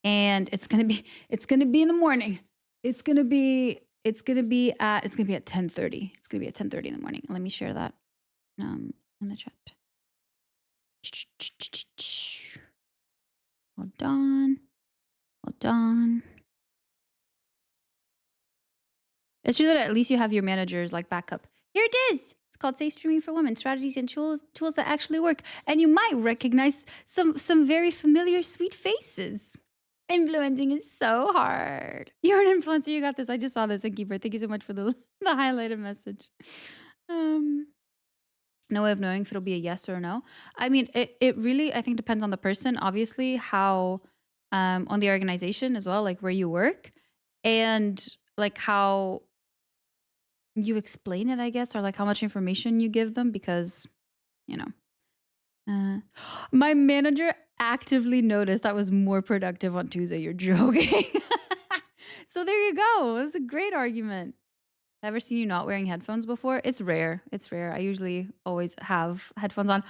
and it's gonna be in the morning. It's gonna be at 10:30. It's gonna be at 10:30 in the morning. Let me share that in the chat. Hold on. It's true that at least you have your managers like backup. Here it is. It's called Safe Streaming for Women: Strategies and Tools that actually work. And you might recognize some very familiar sweet faces. Influencing is so hard. You're an influencer. You got this. I just saw this, Inkeeper. Thank you so much for the highlighted message. No way of knowing if it'll be a yes or a no. I mean, it really, I think, depends on the person, obviously, how on the organization as well, like where you work, and like how you explain it, I guess, or like how much information you give them, because my manager actively noticed I was more productive on Tuesday. You're joking. So there you go. That's a great argument. Ever seen you not wearing headphones before? It's rare. I usually always have headphones on.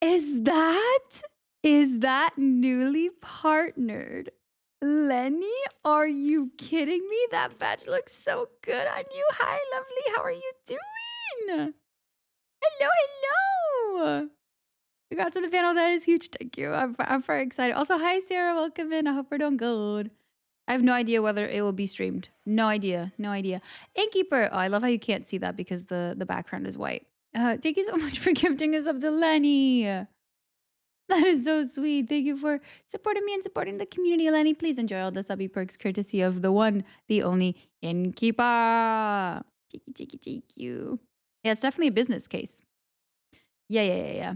Is that newly partnered Lenny? Are you kidding me? That badge looks so good on you. Hi, lovely. How are you doing? Hello. Congrats on the panel. That is huge. Thank you. I'm very excited. Also, hi, Sarah. Welcome in. I hope we're doing good. I have no idea whether it will be streamed. No idea. Innkeeper. Oh, I love how you can't see that because the background is white. Thank you so much for gifting us up to Lenny. That is so sweet. Thank you for supporting me and supporting the community, Lenny. Please enjoy all the subby perks courtesy of the one, the only Innkeeper. Thank you. Yeah, it's definitely a business case. Yeah.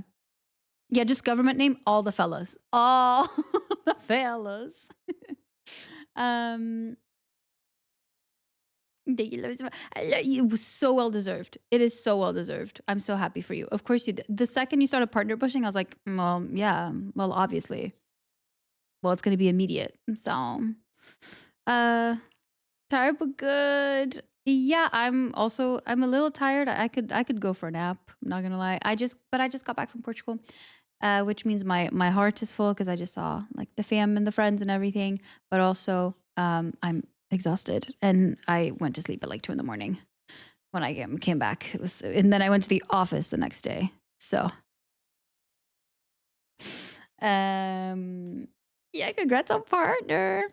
Yeah, just government name, all the fellas. All the fellas. Thank you so much. It was so well deserved. It is so well deserved. I'm so happy for you. Of course you did. The second you started partner pushing, I was like, well, yeah, well, obviously. Well, it's going to be immediate. So, tired but good. Yeah, I'm a little tired. I could go for a nap. I'm not gonna lie. I just got back from Portugal, which means my heart is full because I just saw like the fam and the friends and everything. But also, I'm exhausted, and I went to sleep at like 2 a.m. when I came back. And then I went to the office the next day. So, yeah, congrats on partner.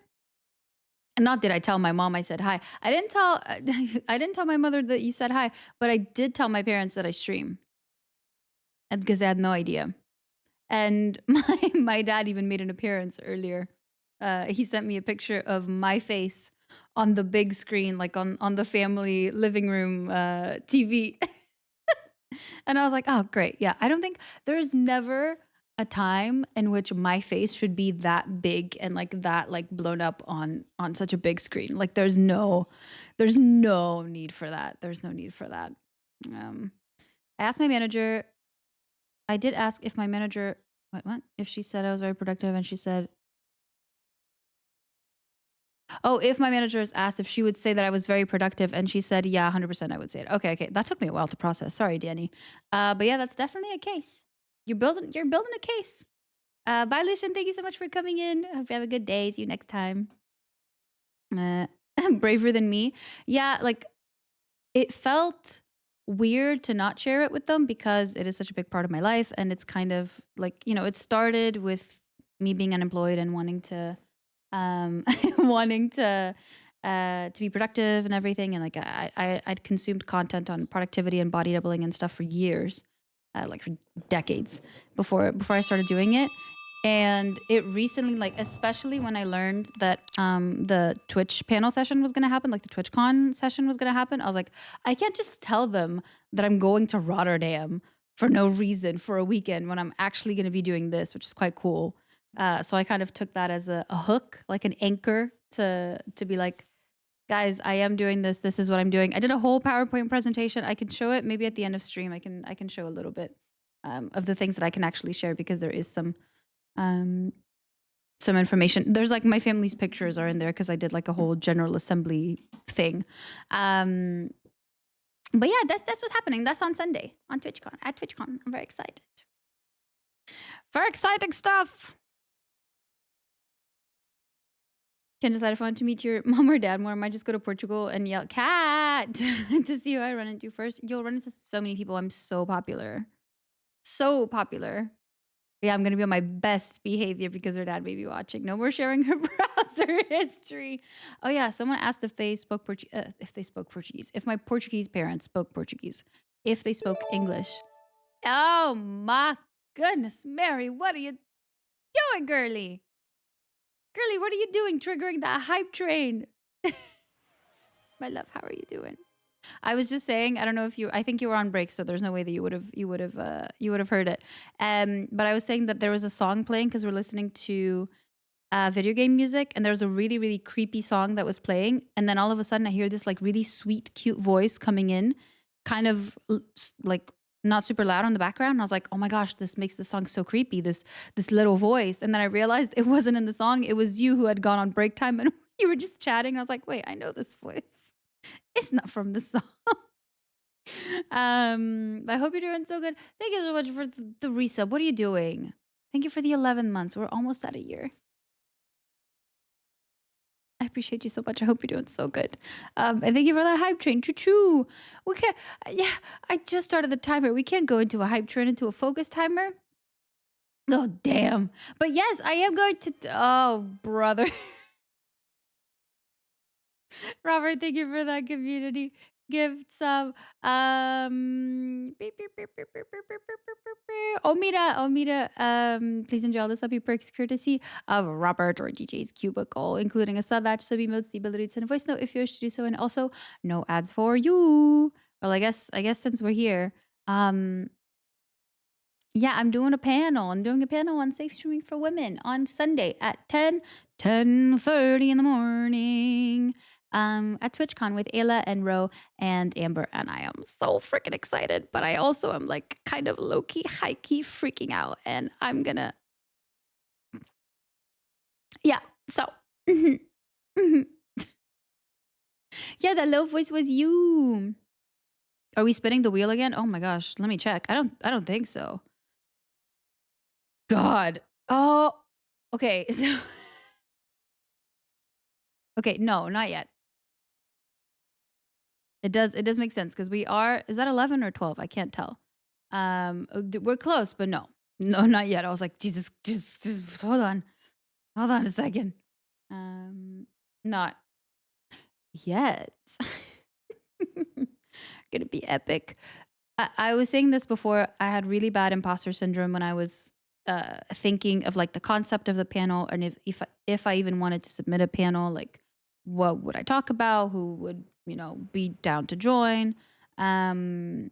And not did I tell my mom I said hi. I didn't tell my mother that you said hi, but I did tell my parents that I stream. And because they had no idea. And my dad even made an appearance earlier. He sent me a picture of my face on the big screen, like on the family living room TV. And I was like, oh, great. Yeah, I don't think there's never a time in which my face should be that big and like that like blown up on such a big screen. Like there's no need for that. There's no need for that. I asked my manager. I did ask if my manager what? If she said I was very productive, and she said, oh, if my manager is asked if she would say that I was very productive, and she said, yeah, 100% I would say it. Okay. That took me a while to process. Sorry, Danny. But yeah, that's definitely a case. You're building a case. Bye, Lucian. Thank you so much for coming in. Hope you have a good day. See you next time. Braver than me. Yeah, like it felt weird to not share it with them because it is such a big part of my life, and it's kind of like, it started with me being unemployed and wanting to be productive and everything, and like I'd consumed content on productivity and body doubling and stuff for years, like for decades before I started doing it. And it recently, like especially when I learned that the Twitch panel session was going to happen, like the TwitchCon session was going to happen, I was like, I can't just tell them that I'm going to Rotterdam for no reason for a weekend when I'm actually going to be doing this, which is quite cool. So I kind of took that as a hook, like an anchor to be like, guys, I am doing this. This is what I'm doing. I did a whole PowerPoint presentation. I can show it maybe at the end of stream. I can show a little bit of the things that I can actually share because there is um, some information. There's like my family's pictures are in there because I did like a whole general assembly thing. But yeah, that's what's happening. That's on Sunday on TwitchCon at TwitchCon. I'm very excited. Very exciting stuff. Can decide if I want to meet your mom or dad more. I might just go to Portugal and yell "cat" to see who I run into first. You'll run into so many people. I'm so popular, so popular. Yeah, I'm gonna be on my best behavior because her dad may be watching. No more sharing her browser history. Oh yeah, someone asked if they spoke Portuguese. If my Portuguese parents spoke Portuguese. If they spoke English. Oh my goodness, Mary, what are you doing, girly? Girly, what are you doing? Triggering that hype train. My love, how are you doing? I was just saying, I don't know if I think you were on break, so there's no way that you would have heard it. But I was saying that there was a song playing because we're listening to video game music, and there was a really, really creepy song that was playing, and then all of a sudden I hear this like really sweet, cute voice coming in, kind of like not super loud on the background. And I was like, oh my gosh, this makes the song so creepy. This little voice, and then I realized it wasn't in the song. It was you who had gone on break time, and you were just chatting. I was like, wait, I know this voice. It's not from the song. I hope you're doing so good. Thank you so much for the resub. What are you doing? Thank you for the 11 months. We're almost at a year. I appreciate you so much. I hope you're doing so good. And thank you for that hype train. Choo choo. We can't. Yeah, I just started the timer. We can't go into a hype train into a focus timer. Oh damn. But yes, I am going to. Oh brother. Robert, thank you for that community gift sub. Omida, please enjoy all the subby perks courtesy of Robert or DJ's Cubicle, including a sub batch, sub emotes, the ability to send a voice note if you wish to do so, and also no ads for you. Well, I guess since we're here, yeah, I'm doing a panel. I'm doing a panel on safe streaming for women on Sunday at 10:30 in the morning. At TwitchCon with Ayla and Ro and Amber, and I am so freaking excited. But I also am like kind of low key, high key freaking out, and I'm gonna, yeah. So, mhm, mhm. Yeah, that low voice was you. Are we spinning the wheel again? Oh my gosh, let me check. I don't think so. God. Oh, okay. So, okay, no, not yet. It does make sense because we are, is that 11 or 12? I can't tell. We're close, but no. No, not yet. I was like, Jesus, just hold on. Hold on a second. Not yet. Gonna be epic. I was saying this before. I had really bad imposter syndrome when I was thinking of like the concept of the panel, and if I even wanted to submit a panel, like what would I talk about? Who would be down to join? And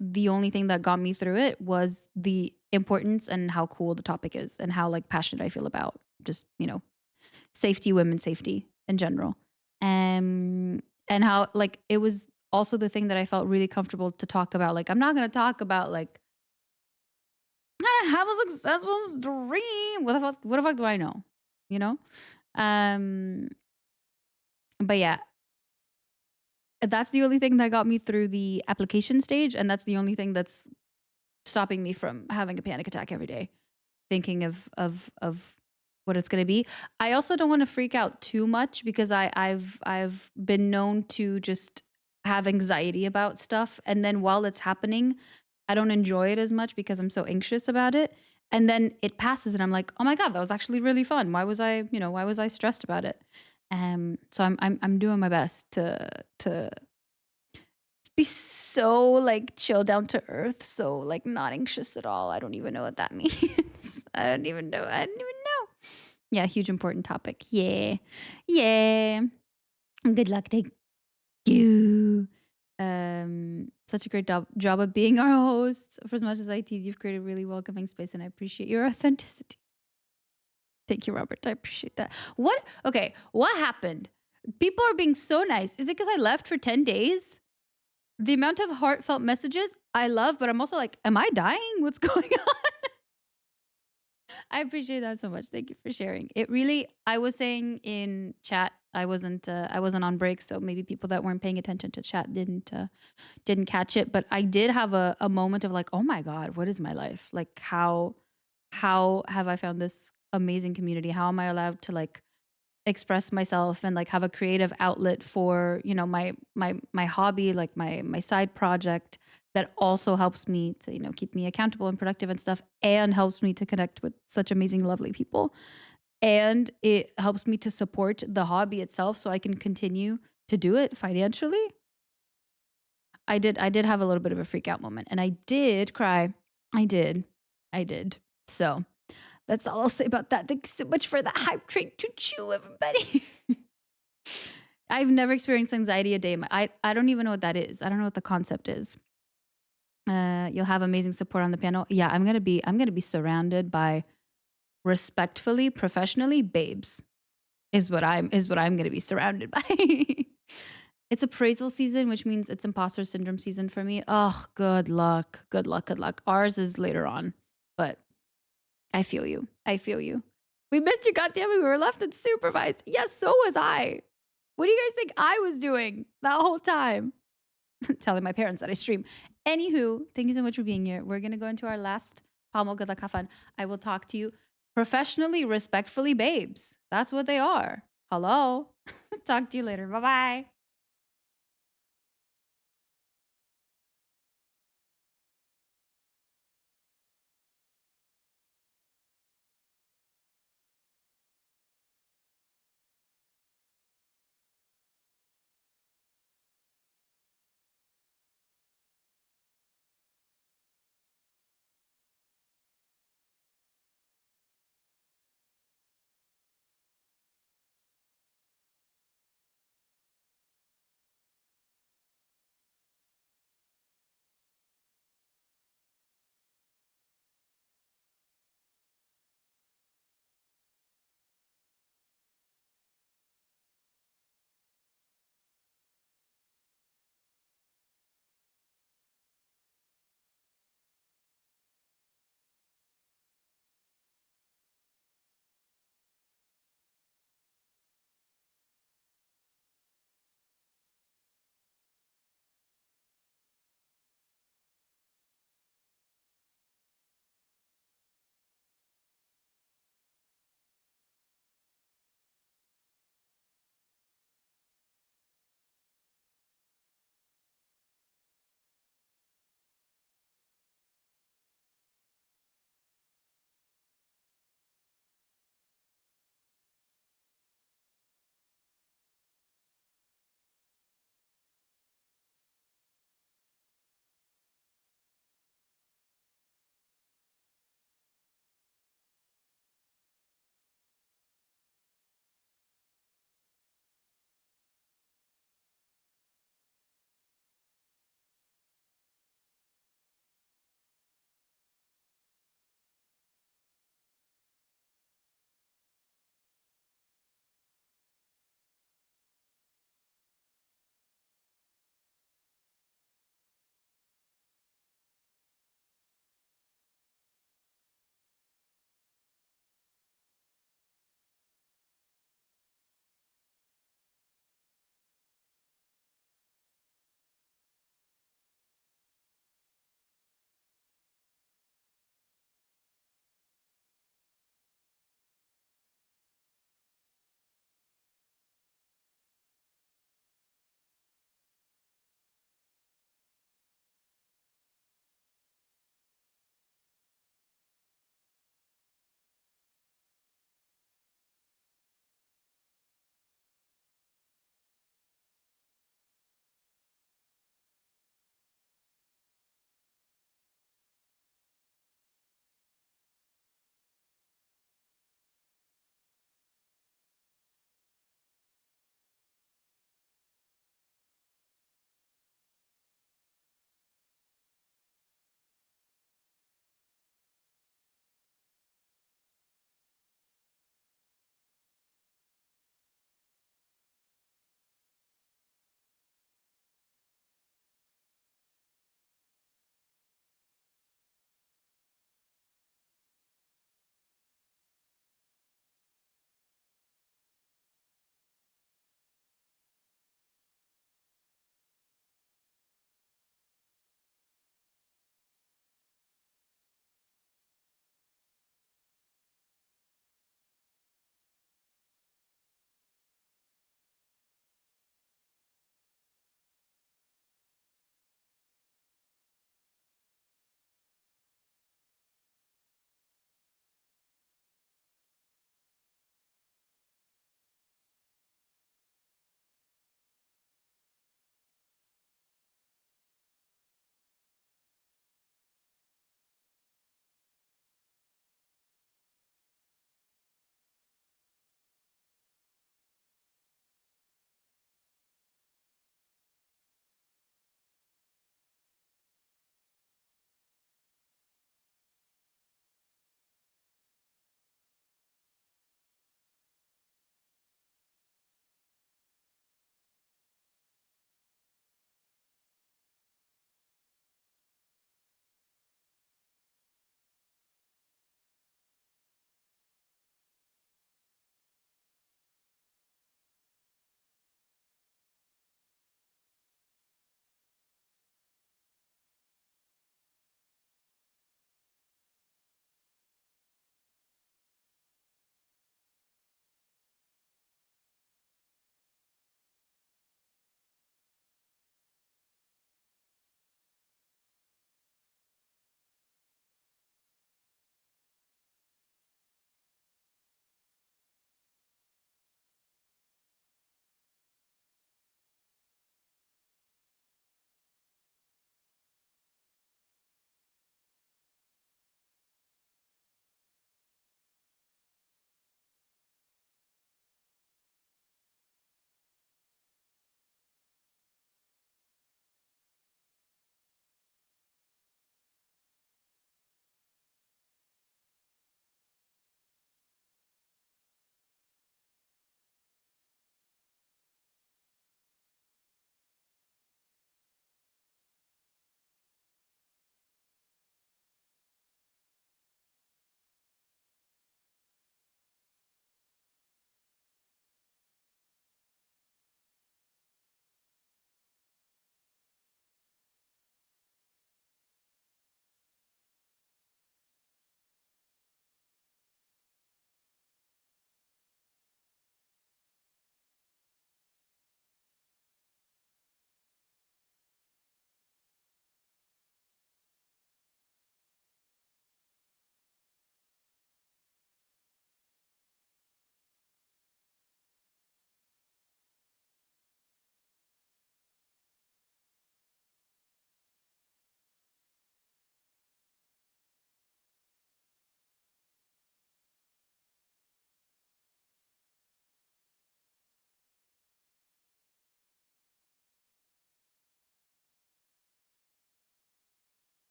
the only thing that got me through it was the importance and how cool the topic is, and how like passionate I feel about just safety, women's safety in general, and how like it was also the thing that I felt really comfortable to talk about. Like I'm not gonna talk about like how to have a successful dream. What the fuck do I know? You know? Um but yeah, that's the only thing that got me through the application stage, and that's the only thing that's stopping me from having a panic attack every day, thinking of what it's gonna be. I also don't want to freak out too much because I've been known to just have anxiety about stuff, and then while it's happening, I don't enjoy it as much because I'm so anxious about it. And then it passes, and I'm like, oh my god, that was actually really fun. Why was I stressed about it? So I'm doing my best to be so like chill, down to earth, so like not anxious at all. I don't even know what that means. I don't even know. Yeah, huge important topic. Yeah. Yeah. Good luck. Thank you. Such a great job of being our host. For as much as I tease, you've created a really welcoming space, and I appreciate your authenticity. Thank you, Robert. I appreciate that. Okay, what happened? People are being so nice. Is it because I left for 10 days? The amount of heartfelt messages I love, but I'm also like, am I dying? What's going on? I appreciate that so much. Thank you for sharing. It really, I was saying in chat, I wasn't on break, so maybe people that weren't paying attention to chat didn't catch it. But I did have a moment of like, oh my God, what is my life? Like how have I found this amazing community? How am I allowed to like express myself and like have a creative outlet for, my hobby, like my side project that also helps me to, keep me accountable and productive and stuff, and helps me to connect with such amazing, lovely people. And it helps me to support the hobby itself so I can continue to do it financially. I did have a little bit of a freak out moment and I did cry. I did. I did. So that's all I'll say about that. Thanks so much for the hype train to chew, everybody. I've never experienced anxiety a day. I don't even know what that is. I don't know what the concept is. You'll have amazing support on the panel. Yeah, I'm gonna be surrounded by respectfully, professionally babes. Is what I'm gonna be surrounded by. It's appraisal season, which means it's imposter syndrome season for me. Oh, good luck. Good luck. Good luck. Ours is later on, but I feel you. I feel you. We missed you, goddammit. We were left unsupervised. Yes, so was I. What do you guys think I was doing that whole time? Telling my parents that I stream. Anywho, thank you so much for being here. We're going to go into our last Palmo. Good luck, have fun. I will talk to you professionally, respectfully, babes. That's what they are. Hello. Talk to you later. Bye bye.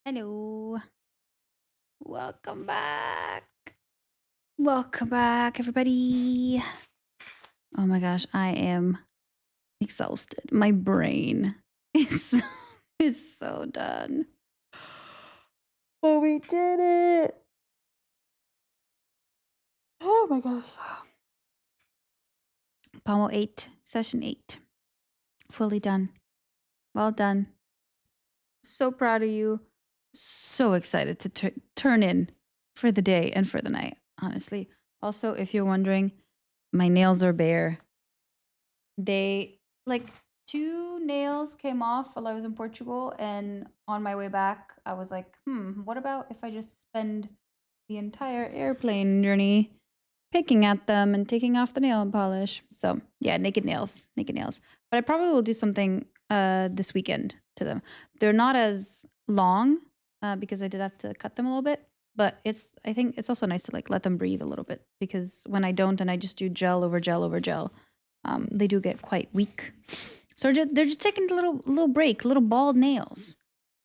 Hello. Welcome back. Welcome back, everybody. Oh my gosh, I am exhausted. My brain is is so done. Oh, we did it. Oh my gosh. Pomo 8, session 8. Fully done. Well done. So proud of you. So excited to turn in for the day and for the night, honestly. Also, if you're wondering, my nails are bare. They, like, 2 nails came off while I was in Portugal, and on my way back, I was like, what about if I just spend the entire airplane journey picking at them and taking off the nail polish? So, yeah, naked nails, naked nails. But I probably will do something this weekend to them. They're not as long because I did have to cut them a little bit, but I think it's also nice to like let them breathe a little bit, because when I don't and I just do gel over gel over gel, they do get quite weak. So they're just taking a little break, little bald nails.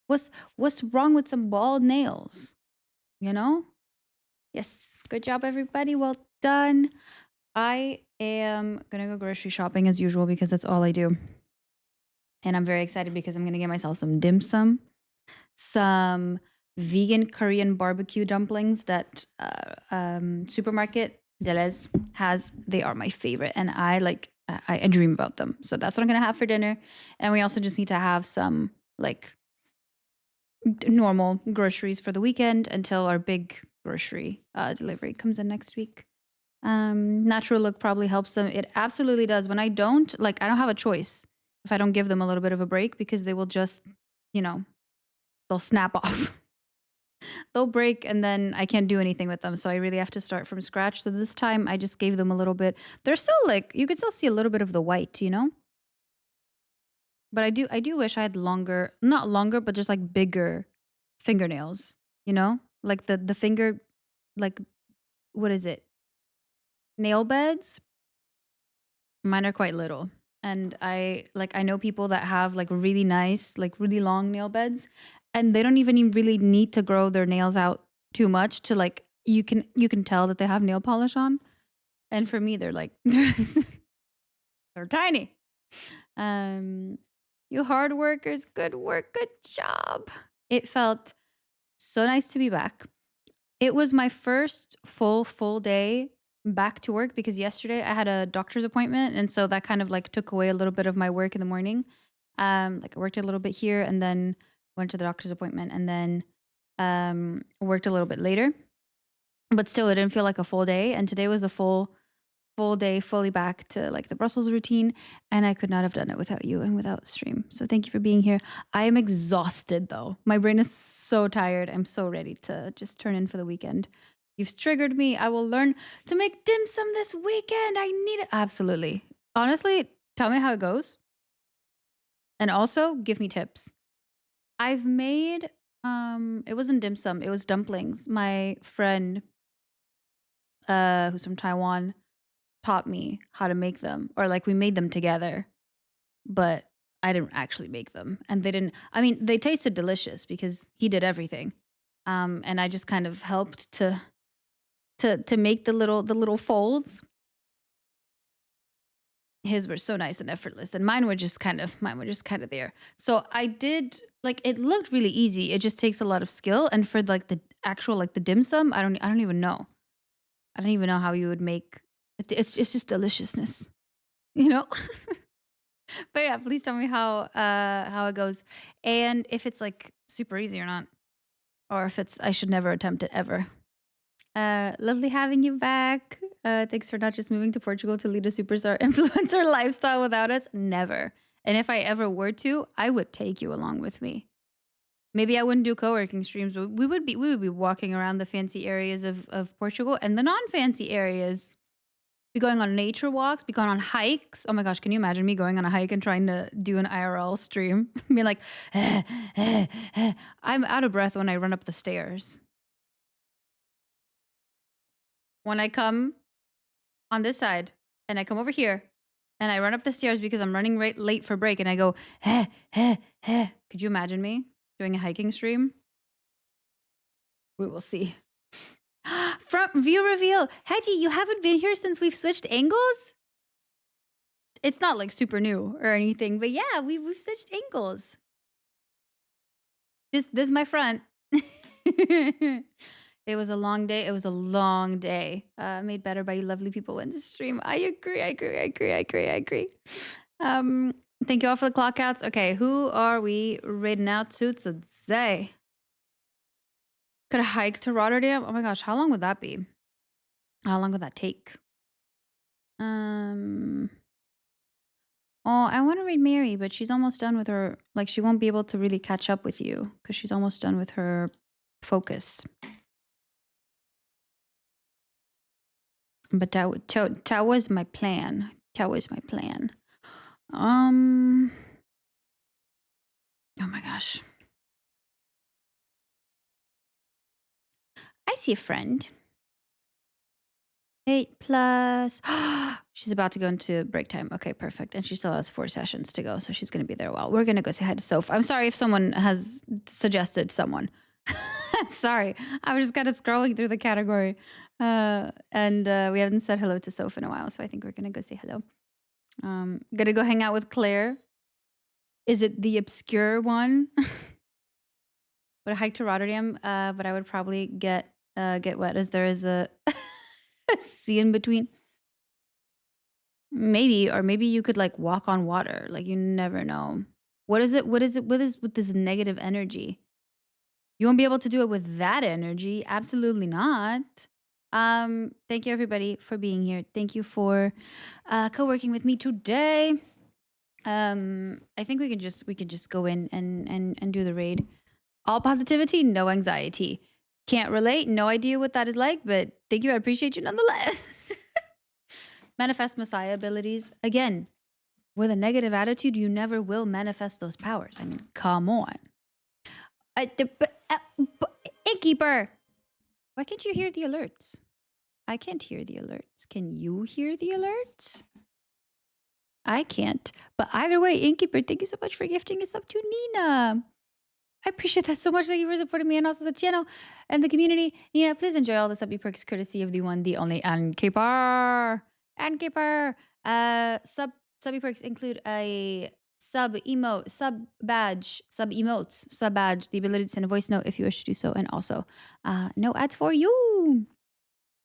What's wrong with some bald nails? You know? Yes. Good job, everybody. Well done. I am gonna go grocery shopping as usual because that's all I do. And I'm very excited because I'm gonna get myself some dim sum, some vegan Korean barbecue dumplings that supermarket Deleuze has. They are my favorite, and I dream about them. So that's what I'm gonna have for dinner. And we also just need to have some like normal groceries for the weekend until our big grocery delivery comes in next week. Natural look probably helps them. It absolutely does. When I don't, like, I don't have a choice if I don't give them a little bit of a break, because they will just, you know, they'll snap off. They'll break, and then I can't do anything with them. So I really have to start from scratch. So this time I just gave them a little bit. They're still like, you can still see a little bit of the white, you know? But I do wish I had longer, not longer, but just like bigger fingernails, you know? Like the finger, like, what is it? Nail beds. Mine are quite little. And I know people that have like really nice, like really long nail beds, and they don't even really need to grow their nails out too much to like, you can tell that they have nail polish on. And for me, they're like they're tiny. Um you hard workers, good work, good job. It felt so nice to be back. It was my first full day back to work, because yesterday I had a doctor's appointment, and so that kind of like took away a little bit of my work in the morning. Like I worked a little bit here and then went to the doctor's appointment, and then worked a little bit later. But still, it didn't feel like a full day, and today was a full day, fully back to like the Brussels routine, and I could not have done it without you and without stream. So thank you for being here. I am exhausted though. My brain is so tired. I'm so ready to just turn in for the weekend. You've triggered me. I will learn to make dim sum this weekend. I need it. Absolutely. Honestly, tell me how it goes. And also give me tips. I've made it wasn't dim sum, it was dumplings. My friend who's from Taiwan taught me how to make them, or like we made them together, but I didn't actually make them. And they didn't, I mean, they tasted delicious because he did everything. And I just kind of helped to make the little folds. His were so nice and effortless, and mine were just kind of there. So I did, like, it looked really easy. It just takes a lot of skill, and for like the actual like the dim sum, I don't even know. I don't even know how you would make it's just deliciousness, you know? But yeah, please tell me how it goes, and if it's like super easy or not, or if it's I should never attempt it ever. Lovely having you back. Thanks for not just moving to Portugal to lead a superstar influencer lifestyle without us. Never. And if I ever were to, I would take you along with me. Maybe I wouldn't do co-working streams, but we would be walking around the fancy areas of Portugal, and the non-fancy areas. Be going on nature walks, be going on hikes. Oh my gosh, can you imagine me going on a hike and trying to do an IRL stream? Being like, I'm out of breath when I run up the stairs. When I come on this side and I come over here and I run up the stairs because I'm running late for break, and I go, could you imagine me doing a hiking stream? We will see. Front view reveal. Hedgie, you haven't been here since we've switched angles? It's not like super new or anything, but yeah, we've switched angles. This is my front. It was a long day. It was a long day. Made better by you lovely people in the stream. I agree. Thank you all for the clock outs. Okay, who are we raiding out to today? Could I hike to Rotterdam? Oh my gosh, how long would that be? How long would that take? Oh, I want to read Mary, but she's almost done with her. Like, she won't be able to really catch up with you because she's almost done with her focus. But that was my plan. Oh my gosh. I see a friend. 8 plus. She's about to go into break time. Okay, perfect. And she still has 4 sessions to go, so she's going to be there a while. We're going to go say hi to Soph. I'm sorry if someone has suggested someone. I'm sorry. I was just kind of scrolling through the category. And we haven't said hello to Soph in a while, so I think we're going to go say hello. Gonna go hang out with Claire. Is it the obscure one? Would I hike to Rotterdam? But I would probably get wet as there is a sea in between. Maybe, or maybe you could like walk on water. Like, you never know. What is with this negative energy? You won't be able to do it with that energy. Absolutely not. Thank you everybody for being here. Thank you for co-working with me today. I think we could just go in and do the raid. All positivity, no anxiety. Can't relate, no idea what that is like, but thank you. I appreciate you nonetheless. Manifest Messiah abilities. Again, with a negative attitude, you never will manifest those powers. I mean, come on. Innkeeper, why can't you hear the alerts? I can't hear the alerts. Can you hear the alerts? I can't. But either way, Innkeeper, thank you so much for gifting us up to Nina. I appreciate that so much. Thank you for supporting me and also the channel and the community. Yeah, please enjoy all the subby perks courtesy of the one, the only Innkeeper. Subby perks include a sub emote, sub badge, sub emotes, sub badge, the ability to send a voice note if you wish to do so, and also no ads for you.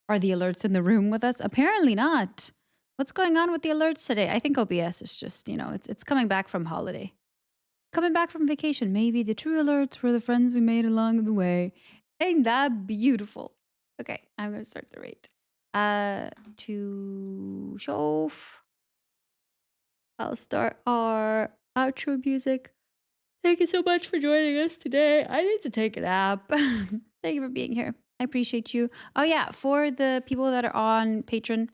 Are the alerts in the room with us? Apparently not. What's going on with the alerts today? I think OBS is just, it's coming back from holiday. Coming back from vacation. Maybe the true alerts were the friends we made along the way. Ain't that beautiful? Okay, I'm going to start the raid. To show. I'll start our outro music. Thank you so much for joining us today. I need to take a nap. Thank you for being here. I appreciate you. Oh yeah, for the people that are on Patreon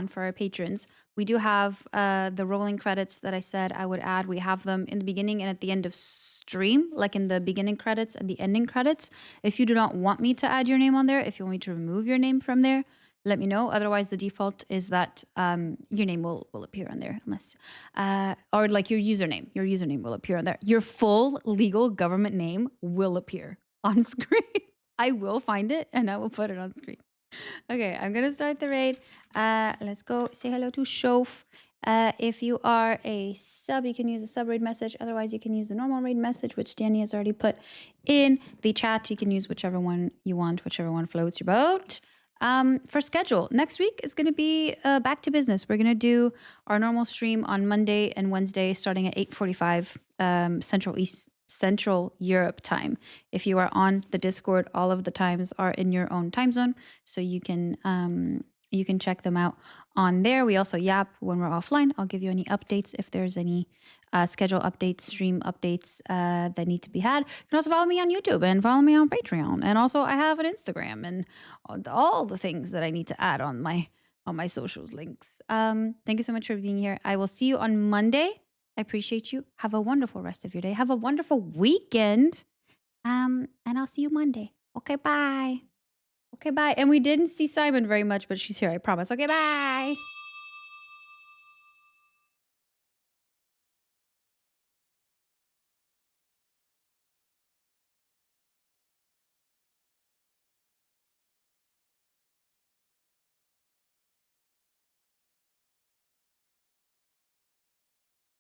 for our patrons, we do have the rolling credits that I said I would add. We have them in the beginning and at the end of stream, like in the beginning credits and the ending credits. If you do not want me to add your name on there, if you want me to remove your name from there, let me know. Otherwise, the default is that your name will appear on there, unless or like your username will appear on there. Your full legal government name will appear on screen. I will find it and I will put it on screen. Okay, I'm gonna start the raid. Let's go say hello to Shof. If you are a sub, you can use a sub raid message. Otherwise, you can use the normal raid message, which Danny has already put in the chat. You can use whichever one you want, whichever one floats your boat. For schedule, next week is going to be back to business. We're going to do our normal stream on Monday and Wednesday, starting at 8:45 Central Europe time. If you are on the Discord, all of the times are in your own time zone, so you can check them out on there. We also yap when we're offline. I'll give you any updates if there's any schedule updates, stream updates that need to be had. You can also follow me on YouTube and follow me on Patreon, and also I have an Instagram and all the things that I need to add on my socials links. Thank you so much for being here. I will see you on Monday. I appreciate you. Have a wonderful rest of your day. Have a wonderful weekend. And I'll see you Monday. Okay, bye. Okay, bye. And we didn't see Simon very much, but she's here, I promise. Okay, bye.